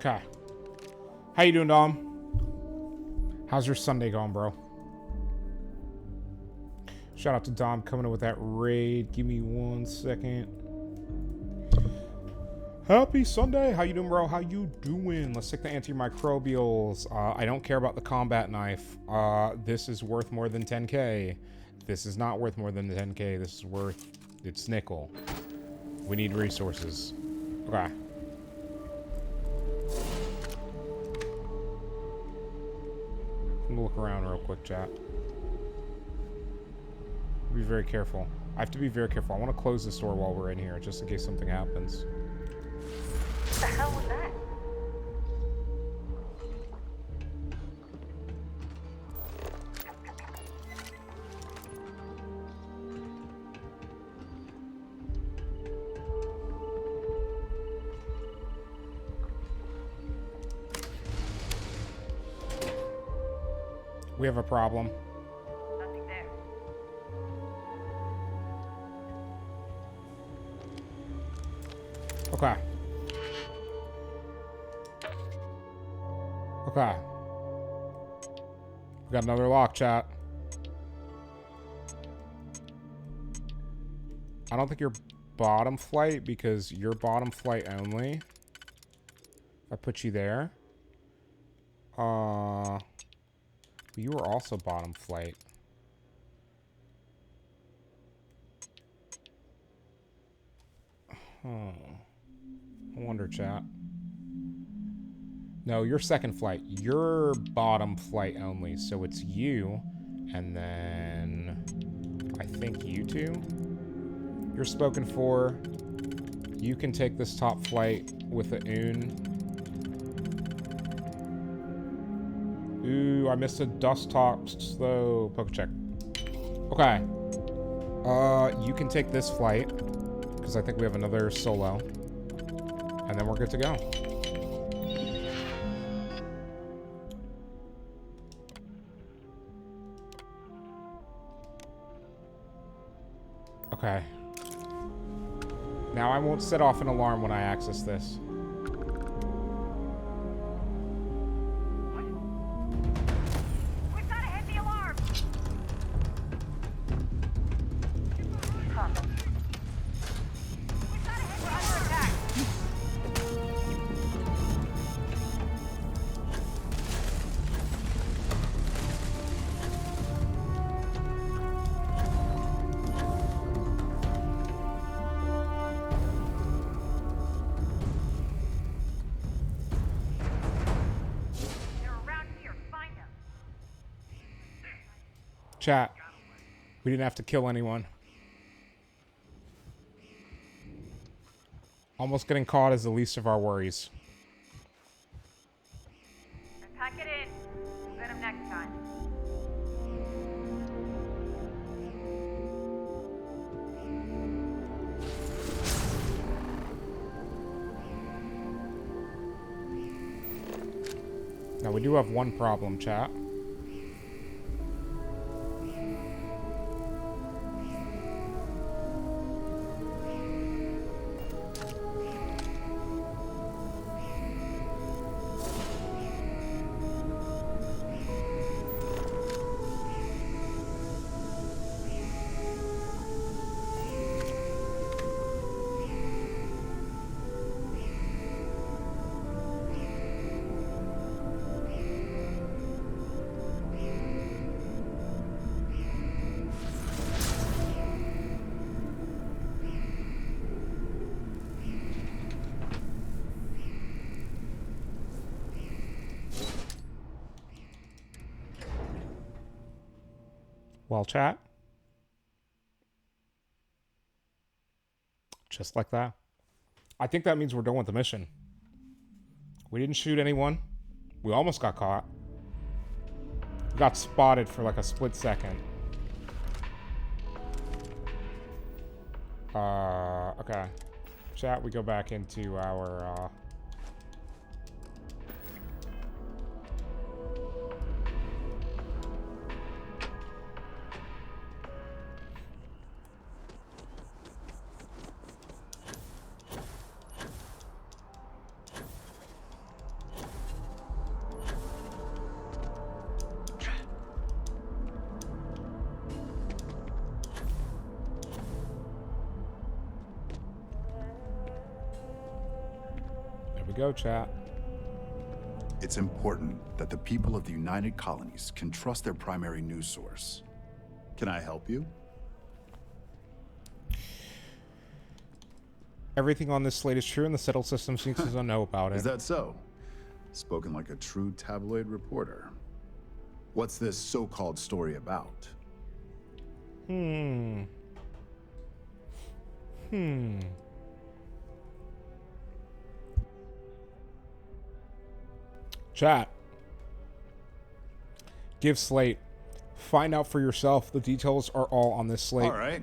A: Okay. How you doing, Dom? How's your Sunday going, bro? Shout out to Dom coming in with that raid. Give me 1 second. Happy Sunday. How you doing, bro? How you doing? Let's take the antimicrobials. I don't care about the combat knife. This is worth more than 10k. This is not worth more than 10k. This is worth... It's nickel. We need resources. Okay. I'm gonna look around real quick, chat. Be very careful. I have to be very careful. I want to close this door while we're in here, just in case something happens.
U: What the hell was that?
A: We have a problem.
U: Nothing there.
A: Okay. Okay. We got another lock, chat. I don't think you're bottom flight because you're bottom flight only. I put you there. You were also bottom flight. Huh. I wonder, chat. No, you're second flight. You're bottom flight only, so it's you, and then I think you two. You're spoken for. You can take this top flight with the Oon. Ooh, I missed a dust tops though. Poke check. Okay. You can take this flight because I think we have another solo, and then we're good to go. Okay. Now I won't set off an alarm when I access this.
U: We've got to hit the alarm. Huh. We've got to hit. We're under attack.
A: Chat. We didn't have to kill anyone. Almost getting caught is the least of our worries.
U: And pack it in. We'll get him next time.
A: Now we do have one problem, chat. Well, chat. Just like that. I think that means we're done with the mission. We didn't shoot anyone. We almost got caught. We got spotted for like a split second. Okay. Chat, we go back into our, go, chat.
B: It's important that the people of the United Colonies can trust their primary news source. Can I help you?
A: Everything on this slate is true, and the settled system seems to know about it.
B: Is that so? Spoken like a true tabloid reporter. What's this so-called story about?
A: Chat. Give slate. Find out for yourself. The details are all on this slate.
B: All right.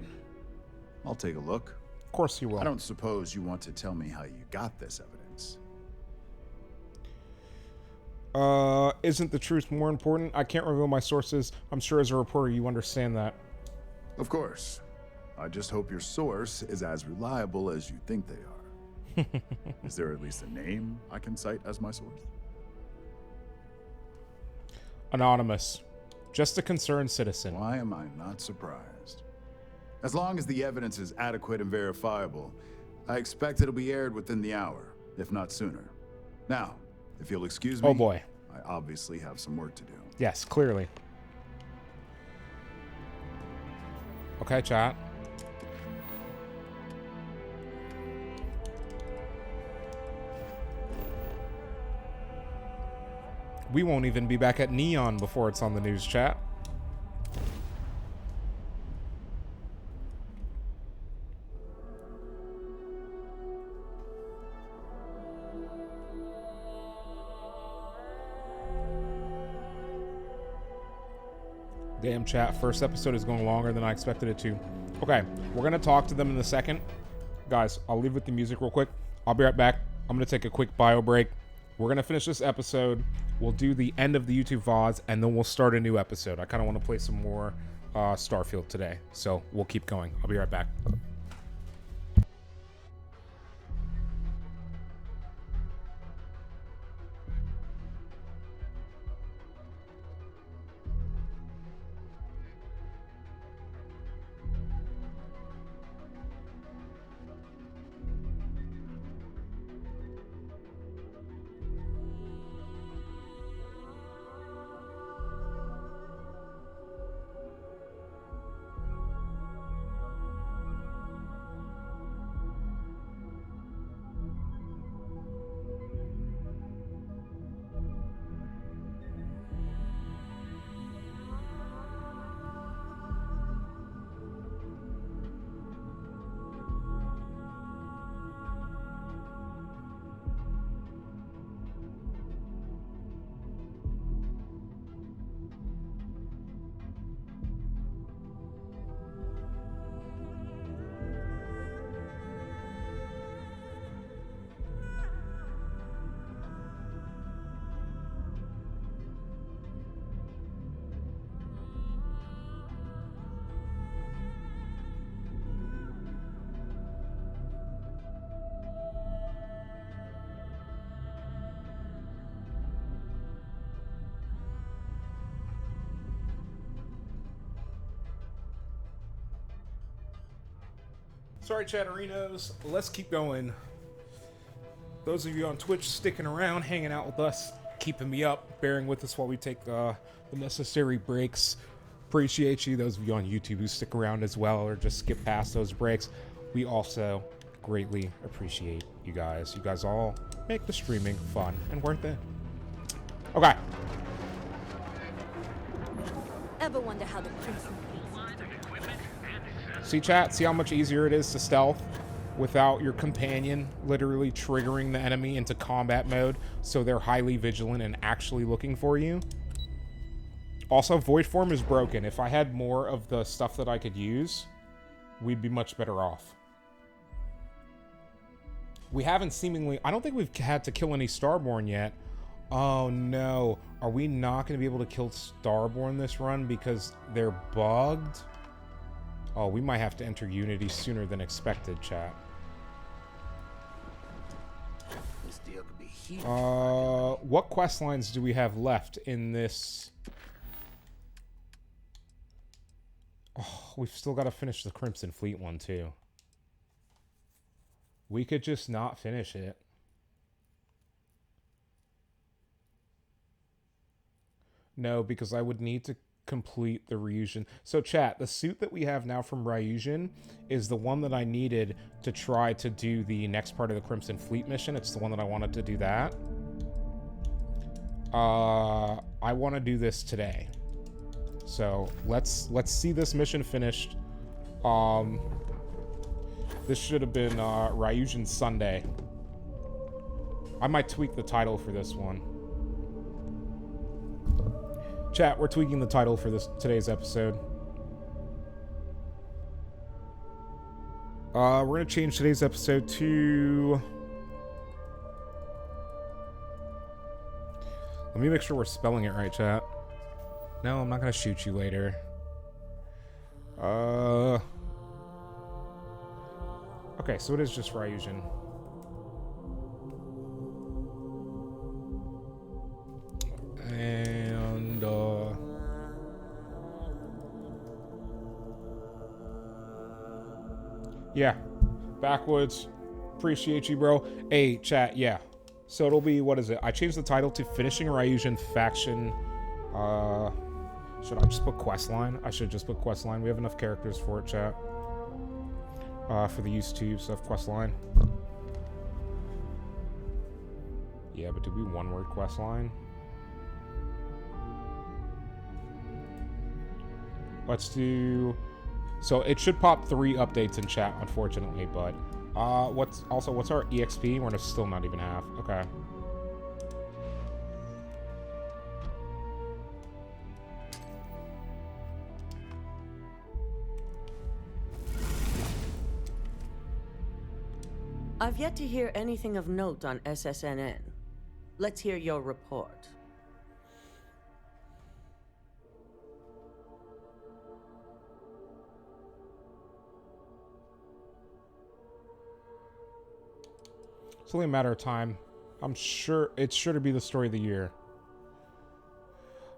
B: I'll take a look.
A: Of course you will.
B: I don't suppose you want to tell me how you got this evidence.
A: Isn't the truth more important? I can't reveal my sources. I'm sure as a reporter you understand that.
B: Of course. I just hope your source is as reliable as you think they are. Is there at least a name I can cite as my source?
A: Anonymous. Just a concerned citizen.
B: Why am I not surprised? As long as the evidence is adequate and verifiable, I expect it'll be aired within the hour, if not sooner. Now, if you'll excuse me.
A: Oh boy.
B: I obviously have some work to do.
A: Yes, clearly. Okay, chat. We won't even be back at Neon before it's on the news, chat. Damn, chat. First episode is going longer than I expected it to. Okay, we're going to talk to them in a second. Guys, I'll leave with the music real quick. I'll be right back. I'm going to take a quick bio break. We're going to finish this episode. We'll do the end of the YouTube VODs, and then we'll start a new episode. I kind of want to play some more Starfield today, so we'll keep going. I'll be right back. Sorry, Chatterinos. Let's keep going. Those of you on Twitch sticking around, hanging out with us, keeping me up, bearing with us while we take the necessary breaks. Appreciate you. Those of you on YouTube who stick around as well or just skip past those breaks. We also greatly appreciate you guys. You guys all make the streaming fun and worth it. Okay.
H: Ever wonder how the prince...
A: See, chat? See how much easier it is to stealth without your companion literally triggering the enemy into combat mode so they're highly vigilant and actually looking for you? Also, Void Form is broken. If I had more of the stuff that I could use, we'd be much better off. We haven't seemingly... I don't think we've had to kill any Starborn yet. Oh, no. Are we not going to be able to kill Starborn this run because they're bugged? Oh, we might have to enter Unity sooner than expected, chat.
J: This deal could be huge.
A: What quest lines do we have left in this? Oh, we've still got to finish the Crimson Fleet one, too. We could just not finish it. No, because I would need to complete the Ryujin. So chat, the suit that we have now from Ryujin is the one that I needed to try to do the next part of the Crimson Fleet mission. It's the one that I wanted to do that. I want to do this today. So let's see this mission finished. This should have been Ryujin Sunday. I might tweak the title for this one. Chat, we're tweaking the title for today's episode. We're gonna change today's episode to... Let me make sure we're spelling it right, chat. No, I'm not gonna shoot you later. Okay, so it is just Ryujin. And, yeah. Backwoods. Appreciate you, bro. Hey, chat, yeah. So it'll be, what is it? I changed the title to Finishing Ryujin Faction. Should I just put questline? I should just put questline. We have enough characters for it, chat. For the use tube stuff, questline. Yeah, but do we one-word questline? Let's do... So it should pop 3 updates in chat, unfortunately, but... what's our EXP? We're still not even half. Okay.
M: I've yet to hear anything of note on SSNN. Let's hear your report.
A: It's only a matter of time. I'm sure it's sure to be the story of the year.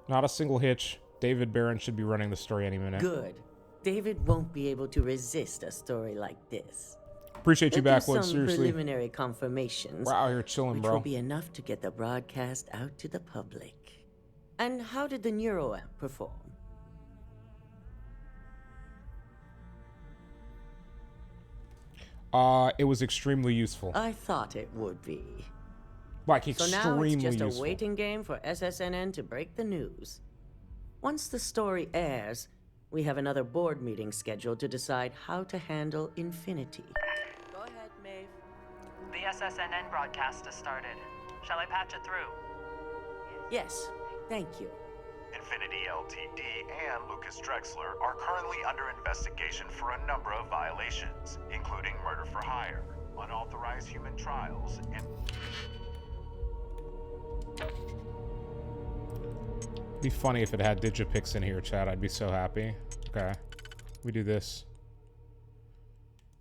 A: Not a single hitch. David Barron should be running the story any minute.
M: Good. David won't be able to resist a story like this.
A: Appreciate you, Backwoods.
M: Some
A: Seriously.
M: preliminary confirmations.
A: We're out here chilling,
M: which
A: bro.
M: will be enough to get the broadcast out to the public. And how did the NeuroAmp perform?
A: It was extremely useful.
M: I thought it would be.
A: Like,
M: So
A: extremely
M: now it's just
A: useful.
M: a waiting game for SSNN to break the news. Once the story airs, we have another board meeting scheduled to decide how to handle Infinity. Go ahead, Maeve.
D: The SSNN broadcast has started. Shall I patch it through?
M: Yes, thank you.
K: Infinity LTD and Lucas Drexler are currently under investigation for a number of violations, including murder for hire, unauthorized human trials, and...
A: It'd be funny if it had Digipix in here, chat. I'd be so happy. Okay. We do this.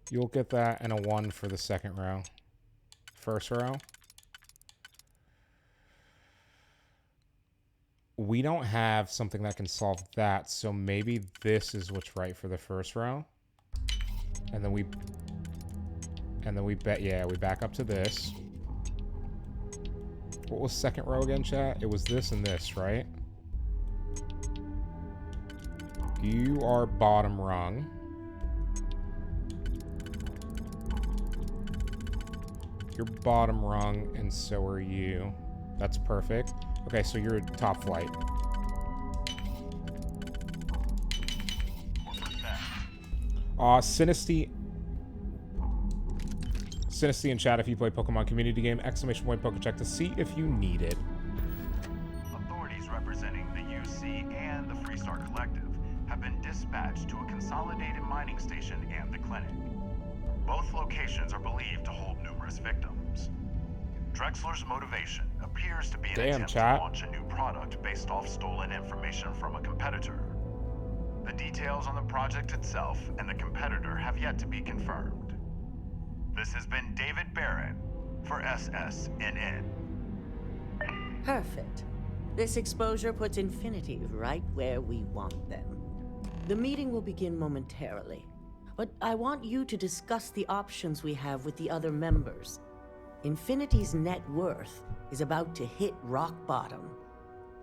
A: You'll get that and a 1 for the second row. First row. We don't have something that can solve that, so maybe this is what's right for the first row. And then we back up to this. What was second row again, chat? It was this and this, right? You are bottom rung. You're bottom rung, and so are you. That's perfect. Okay, so you're top flight. Sinisty in chat if you play Pokemon community game, exclamation point Pokecheck to see if you need it.
K: Authorities representing the UC and the Freestar Collective have been dispatched to a consolidated mining station and the clinic. Both locations are believed to hold numerous victims. Drexler's motivation appears to be an attempt to launch a new product based off stolen information from a competitor. The details on the project itself and the competitor have yet to be confirmed. This has been David Barron for SSNN.
M: Perfect. This exposure puts Infinity right where we want them. The meeting will begin momentarily, but I want you to discuss the options we have with the other members. Infinity's net worth is about to hit rock bottom.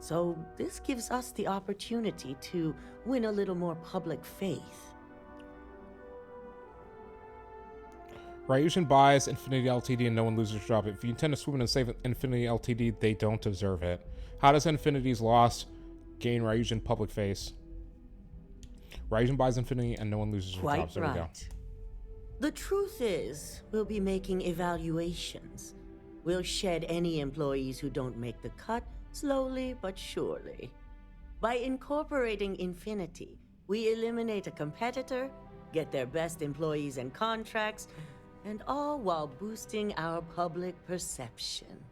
M: So this gives us the opportunity to win a little more public faith.
A: Ryujin buys Infinity Ltd and no one loses their job. If you intend to swoop in and save Infinity Ltd, they don't deserve it. How does Infinity's loss gain Ryujin public face? Ryujin buys Infinity and no one loses their jobs. There we go.
M: The truth is, we'll be making evaluations. We'll shed any employees who don't make the cut, slowly but surely. By incorporating Infinity, we eliminate a competitor, get their best employees and contracts, and all while boosting our public perception.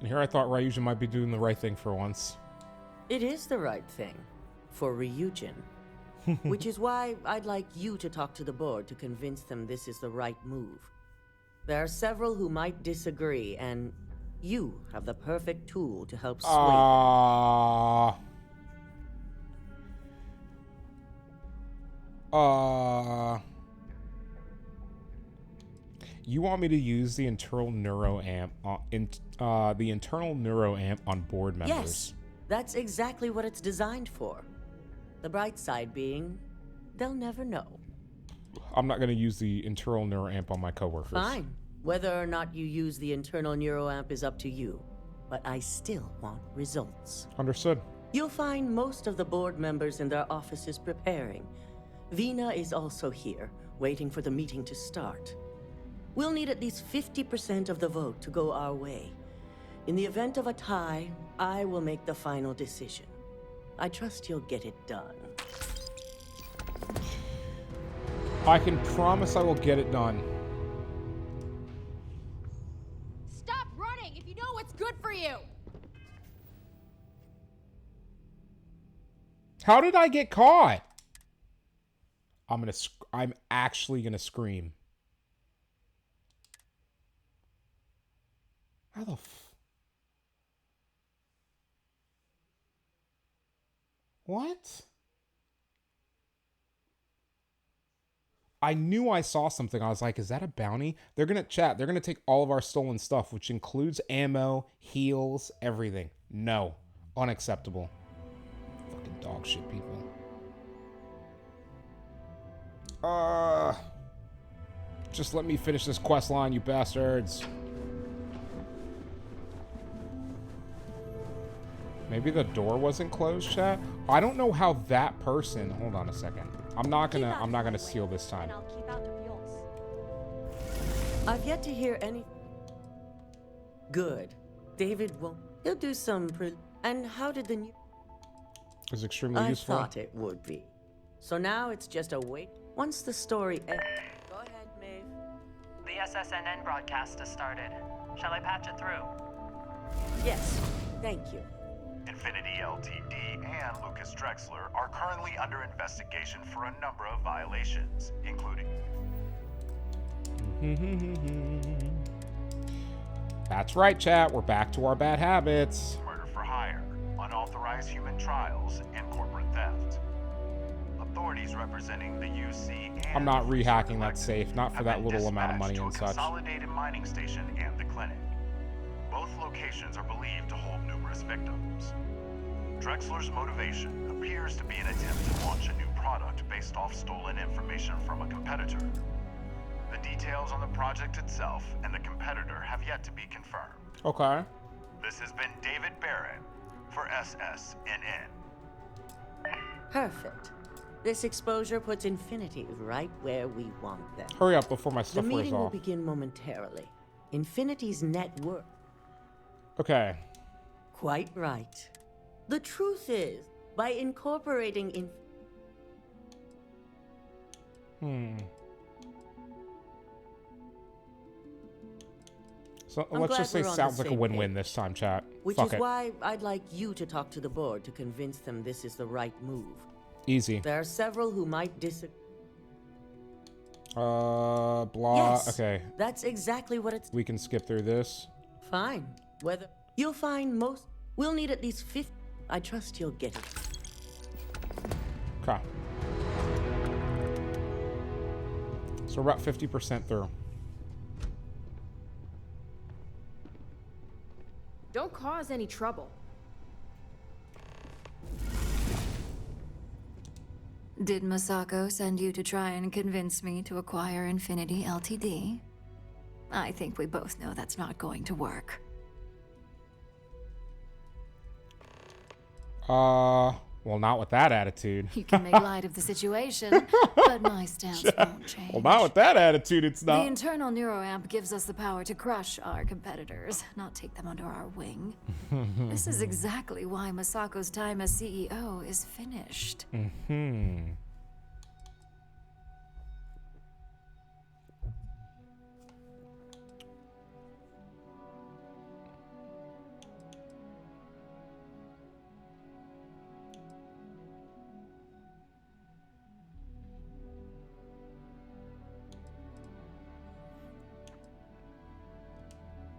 A: And here I thought Ryujin might be doing the right thing for once.
M: It is the right thing. For Ryujin. Which is why I'd like you to talk to the board to convince them this is the right move. There are several who might disagree, and you have the perfect tool to help sway them.
A: You want me to use the internal neuroamp on board members?
M: Yes, that's exactly what it's designed for. The bright side being, they'll never know.
A: I'm not going to use the internal neuroamp on my coworkers.
M: Fine. Whether or not you use the internal neuroamp is up to you, but I still want results.
A: Understood.
M: You'll find most of the board members in their offices preparing. Vina is also here, waiting for the meeting to start. We'll need at least 50% of the vote to go our way. In the event of a tie, I will make the final decision. I trust you'll get it done.
A: I can promise I will get it done.
C: Stop running if you know what's good for you!
A: How did I get caught? I'm actually gonna scream. How the What? I knew I saw something. I was like, is that a bounty? They're gonna They're gonna take all of our stolen stuff, which includes ammo, heals, everything. No. Unacceptable. Fucking dog shit people. Just let me finish this quest line, you bastards. Maybe the door wasn't closed, chat? I don't know how that person... Hold on a second. I'm not gonna steal this time.
M: I've yet to hear any... Good. David will... He'll do some And how did the new...
A: It was extremely useful.
M: I thought it would be. So now it's just a wait. Once the story ends... Go ahead, Maeve.
D: The SSNN broadcast has started. Shall I patch it through?
M: Yes. Thank you.
K: Infinity Ltd and Lucas Drexler are currently under investigation for a number of violations, including...
A: That's right, chat. We're back to our bad habits.
K: Murder for hire, unauthorized human trials, and corporate theft. Authorities representing the UC and...
A: I'm not rehacking that safe, not for that little amount of money and such.
K: Consolidated mining station and the clinic. Both locations are believed to hold numerous victims. Drexler's motivation appears to be an attempt to launch a new product based off stolen information from a competitor. The details on the project itself and the competitor have yet to be confirmed.
A: Okay.
K: This has been David Barrett for SSNN.
M: Perfect. This exposure puts Infinity right where we want them.
A: Hurry up before my stuff wears off.
M: The meeting will begin momentarily. Infinity's net worth.
A: Okay.
M: Quite right. The truth is, by incorporating
A: So let's just say sounds like a win-win this time, chat.
M: Which is why I'd like you to talk to the board to convince them this is the right move.
A: Easy.
M: There are several who might disagree.
A: Blah.
M: Yes,
A: okay.
M: That's exactly what it's...
A: We can skip through this.
M: Fine. Whether... You'll find most... We'll need at least 50... I trust you'll get it.
A: Okay. So we're about 50% through.
C: Don't cause any trouble.
T: Did Masako send you to try and convince me to acquire Infinity Ltd? I think we both know that's not going to work.
A: Well, not with that attitude.
T: You can make light of the situation, but my stance won't change.
A: Well, not with that attitude, it's not.
T: The internal neuroamp gives us the power to crush our competitors, not take them under our wing. This is exactly why Masako's time as CEO is finished.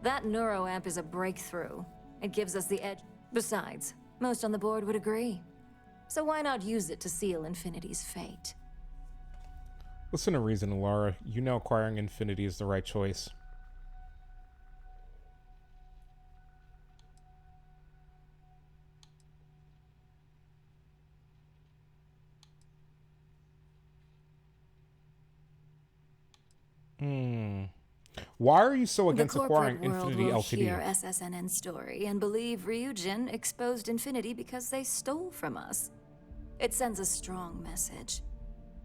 T: That neuroamp is a breakthrough. It gives us the edge. Besides, most on the board would agree. So why not use it to seal Infinity's fate?
A: Listen to reason, Laura. You know acquiring Infinity is the right choice. Why are you so against acquiring Infinity
T: Ltd?
A: Ltd?
T: Hear SSNN's story and believe Ryujin exposed Infinity because they stole from us. It sends a strong message.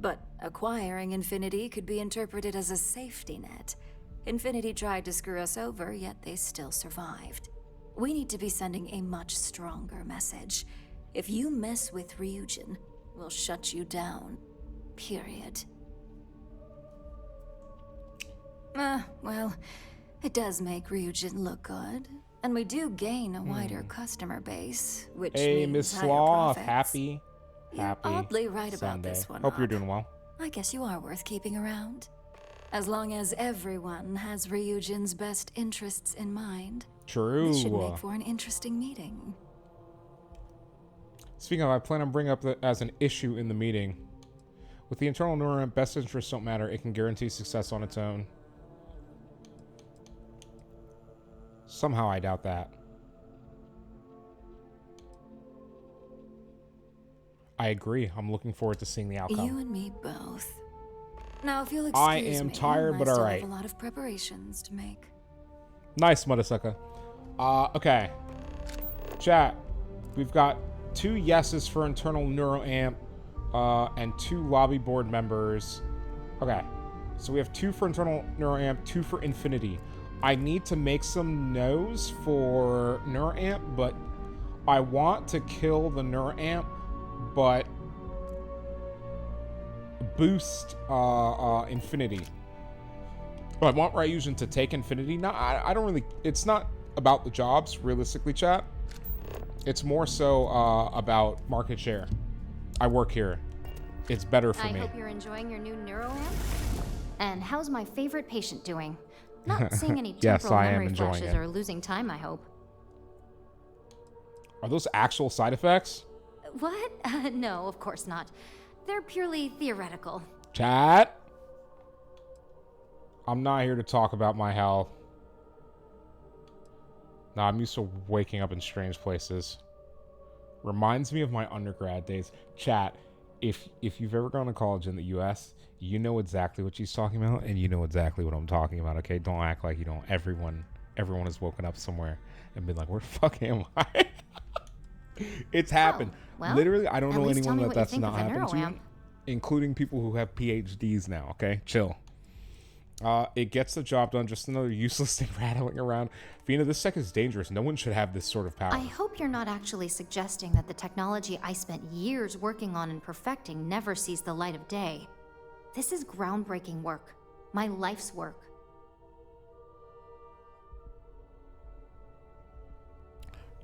T: But acquiring Infinity could be interpreted as a safety net. Infinity tried to screw us over, yet they still survived. We need to be sending a much stronger message. If you mess with Ryujin, we'll shut you down. Period. Well, it does make Ryujin look good. And we do gain a wider customer base, which
A: Hey,
T: means
A: Miss
T: higher
A: Sloth,
T: profits.
A: happy
T: Oddly right about
A: Sunday.
T: this one.
A: Hope you're
T: Op.
A: doing well.
T: I guess you are worth keeping around. As long as everyone has Ryujin's best interests in mind.
A: True.
T: This should make for an interesting meeting.
A: Speaking of, I plan on bringing up that as an issue in the meeting. With the internal neuron, best interests don't matter. It can guarantee success on its own. Somehow I doubt that. I agree. I'm looking forward to seeing the outcome.
T: You and me both. Now, if you'll excuse
A: I am
T: me,
A: tired, but
T: I still
A: alright.
T: have a lot of preparations to make.
A: Nice, Mudasaka. Okay. Chat. We've got 2 yeses for internal neuroamp, and 2 lobby board members. Okay. So we have 2 for internal neuroamp, 2 for Infinity. I need to make some no's for neuroamp, but I want to kill the neuroamp, but boost Infinity. I want Ryujin to take Infinity. No, I don't really. It's not about the jobs, realistically, chat. It's more so about market share. I work here. It's better for me.
N: I hope you're enjoying your new neuroamp. And how's my favorite patient doing? Not seeing any
A: Yes,
N: temporal
A: I am
N: memory
A: enjoying
N: flashes
A: it.
N: or losing time, I hope.
A: Are those actual side effects?
N: What? No, of course not. They're purely theoretical.
A: Chat. I'm not here to talk about my health. Nah, I'm used to waking up in strange places. Reminds me of my undergrad days. Chat, if you've ever gone to college in the US, you know exactly what she's talking about, and you know exactly what I'm talking about, okay? Don't act like you don't. Everyone has woken up somewhere and been like, where the fuck am I? It's happened.
N: well,
A: Literally, I don't
N: at
A: know
N: least tell
A: anyone
N: me
A: that
N: what you
A: that's
N: think
A: not
N: of the
A: happened to,
N: neuroamp.
A: including people who have PhDs now, okay? Chill. It gets the job done. Just another useless thing rattling around. Fina, this tech is dangerous. No one should have this sort of power.
N: I hope you're not actually suggesting that the technology I spent years working on and perfecting never sees the light of day. This is groundbreaking work. My life's work.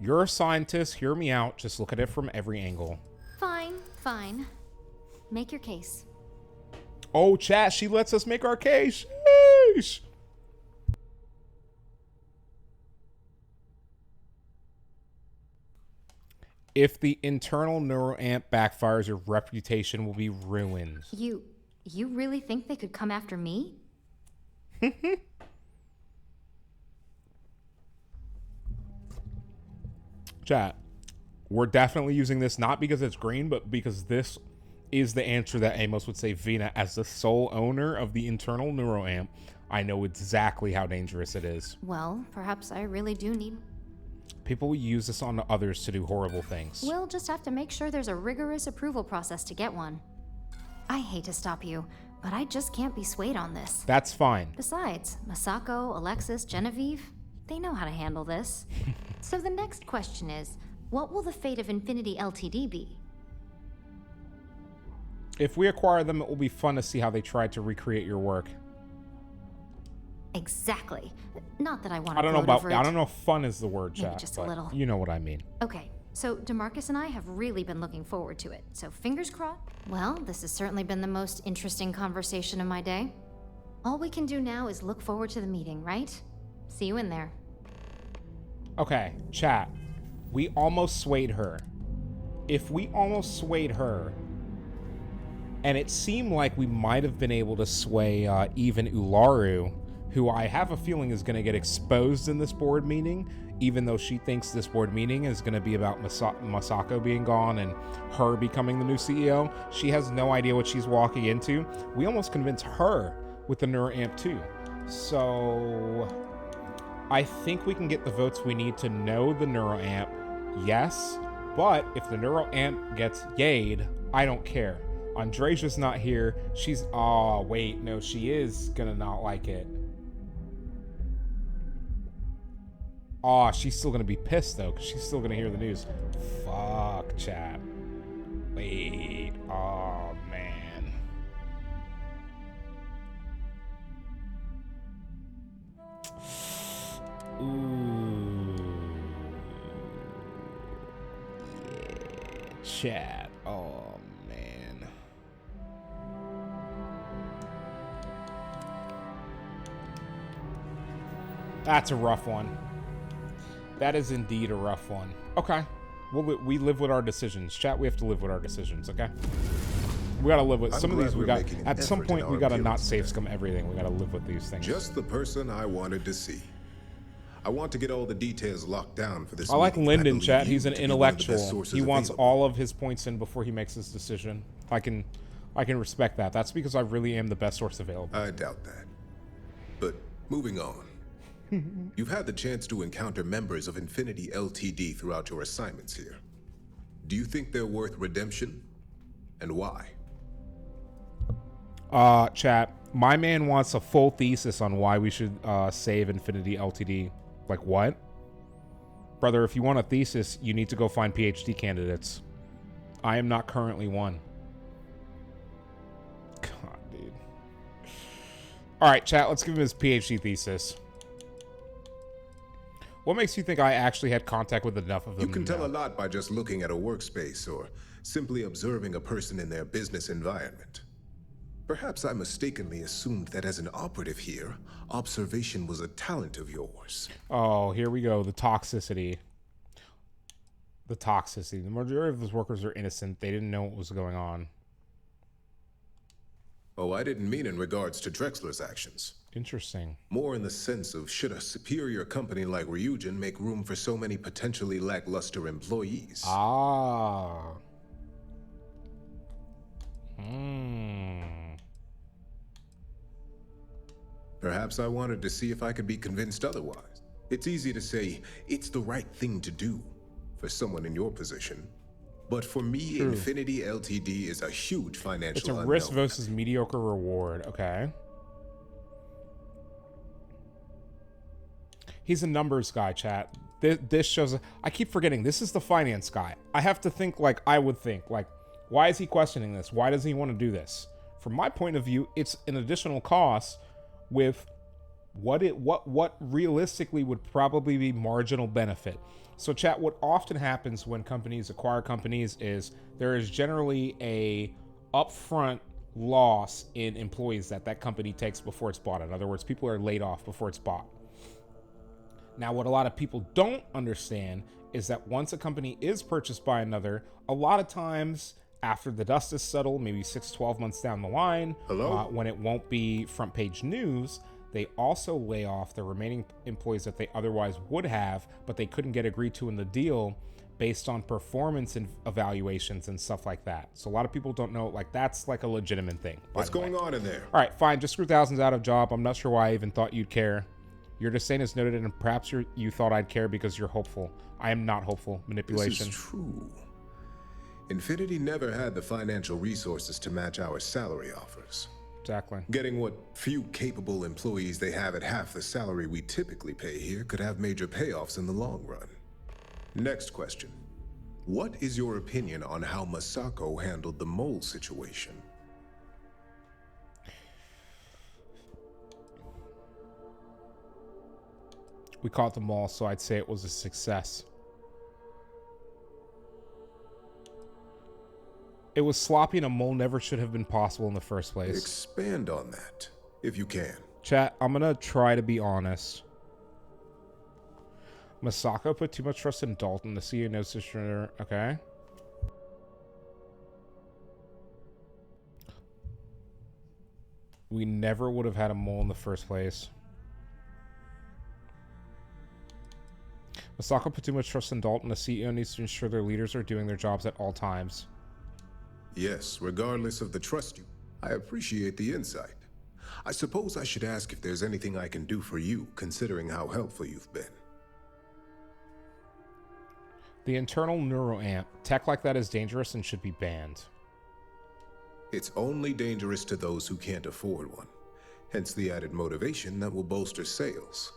A: You're a scientist. Hear me out. Just look at it from every angle.
N: Fine, fine. Make your case.
A: Oh, chat, she lets us make our case. Sheesh. If the internal neuroamp backfires, your reputation will be ruined.
N: You really think they could come after me?
A: Chat, we're definitely using this not because it's green, but because this is the answer that Amos would say. Vina, as the sole owner of the internal neuroamp, I know exactly how dangerous it is.
N: Well, perhaps I really do need...
A: People will use this on others to do horrible things.
N: We'll just have to make sure there's a rigorous approval process to get one. I hate to stop you, but I just can't be swayed on this.
A: That's fine.
N: Besides, Masako, Alexis, Genevieve, they know how to handle this. So the next question is, what will the fate of Infinity Ltd be?
A: If we acquire them, it will be fun to see how they tried to recreate your work.
N: Exactly. Not that I want to
A: I don't know if fun is the word,
N: Maybe
A: chat,
N: just a
A: but
N: little.
A: you know what I mean.
N: Okay, so DeMarcus and I have really been looking forward to it, so fingers crossed. Well, this has certainly been the most interesting conversation of my day. All we can do now is look forward to the meeting, right? See you in there.
A: Okay, chat. We almost swayed her. If we almost swayed her, and it seemed like we might have been able to sway even Ularu, who I have a feeling is going to get exposed in this board meeting, even though she thinks this board meeting is going to be about Masako being gone and her becoming the new CEO. She has no idea what she's walking into. We almost convinced her with the NeuroAmp 2. So I think we can get the votes we need to know the NeuroAmp, yes, but if the NeuroAmp gets yayed, I don't care. Andresia's not here. She's, oh, wait, no, she is gonna not like it. Oh, she's still gonna be pissed though, because she's still gonna hear the news. Fuck, chat. Wait, oh man. Ooh. Yeah, chat. Oh man. That's a rough one. That is indeed a rough one. Okay. We live with our decisions. Chat, we have to live with our decisions, okay? We gotta live with some of these. We got at some point we gotta not safe scum everything. We gotta live with these things.
L: Just the person I wanted to see. I want to get all the details locked down for this.
A: I like
L: meeting.
A: Lyndon, chat.
L: You
A: He's an
L: to be one of the best
A: intellectual.
L: sources
A: He wants
L: available.
A: all of his points in before he makes his decision. I can respect that. That's because I really am the best source available.
L: I doubt that. But moving on. You've had the chance to encounter members of Infinity Ltd throughout your assignments here. Do you think they're worth redemption? And why?
A: Chat, my man wants a full thesis on why we should save Infinity Ltd. Like what? Brother, if you want a thesis, you need to go find PhD candidates. I am not currently one. God, dude. All right, chat, let's give him his PhD thesis. What makes you think I actually had contact with enough of them?
L: You can tell a lot by just looking at a workspace or simply observing a person in their business environment. Perhaps I mistakenly assumed that as an operative here, observation was a talent of yours.
A: Oh, here we go. The toxicity. The toxicity. The majority of those workers are innocent. They didn't know what was going on.
L: Oh, I didn't mean in regards to Drexler's actions.
A: Interesting.
L: More in the sense of should a superior company like Ryujin make room for so many potentially lackluster employees?
A: Ah.
L: Perhaps I wanted to see if I could be convinced otherwise. It's easy to say it's the right thing to do for someone in your position. But for me,
A: True.
L: Infinity Ltd is a huge financial
A: It's a
L: unknown.
A: risk versus mediocre reward. Okay. He's a numbers guy, chat. This shows... I keep forgetting. This is the finance guy. I have to think like I would think. Like, why is he questioning this? Why does he want to do this? From my point of view, it's an additional cost with what realistically would probably be marginal benefit. So chat, what often happens when companies acquire companies is there is generally a upfront loss in employees that company takes before it's bought. In other words, people are laid off before it's bought. Now, what a lot of people don't understand is that once a company is purchased by another, a lot of times after the dust is settled, maybe 6-12 months down the line, when it won't be front page news, they also lay off the remaining employees that they otherwise would have, but they couldn't get agreed to in the deal based on performance and evaluations and stuff like that. So a lot of people don't know, like, that's like a legitimate thing.
L: What's going on in there?
A: All right, fine. Just screw thousands out of job. I'm not sure why I even thought you'd care. Your disdain is noted, and perhaps you thought I'd care because you're hopeful. I am not hopeful. Manipulation.
L: This is true. Infinity never had the financial resources to match our salary offers.
A: Exactly.
L: Getting what few capable employees they have at half the salary we typically pay here could have major payoffs in the long run. Next question. What is your opinion on how Masako handled the mole situation?
A: We caught them all, so I'd say it was a success. It was sloppy, and a mole never should have been possible in the first place.
L: Expand on that, if you can.
A: Chat, I'm gonna try to be honest. Masako put too much trust in Dalton. The CEO knows sister. Okay. We never would have had a mole in the first place. Masako put too much trust in Dalton. The CEO needs to ensure their leaders are doing their jobs at all times.
L: Yes, regardless of the trust you. I appreciate the insight. I suppose I should ask if there's anything I can do for you, considering how helpful you've been.
A: The internal neuroamp. Tech like that is dangerous and should be banned.
L: It's only dangerous to those who can't afford one. Hence the added motivation that will bolster sales.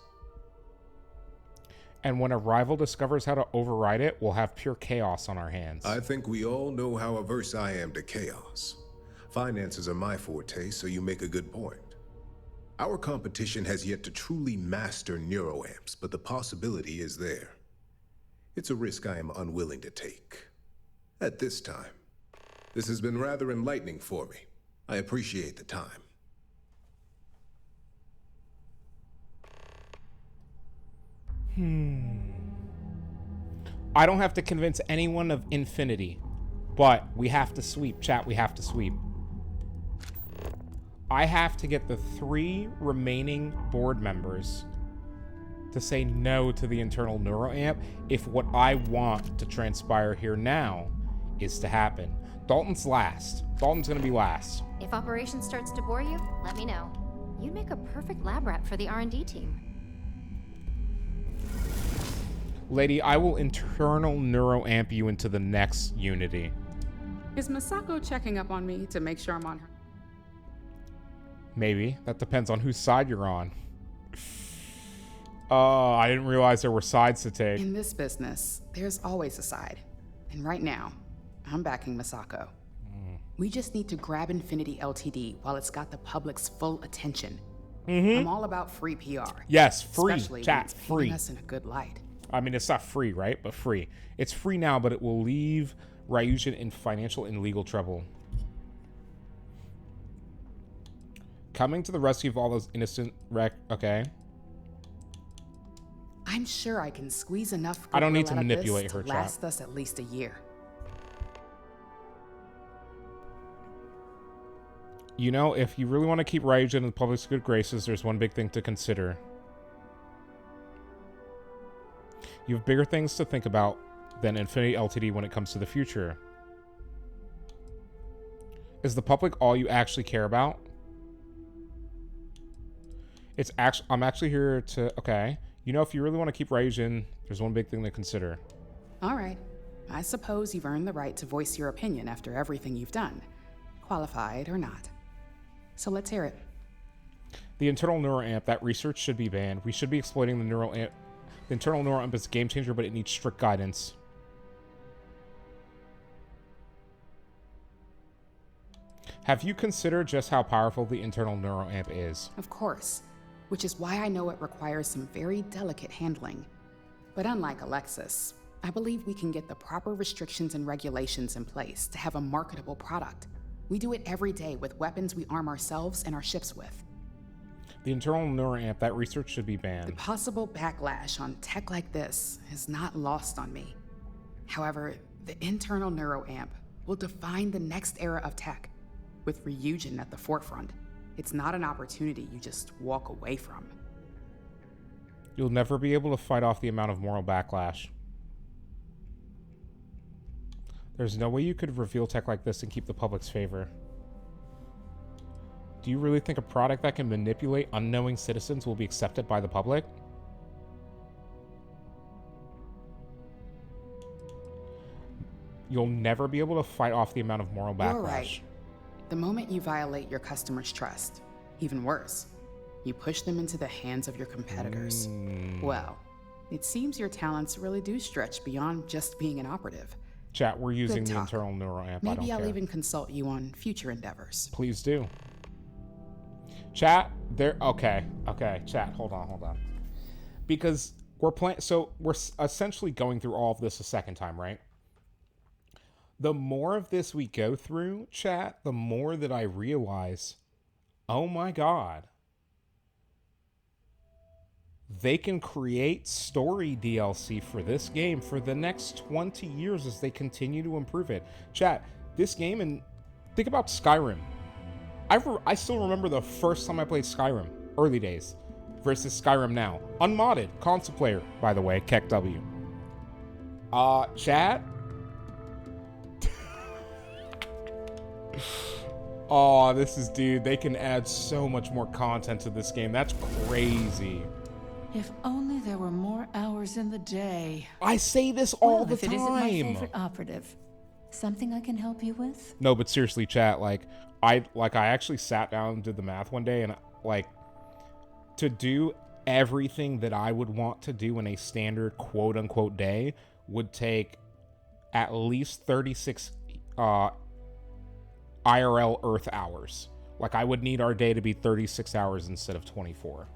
A: And when a rival discovers how to override it, we'll have pure chaos on our hands.
L: I think we all know how averse I am to chaos. Finances are my forte, so you make a good point. Our competition has yet to truly master neuroamps, but the possibility is there. It's a risk I am unwilling to take. At this time. This has been rather enlightening for me. I appreciate the time.
A: I don't have to convince anyone of Infinity, but we have to sweep. Chat, we have to sweep. I have to get the 3 remaining board members to say no to the internal neuroamp if what I want to transpire here now is to happen. Dalton's last. Dalton's gonna be last.
N: If operation starts to bore you, let me know. You'd make a perfect lab rat for the R&D team.
A: Lady, I will internal neuroamp you into the next Unity.
E: Is Masako checking up on me to make sure I'm on her?
A: Maybe. That depends on whose side you're on. I didn't realize there were sides to take.
E: In this business, there's always a side. And right now, I'm backing Masako. We just need to grab Infinity Ltd. while it's got the public's full attention. I'm all about free PR.
A: Yes, free.
E: Especially
A: Chat,
E: when it's
A: free.
E: painting us in a good light.
A: I mean, it's not free, right? But free. It's free now, but it will leave Ryujin in financial and legal trouble. Coming to the rescue of all those innocent Okay.
E: I'm sure I can squeeze enough
A: I don't need
E: goodwill
A: to
E: out of this
A: manipulate her,
E: to
A: chat.
E: last us at least a year.
A: You know, if you really want to keep Ryujin in the public's good graces, there's one big thing to consider. You have bigger things to think about than Infinity Ltd. when it comes to the future. Is the public all you actually care about? I'm actually here to... Okay. You know, if you really want to keep Ryujin, there's one big thing to consider.
E: All right. I suppose you've earned the right to voice your opinion after everything you've done, qualified or not. So let's hear it.
A: The internal neuroamp, that research should be banned. We should be exploiting the neuroamp. The internal neuroamp is a game changer, but it needs strict guidance. Have you considered just how powerful the internal neuroamp is?
E: Of course, which is why I know it requires some very delicate handling. But unlike Alexis, I believe we can get the proper restrictions and regulations in place to have a marketable product. We do it every day with weapons we arm ourselves and our ships with.
A: The internal neuroamp, that research should be banned.
E: The possible backlash on tech like this is not lost on me. However, the internal neuroamp will define the next era of tech, with Ryujin at the forefront. It's not an opportunity you just walk away from.
A: You'll never be able to fight off the amount of moral backlash. There's no way you could reveal tech like this and keep the public's favor. Do you really think a product that can manipulate unknowing citizens will be accepted by the public? You'll never be able to fight off the amount of moral backlash.
E: You're right. The moment you violate your customers' trust, even worse, you push them into the hands of your competitors. Well, it seems your talents really do stretch beyond just being an operative.
A: Chat, we're using
E: Good
A: the
E: talk.
A: internal neural amp.
E: Maybe
A: I
E: I'll
A: don't care.
E: even consult you on future endeavors.
A: Please do. Chat, there. Okay, chat, hold on. Because we're playing, so we're essentially going through all of this a second time, right? The more of this we go through, chat, the more that I realize, oh my God, they can create story DLC for this game for the next 20 years as they continue to improve it. Chat, this game, and think about Skyrim. I still remember the first time I played Skyrim, early days, versus Skyrim now. Unmodded, console player, by the way, Keck W. Chat? Oh, this is, dude, they can add so much more content to this game. That's crazy.
R: If only there were more hours in the day.
A: I say this all the
R: if
A: time.
R: It isn't my favorite operative. Something I can help you with?
A: No, but seriously, chat, I actually sat down and did the math one day, and to do everything that I would want to do in a standard quote unquote day would take at least 36 IRL Earth hours. I would need our day to be 36 hours instead of 24.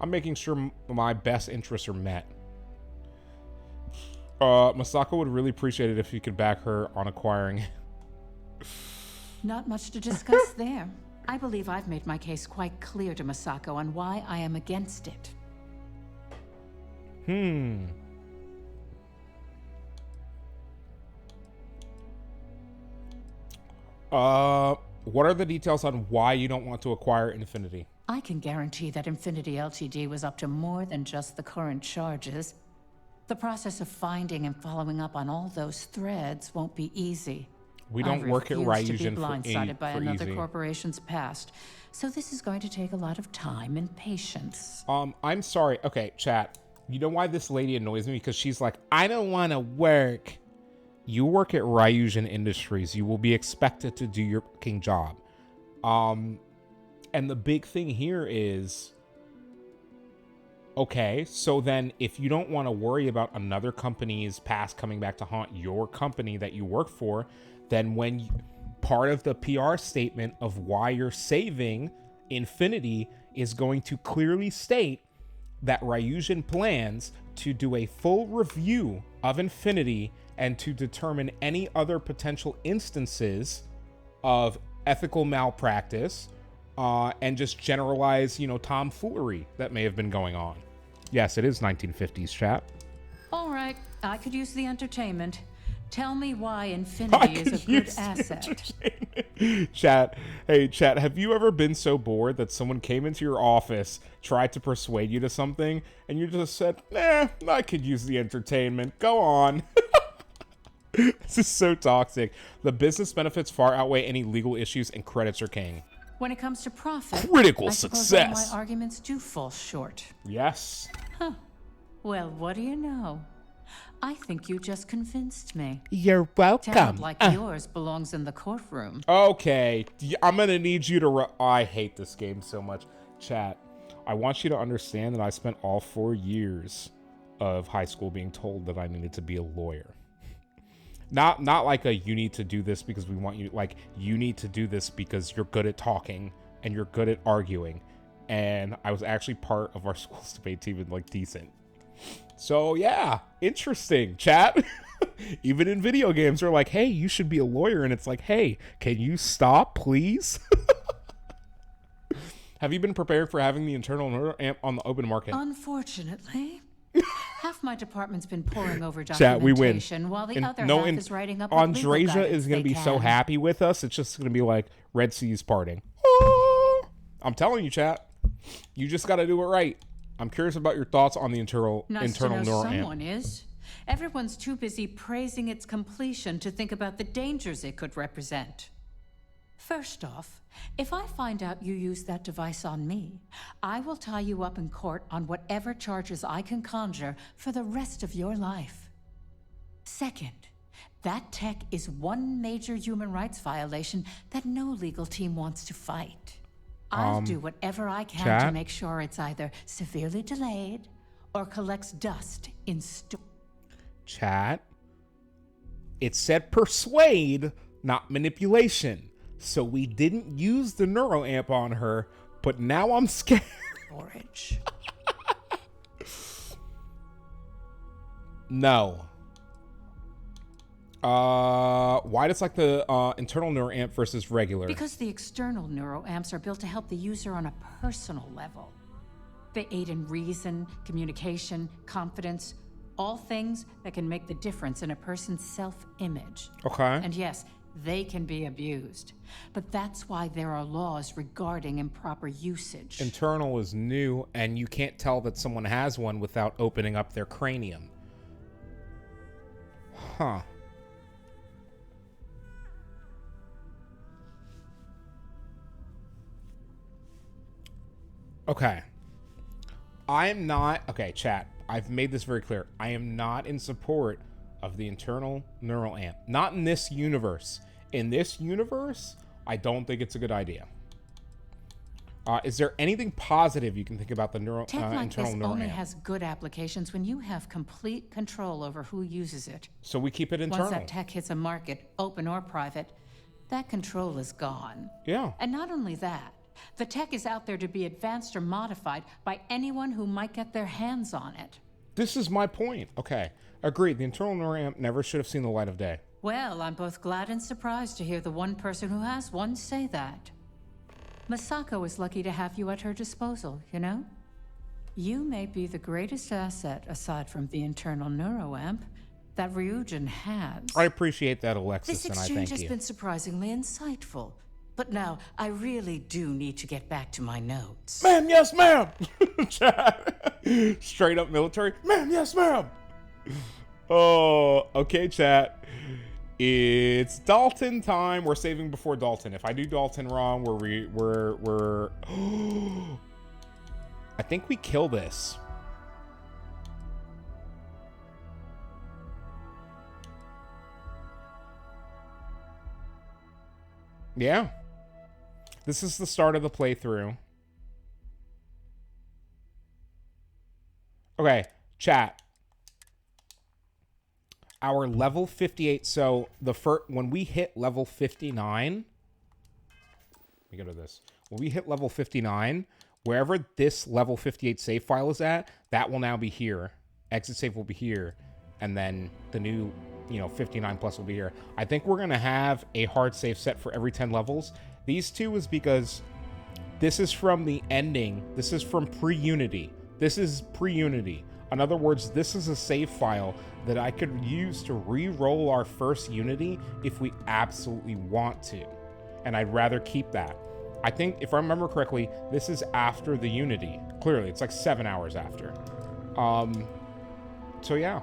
A: I'm making sure my best interests are met. Masako would really appreciate it if you could back her on acquiring.
R: Not much to discuss there. I believe I've made my case quite clear to Masako on why I am against it.
A: What are the details on why you don't want to acquire Infinity?
R: I can guarantee that Infinity Ltd was up to more than just the current charges. The process of finding and following up on all those threads won't be easy.
A: We don't work at
R: Ryujin to be
A: Ryujin
R: blindsided by
A: for
R: another
A: easy.
R: corporation's past, so this is going to take a lot of time and patience.
A: I'm sorry. Okay, chat. You know why this lady annoys me? Because she's like, I don't want to work. You work at Ryujin Industries. You will be expected to do your fucking job. And the big thing here is, okay, so then if you don't want to worry about another company's past coming back to haunt your company that you work for, then part of the PR statement of why you're saving Infinity is going to clearly state that Ryujin plans to do a full review of Infinity and to determine any other potential instances of ethical malpractice and just generalize, tomfoolery that may have been going on. Yes, it is 1950s, chat.
R: All right, I could use the entertainment. Tell me why Infinity is a good asset.
A: Chat, hey, chat, have you ever been so bored that someone came into your office, tried to persuade you to something, and you just said, nah, I could use the entertainment. Go on. This is so toxic. The business benefits far outweigh any legal issues, and credits are king.
R: When it comes to profit,
A: Critical
R: I suppose
A: success.
R: all my arguments do fall short.
A: Yes.
R: Huh. Well, what do you know? I think you just convinced me.
A: You're welcome.
R: Talent like yours belongs in the courtroom.
A: Okay, I'm gonna need you to. I hate this game so much, chat. I want you to understand that I spent all 4 years of high school being told that I needed to be a lawyer. Not like you need to do this because we want you. You need to do this because you're good at talking and you're good at arguing. And I was actually part of our school's debate team and decent. So yeah, interesting, chat. Even in video games, they're like, hey, you should be a lawyer. And it's like, hey, can you stop, please? Have you been prepared for having the internal neural amp on the open market?
R: Unfortunately, half my department's been poring over
A: Chat, we win.
R: documentation, while the other half is writing up what legal
A: Andreja
R: guidance
A: is going to
R: they
A: be so
R: can.
A: happy with us. It's just going to be like Red Sea's parting. I'm telling you, chat. You just got to do it right. I'm curious about your thoughts on the internal
R: Nice to know
A: neural amp.
R: someone is. Everyone's too busy praising its completion to think about the dangers it could represent. First off, if I find out you used that device on me, I will tie you up in court on whatever charges I can conjure for the rest of your life. Second, that tech is one major human rights violation that no legal team wants to fight. I'll do whatever I can to make sure it's either severely delayed or collects dust in
A: Chat. It said persuade, not manipulation. So we didn't use the neuroamp on her, but now I'm scared.
R: Storage.
A: No. Why does like the internal neuroamp versus regular?
R: Because the external neuroamps are built to help the user on a personal level. They aid in reason, communication, confidence, all things that can make the difference in a person's self-image.
A: Okay.
R: And yes, they can be abused. But that's why there are laws regarding improper usage.
A: Internal is new, and you can't tell that someone has one without opening up their cranium. Huh. Okay. I'm not... Okay, chat. I've made this very clear. I am not in support of the internal neural amp. Not in this universe. In this universe, I don't think it's a good idea. Is there anything positive you can think about the neural
R: Tech like
A: internal
R: this
A: neural
R: only
A: amp?
R: has good applications when you have complete control over who uses it.
A: So we keep it internal.
R: Once that tech hits a market, open or private, that control is gone.
A: Yeah.
R: And not only that, the tech is out there to be advanced or modified by anyone who might get their hands on it.
A: This is my point. Okay. Agreed. The internal neural amp never should have seen the light of day.
R: Well, I'm both glad and surprised to hear the one person who has one say that. Masako is lucky to have you at her disposal, you know? You may be the greatest asset, aside from the internal neuroamp, that Ryujin has.
A: I appreciate that, Alexis,
R: This
A: and I
R: exchange
A: thank
R: has
A: you.
R: been surprisingly insightful. But now, I really do need to get back to my notes.
A: Ma'am, yes, ma'am! Chat. Straight up military. Ma'am, yes, ma'am! Oh, okay, chat. It's Dalton time. We're saving before Dalton. If I do Dalton wrong, we're I think we kill this. Yeah. This is the start of the playthrough. Okay, chat. Our level 58, so the when we hit level 59, let me go to this. When we hit level 59, wherever this level 58 save file is at, that will now be here. Exit save will be here, and then the new, 59 plus will be here. I think we're gonna have a hard save set for every 10 levels. These two is because this is from the ending. This is from pre-Unity. This is pre-Unity. In other words, this is a save file that I could use to re-roll our first Unity if we absolutely want to. And I'd rather keep that. I think, if I remember correctly, this is after the Unity. Clearly, it's like 7 hours after. So yeah.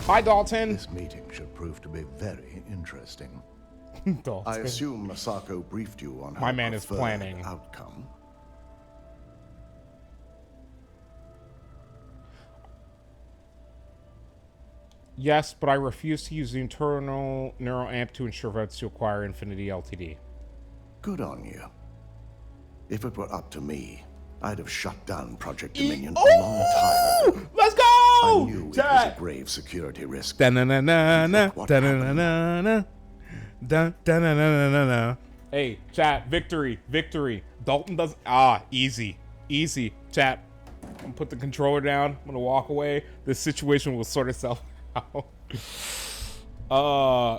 A: Hi, Dalton.
Q: This meeting should prove to be very interesting.
A: Dalton.
Q: I assume Masako briefed you on her
A: My man is
Q: preferred
A: planning.
Q: outcome.
A: Yes, but I refuse to use the internal neural amp to ensure votes to acquire Infinity Ltd.
Q: Good on you. If it were up to me, I'd have shut down Project Dominion a long time ago.
A: Let's go!
Q: I knew it was a grave security risk.
A: Da-na-na-na-na, da-na-na-na-na, da-na-na-na-na-na. Hey, chat, victory, victory. Dalton does... easy, easy. Chat, I'm gonna put the controller down. I'm gonna walk away. This situation will sort itself out.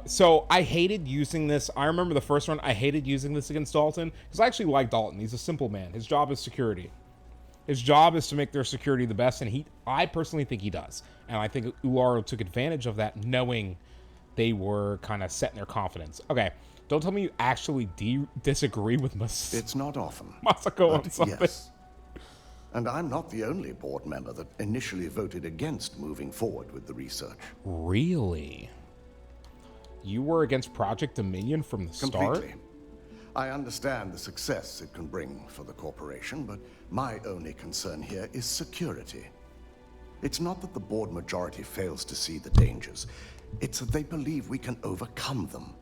A: So I hated using this. I remember the first one, I hated using this against Dalton because I actually like Dalton. He's a simple man. His job is security. His job is to make their security the best, and I personally think he does. And I think Ularu took advantage of that, knowing they were kind of set in their confidence. Okay, don't tell me you actually disagree with
Q: It's not often.
A: Masako on something.
Q: Yes. And I'm not the only board member that initially voted against moving forward with the research.
A: Really? You were against Project Dominion from the start?
Q: Completely. I understand the success it can bring for the corporation, but my only concern here is security. It's not that the board majority fails to see the dangers. It's that they believe we can overcome them.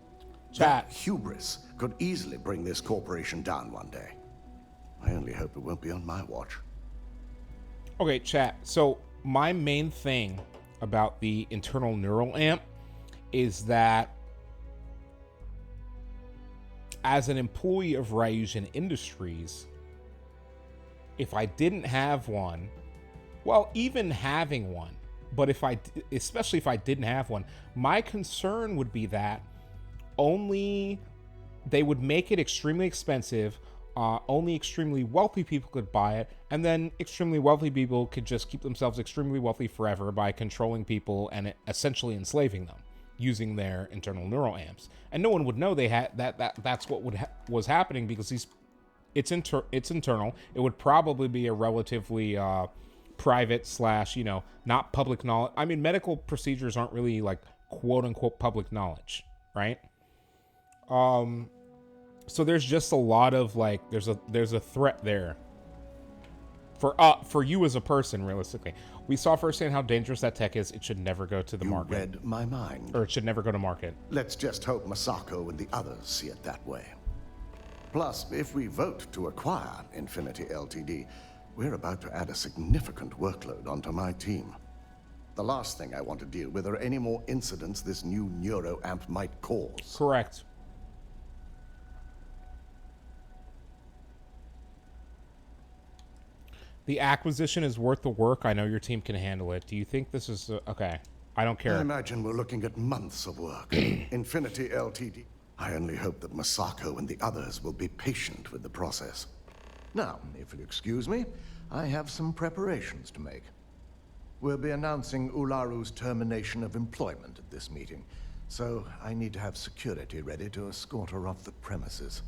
Q: That hubris could easily bring this corporation down one day. I only hope it won't be on my watch.
A: Okay, chat. So my main thing about the internal neural amp is that as an employee of Ryujin Industries, if I didn't have one, well, even having one, but especially if I didn't have one, my concern would be that only they would make it extremely expensive. Only extremely wealthy people could buy it, and then extremely wealthy people could just keep themselves extremely wealthy forever by controlling people and essentially enslaving them using their internal neural amps. And no one would know they had that's what was happening because it's internal. It would probably be a relatively private / not public knowledge. I mean, medical procedures aren't really like quote unquote public knowledge, right? So there's just a lot of like there's a threat there for you as a person. Realistically, we saw firsthand how dangerous that tech is. It should never go to the market.
Q: You read my mind.
A: Or it should never go to market.
Q: Let's just hope Masako and the others see it that way. Plus, if we vote to acquire Infinity Ltd, we're about to add a significant workload onto my team. The last thing I want to deal with are any more incidents this new neuro amp might cause.
A: Correct. The acquisition is worth the work. I know your team can handle it. Do you think this is okay? I don't care.
Q: I imagine we're looking at months of work. Infinity Ltd. I only hope that Masako and the others will be patient with the process. Now, if you'll excuse me, I have some preparations to make. We'll be announcing Ularu's termination of employment at this meeting, so I need to have security ready to escort her off the premises.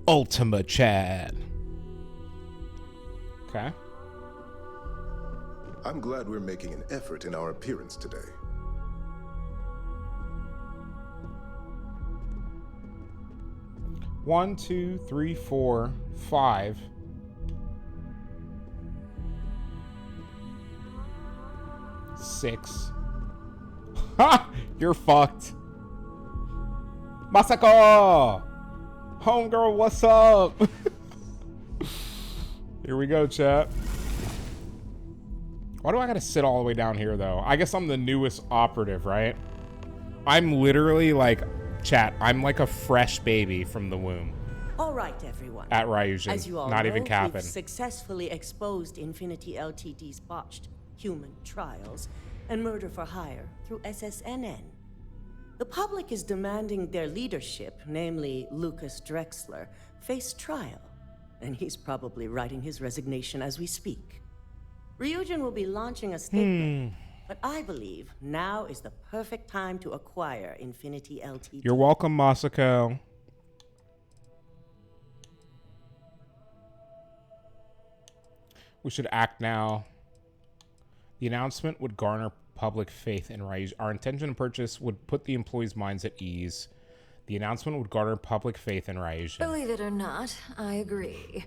A: Ultima chat. Okay.
L: I'm glad we're making an effort in our appearance today.
A: One, 2, 3, 4, 5. Six. Ha! You're fucked. Masako! Homegirl, what's up? Here we go, chat. Why do I gotta sit all the way down here, though? I guess I'm the newest operative, right? I'm literally like, chat, I'm like a fresh baby from the womb.
M: All right, everyone.
A: At Ryujin.
M: As you all
A: Not
M: know,
A: even capping.
M: we've successfully exposed Infinity Ltd's botched human trials and murder for hire through SSNN. The public is demanding their leadership, namely Lucas Drexler, face trial, and he's probably writing his resignation as we speak. Ryujin will be launching a statement, but I believe now is the perfect time to acquire Infinity Ltd.
A: You're welcome, Masako. We should act now. The announcement would garner public faith in Ryujin. Our intention to purchase would put the employees' minds at ease. The announcement would garner public faith in Ryujin.
T: Believe it or not, I agree.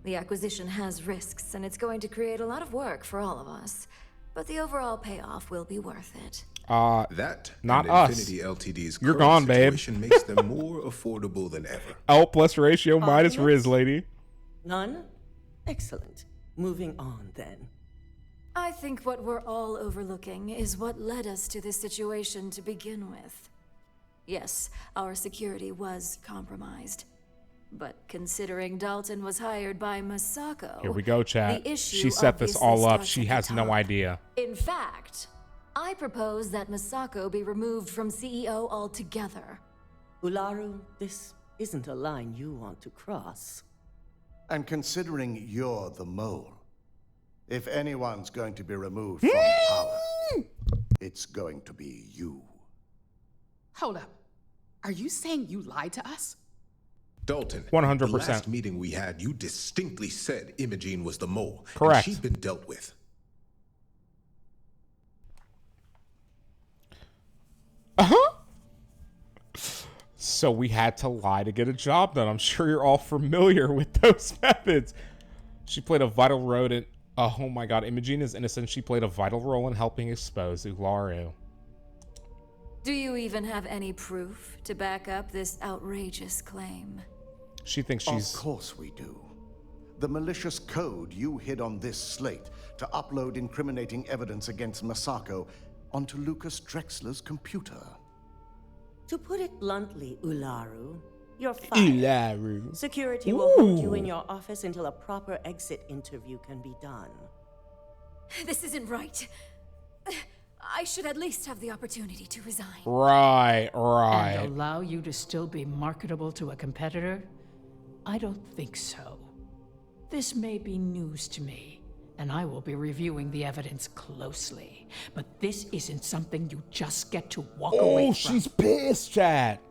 T: The acquisition has risks, and it's going to create a lot of work for all of us. But the overall payoff will be worth it.
L: That
A: not
L: and
A: us.
L: Infinity Ltd's
A: You're
L: current
A: gone, babe.
L: situation makes them more affordable than ever.
A: L plus ratio minus
M: Arguments?
A: Riz, lady.
M: None? Excellent. Moving on, then.
T: I think what we're all overlooking is what led us to this situation to begin with. Yes, our security was compromised. But considering Dalton was hired by Masako...
A: Here we go, chat.
T: the issue
A: She set this all
T: obviously
A: up.
T: starts
A: She
T: at the
A: has no
T: top.
A: idea.
T: In fact, I propose that Misako be removed from CEO altogether.
M: Ularu, this isn't a line you want to cross.
Q: And considering you're the mole, if anyone's going to be removed from power, it's going to be you.
E: Hold up. Are you saying you lied to us?
L: Dalton,
A: 100%.
L: The last meeting we had, you distinctly said Imogene was the mole.
A: Correct.
L: And she'd been dealt with.
A: So we had to lie to get a job done. I'm sure you're all familiar with those methods. She played a vital role in... Oh my god, Imogene is innocent. She played a vital role in helping expose Ularu.
T: Do you even have any proof to back up this outrageous claim?
A: She thinks she's...
Q: Of course we do. The malicious code you hid on this slate to upload incriminating evidence against Misako onto Lucas Drexler's computer.
M: To put it bluntly, Ularu, you're fired.
A: Ularu.
M: Security will hold you in your office until a proper exit interview can be done.
T: This isn't right. I should at least have the opportunity to resign.
A: Right.
R: And allow you to still be marketable to a competitor? I don't think so. This may be news to me, and I will be reviewing the evidence closely. But this isn't something you just get to walk away from.
A: Oh, she's pissed, chat.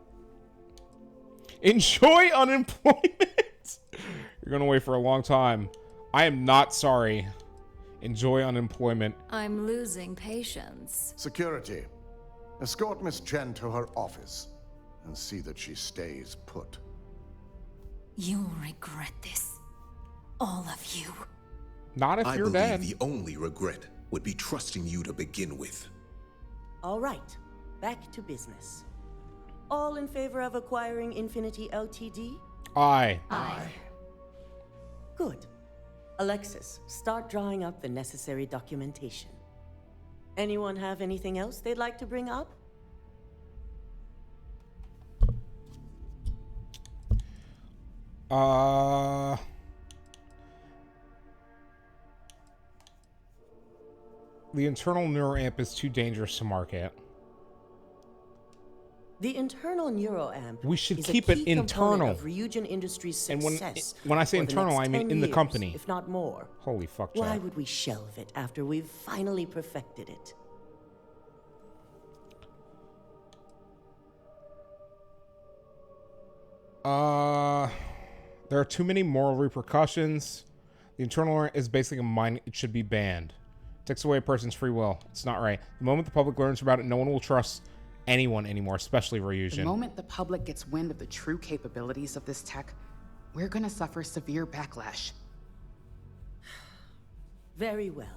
A: Enjoy unemployment. You're going to wait for a long time. I am not sorry. Enjoy unemployment.
T: I'm losing patience.
Q: Security, escort Miss Chen to her office and see that she stays put.
T: You'll regret this. All of you.
A: Not if
L: I
A: you're
L: believe
A: dead.
L: The only regret would be trusting you to begin with.
M: All right, back to business. All in favor of acquiring Infinity Ltd?
A: Aye.
M: Good. Alexis, start drawing up the necessary documentation. Anyone have anything else they'd like to bring up?
A: The internal neuroamp is too dangerous to market.
M: The internal neuroamp.
A: We should
M: is
A: keep
M: a
A: it
M: key component
A: internal.
M: Of Ryujin Industries'
A: And
M: success.
A: when I say
M: for the
A: internal,
M: next
A: I mean
M: 10
A: in the
M: years,
A: company.
M: if not more.
A: Holy fuck,
M: Why
A: chat.
M: would we shelve it after we've finally perfected it?
A: There are too many moral repercussions. The internal is basically a mind. It should be banned. It takes away a person's free will. It's not right. The moment the public learns about it, no one will trust anyone anymore, especially Ryujin.
E: The moment the public gets wind of the true capabilities of this tech, we're gonna suffer severe backlash.
M: Very well.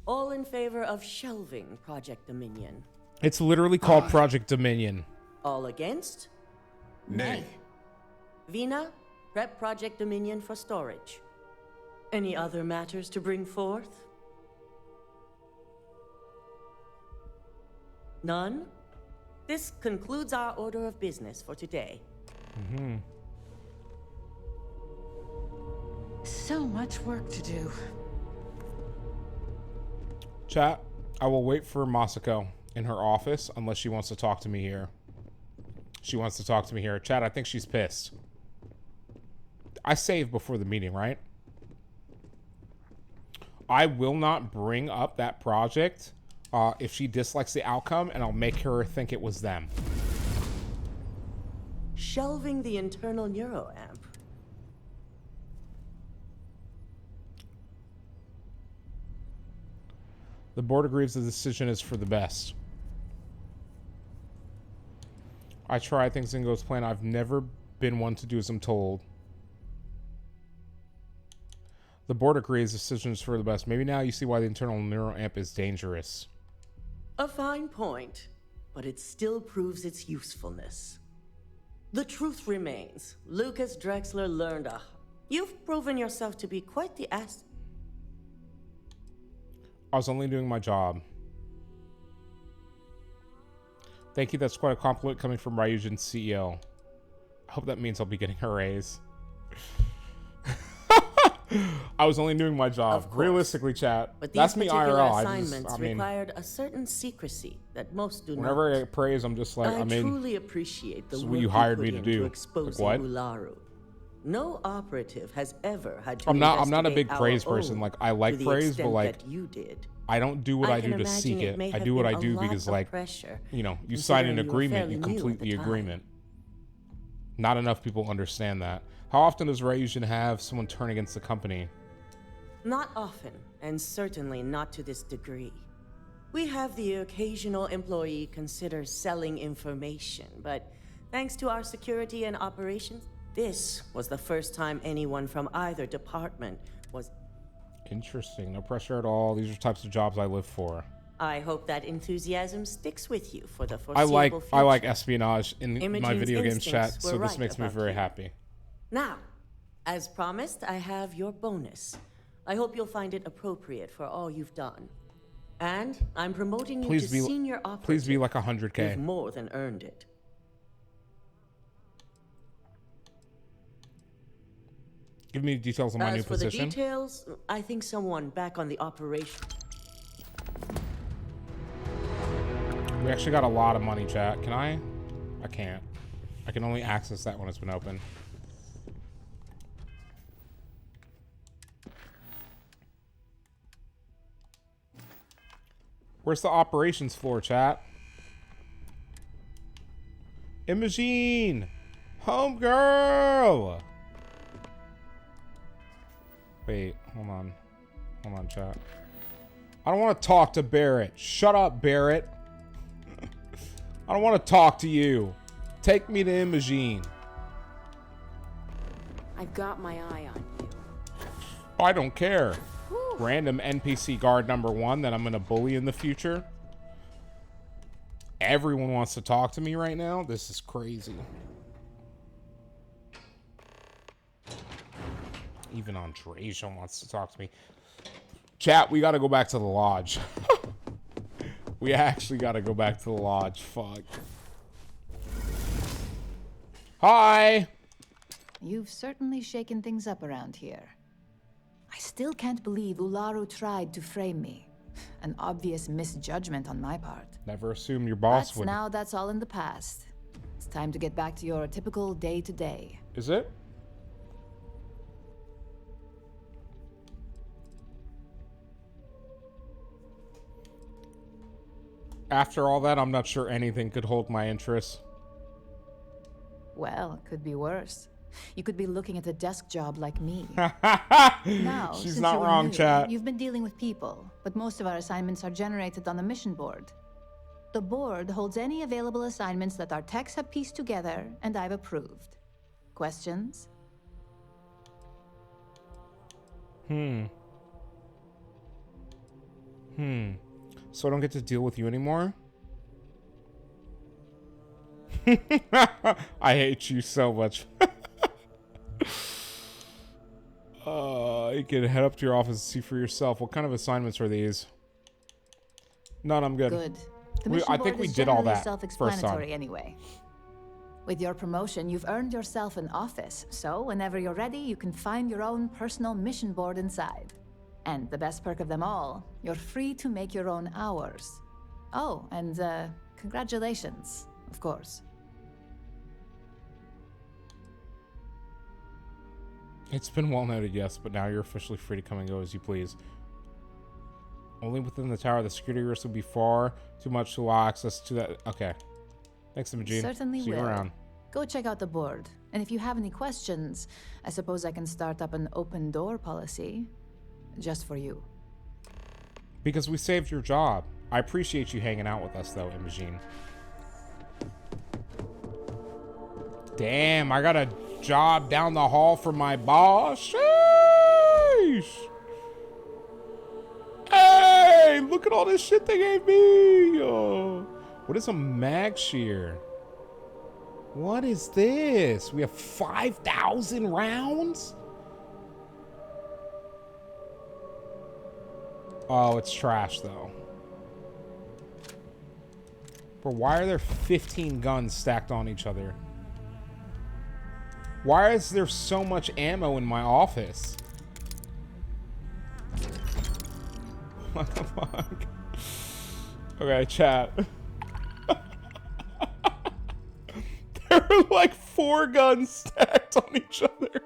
M: All in favor of shelving Project Dominion?
A: It's literally called Project Dominion.
M: All against?
L: Nay.
M: Vina, prep Project Dominion for storage. Any other matters to bring forth? None? This concludes our order of business for today.
R: So much work to do.
A: Chat, I will wait for Masako in her office unless she wants to talk to me here. She wants to talk to me here. Chat, I think she's pissed. I saved before the meeting, right? I will not bring up that project if she dislikes the outcome, and I'll make her think it was them.
M: Shelving the internal neuroamp.
A: The board agrees the decision is for the best. I try, things didn't go as planned. I've never been one to do as I'm told. The board agrees the decision is for the best. Maybe now you see why the internal neuroamp is dangerous.
M: A fine point, but it still proves its usefulness. The truth remains, Lucas Drexler learned a... You've proven yourself to be quite the ass...
A: I was only doing my job. Thank you, that's quite a compliment coming from Ryujin's CEO. I hope that means I'll be getting a raise. I was only doing my job. Realistically, chat.
M: But
A: That's
M: these
A: me
M: particular
A: IRL.
M: assignments required a certain secrecy that most do
A: whenever
M: not.
A: I praise, I'm just like,
M: I
A: I mean,
M: truly appreciate the
A: this is
M: work
A: what you hired
M: put
A: me to
M: in
A: do.
M: exposing
A: Like, what?
M: Ularu. No operative has ever had to
A: I'm not a big
M: investigate
A: praise
M: our
A: person.
M: own
A: Like, I like
M: to the
A: praise, but
M: extent
A: like,
M: that you did.
A: I don't do what I do
M: can
A: to seek
M: imagine
A: it.
M: may
A: I
M: have
A: do what
M: been
A: I
M: a
A: do
M: lot
A: because,
M: of
A: like,
M: pressure,
A: you know, you sign an
M: considering you were
A: agreement,
M: fairly
A: you
M: new at
A: complete
M: the
A: the
M: time.
A: agreement. Not enough people understand that. How often does Ryujin have someone turn against the company?
M: Not often, and certainly not to this degree. We have the occasional employee consider selling information, but thanks to our security and operations, this was the first time anyone from either department was...
A: Interesting. No pressure at all. These are types of jobs I live for.
M: I hope that enthusiasm sticks with you for the foreseeable future.
A: I like espionage in my
M: Imogen's
A: video games
M: instincts
A: chat, so
M: were
A: this
M: right
A: makes me
M: about
A: very
M: you.
A: happy.
M: Now, as promised, I have your bonus. I hope you'll find it appropriate for all you've done. And I'm promoting you to senior operative.
A: Please be like 100K.
M: You've more than earned it.
A: Give me details on my new position.
M: As for the details, I think someone back on the operation.
A: We actually got a lot of money, chat. Can I? I can't. I can only access that when it's been open. Where's the operations floor, chat? Imogen! Homegirl! Wait, hold on. Hold on, chat. I don't want to talk to Barrett. Shut up, Barrett. I don't want to talk to you. Take me to Imogen.
C: I've got my eye on you.
A: I don't care. Random NPC guard number 1 that I'm going to bully in the future. Everyone wants to talk to me right now. This is crazy. Even Andreja wants to talk to me. Chat, we got to go back to the lodge. We actually got to go back to the lodge. Fuck. Hi.
S: You've certainly shaken things up around here. I still can't believe Ularu tried to frame me. An obvious misjudgment on my part.
A: Never assume your boss
S: But
A: would.
S: now that's all in the past. It's time to get back to your typical day-to-day.
A: Is it? After all that, I'm not sure anything could hold my interest.
S: Well, it could be worse. You could be looking at a desk job like me. Now,
A: She's
S: since
A: not
S: you were
A: wrong,
S: new,
A: chat.
S: You've been dealing with people, but most of our assignments are generated on the mission board. The board holds any available assignments that our techs have pieced together, and I've approved. Questions?
A: So I don't get to deal with you anymore? I hate you so much. You can head up to your office and see for yourself. What kind of assignments are these? None, I'm good.
S: Good. The mission
A: I
S: board
A: think we
S: is
A: did all
S: generally
A: that
S: self-explanatory
A: first time.
S: anyway. With your promotion, you've earned yourself an office, so whenever you're ready, you can find your own personal mission board inside. And the best perk of them all, you're free to make your own hours. Oh, and congratulations, of course.
A: It's been well noted, yes, but now you're officially free to come and go as you please. Only within the tower, the security risk will be far too much to allow access to that. Okay. Thanks, Imogen.
S: Certainly
A: See
S: will.
A: you around.
S: Go check out the board. And if you have any questions, I suppose I can start up an open door policy. Just for you.
A: Because we saved your job. I appreciate you hanging out with us, though, Imogen. Damn, I got a job down the hall from my boss. Sheesh. Hey, look at all this shit they gave me. What is a mag shear? What is this? We have 5,000 rounds? Oh, it's trash, though. But why are there 15 guns stacked on each other? Why is there so much ammo in my office? What the fuck? Okay, chat. There are like 4 guns stacked on each other.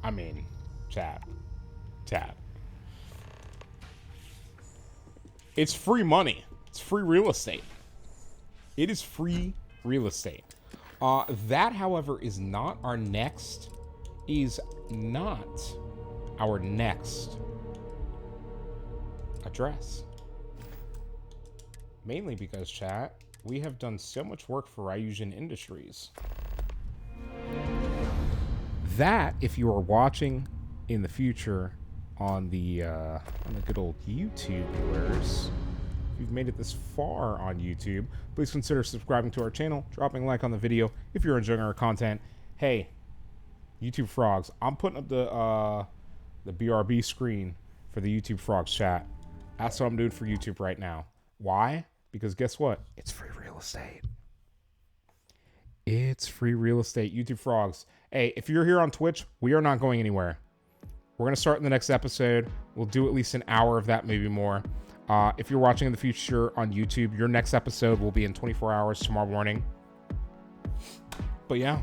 A: I mean, chat. It's free money. It's free real estate. It is free real estate. That, however, is not our next address. Mainly because, chat, we have done so much work for Ryujin Industries. That, if you are watching in the future on the good old YouTube viewers, if you've made it this far on YouTube, please consider subscribing to our channel, dropping a like on the video if you're enjoying our content. Hey, YouTube Frogs, I'm putting up the BRB screen for the YouTube Frogs chat. That's what I'm doing for YouTube right now. Why? Because guess what? It's free real estate. It's free real estate. YouTube Frogs. Hey, if you're here on Twitch, we are not going anywhere. We're going to start in the next episode. We'll do at least an hour of that, maybe more. If you're watching in the future on YouTube, your next episode will be in 24 hours tomorrow morning. But yeah.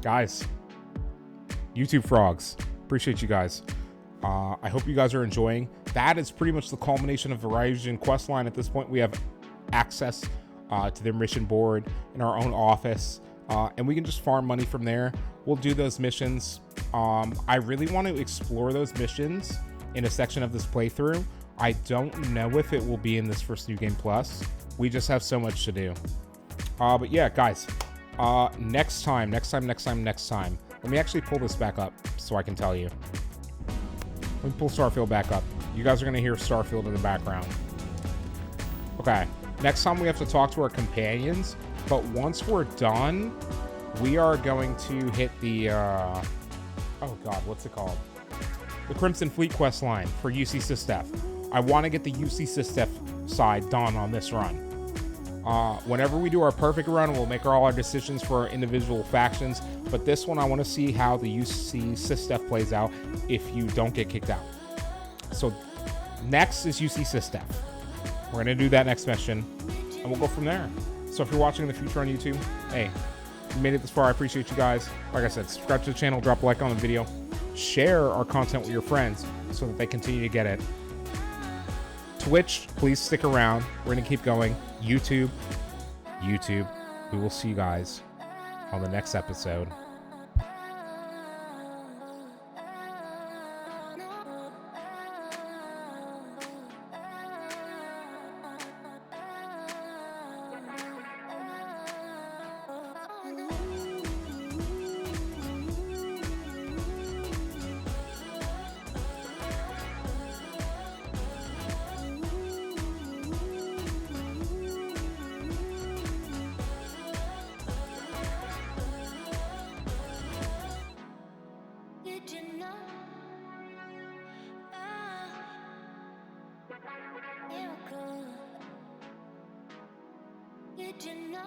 A: Guys. YouTube Frogs. Appreciate you guys. I hope you guys are enjoying. That is pretty much the culmination of the Ryujin quest line. At this point, we have access to their mission board in our own office. And we can just farm money from there. We'll do those missions. I really want to explore those missions in a section of this playthrough. I don't know if it will be in this first New Game Plus. We just have so much to do. But yeah, guys, next time. Let me actually pull this back up so I can tell you. Let me pull Starfield back up. You guys are going to hear Starfield in the background. Okay. Next time we have to talk to our companions, but once we're done, we are going to hit the, oh god, what's it called? The Crimson Fleet quest line for UC Sistef. I want to get the UC Sistef side done on this run. Whenever we do our perfect run, we'll make all our decisions for our individual factions, but this one I want to see how the UC Sistef plays out if you don't get kicked out. So next is UC Sistef. We're going to do that next mission, and we'll go from there. So if you're watching in the future on YouTube, hey, you made it this far, I appreciate you guys. Like I said, subscribe to the channel, drop a like on the video, share our content with your friends so that they continue to get it. Twitch, please stick around. We're going to keep going. YouTube, we will see you guys on the next episode.
U: Did you know?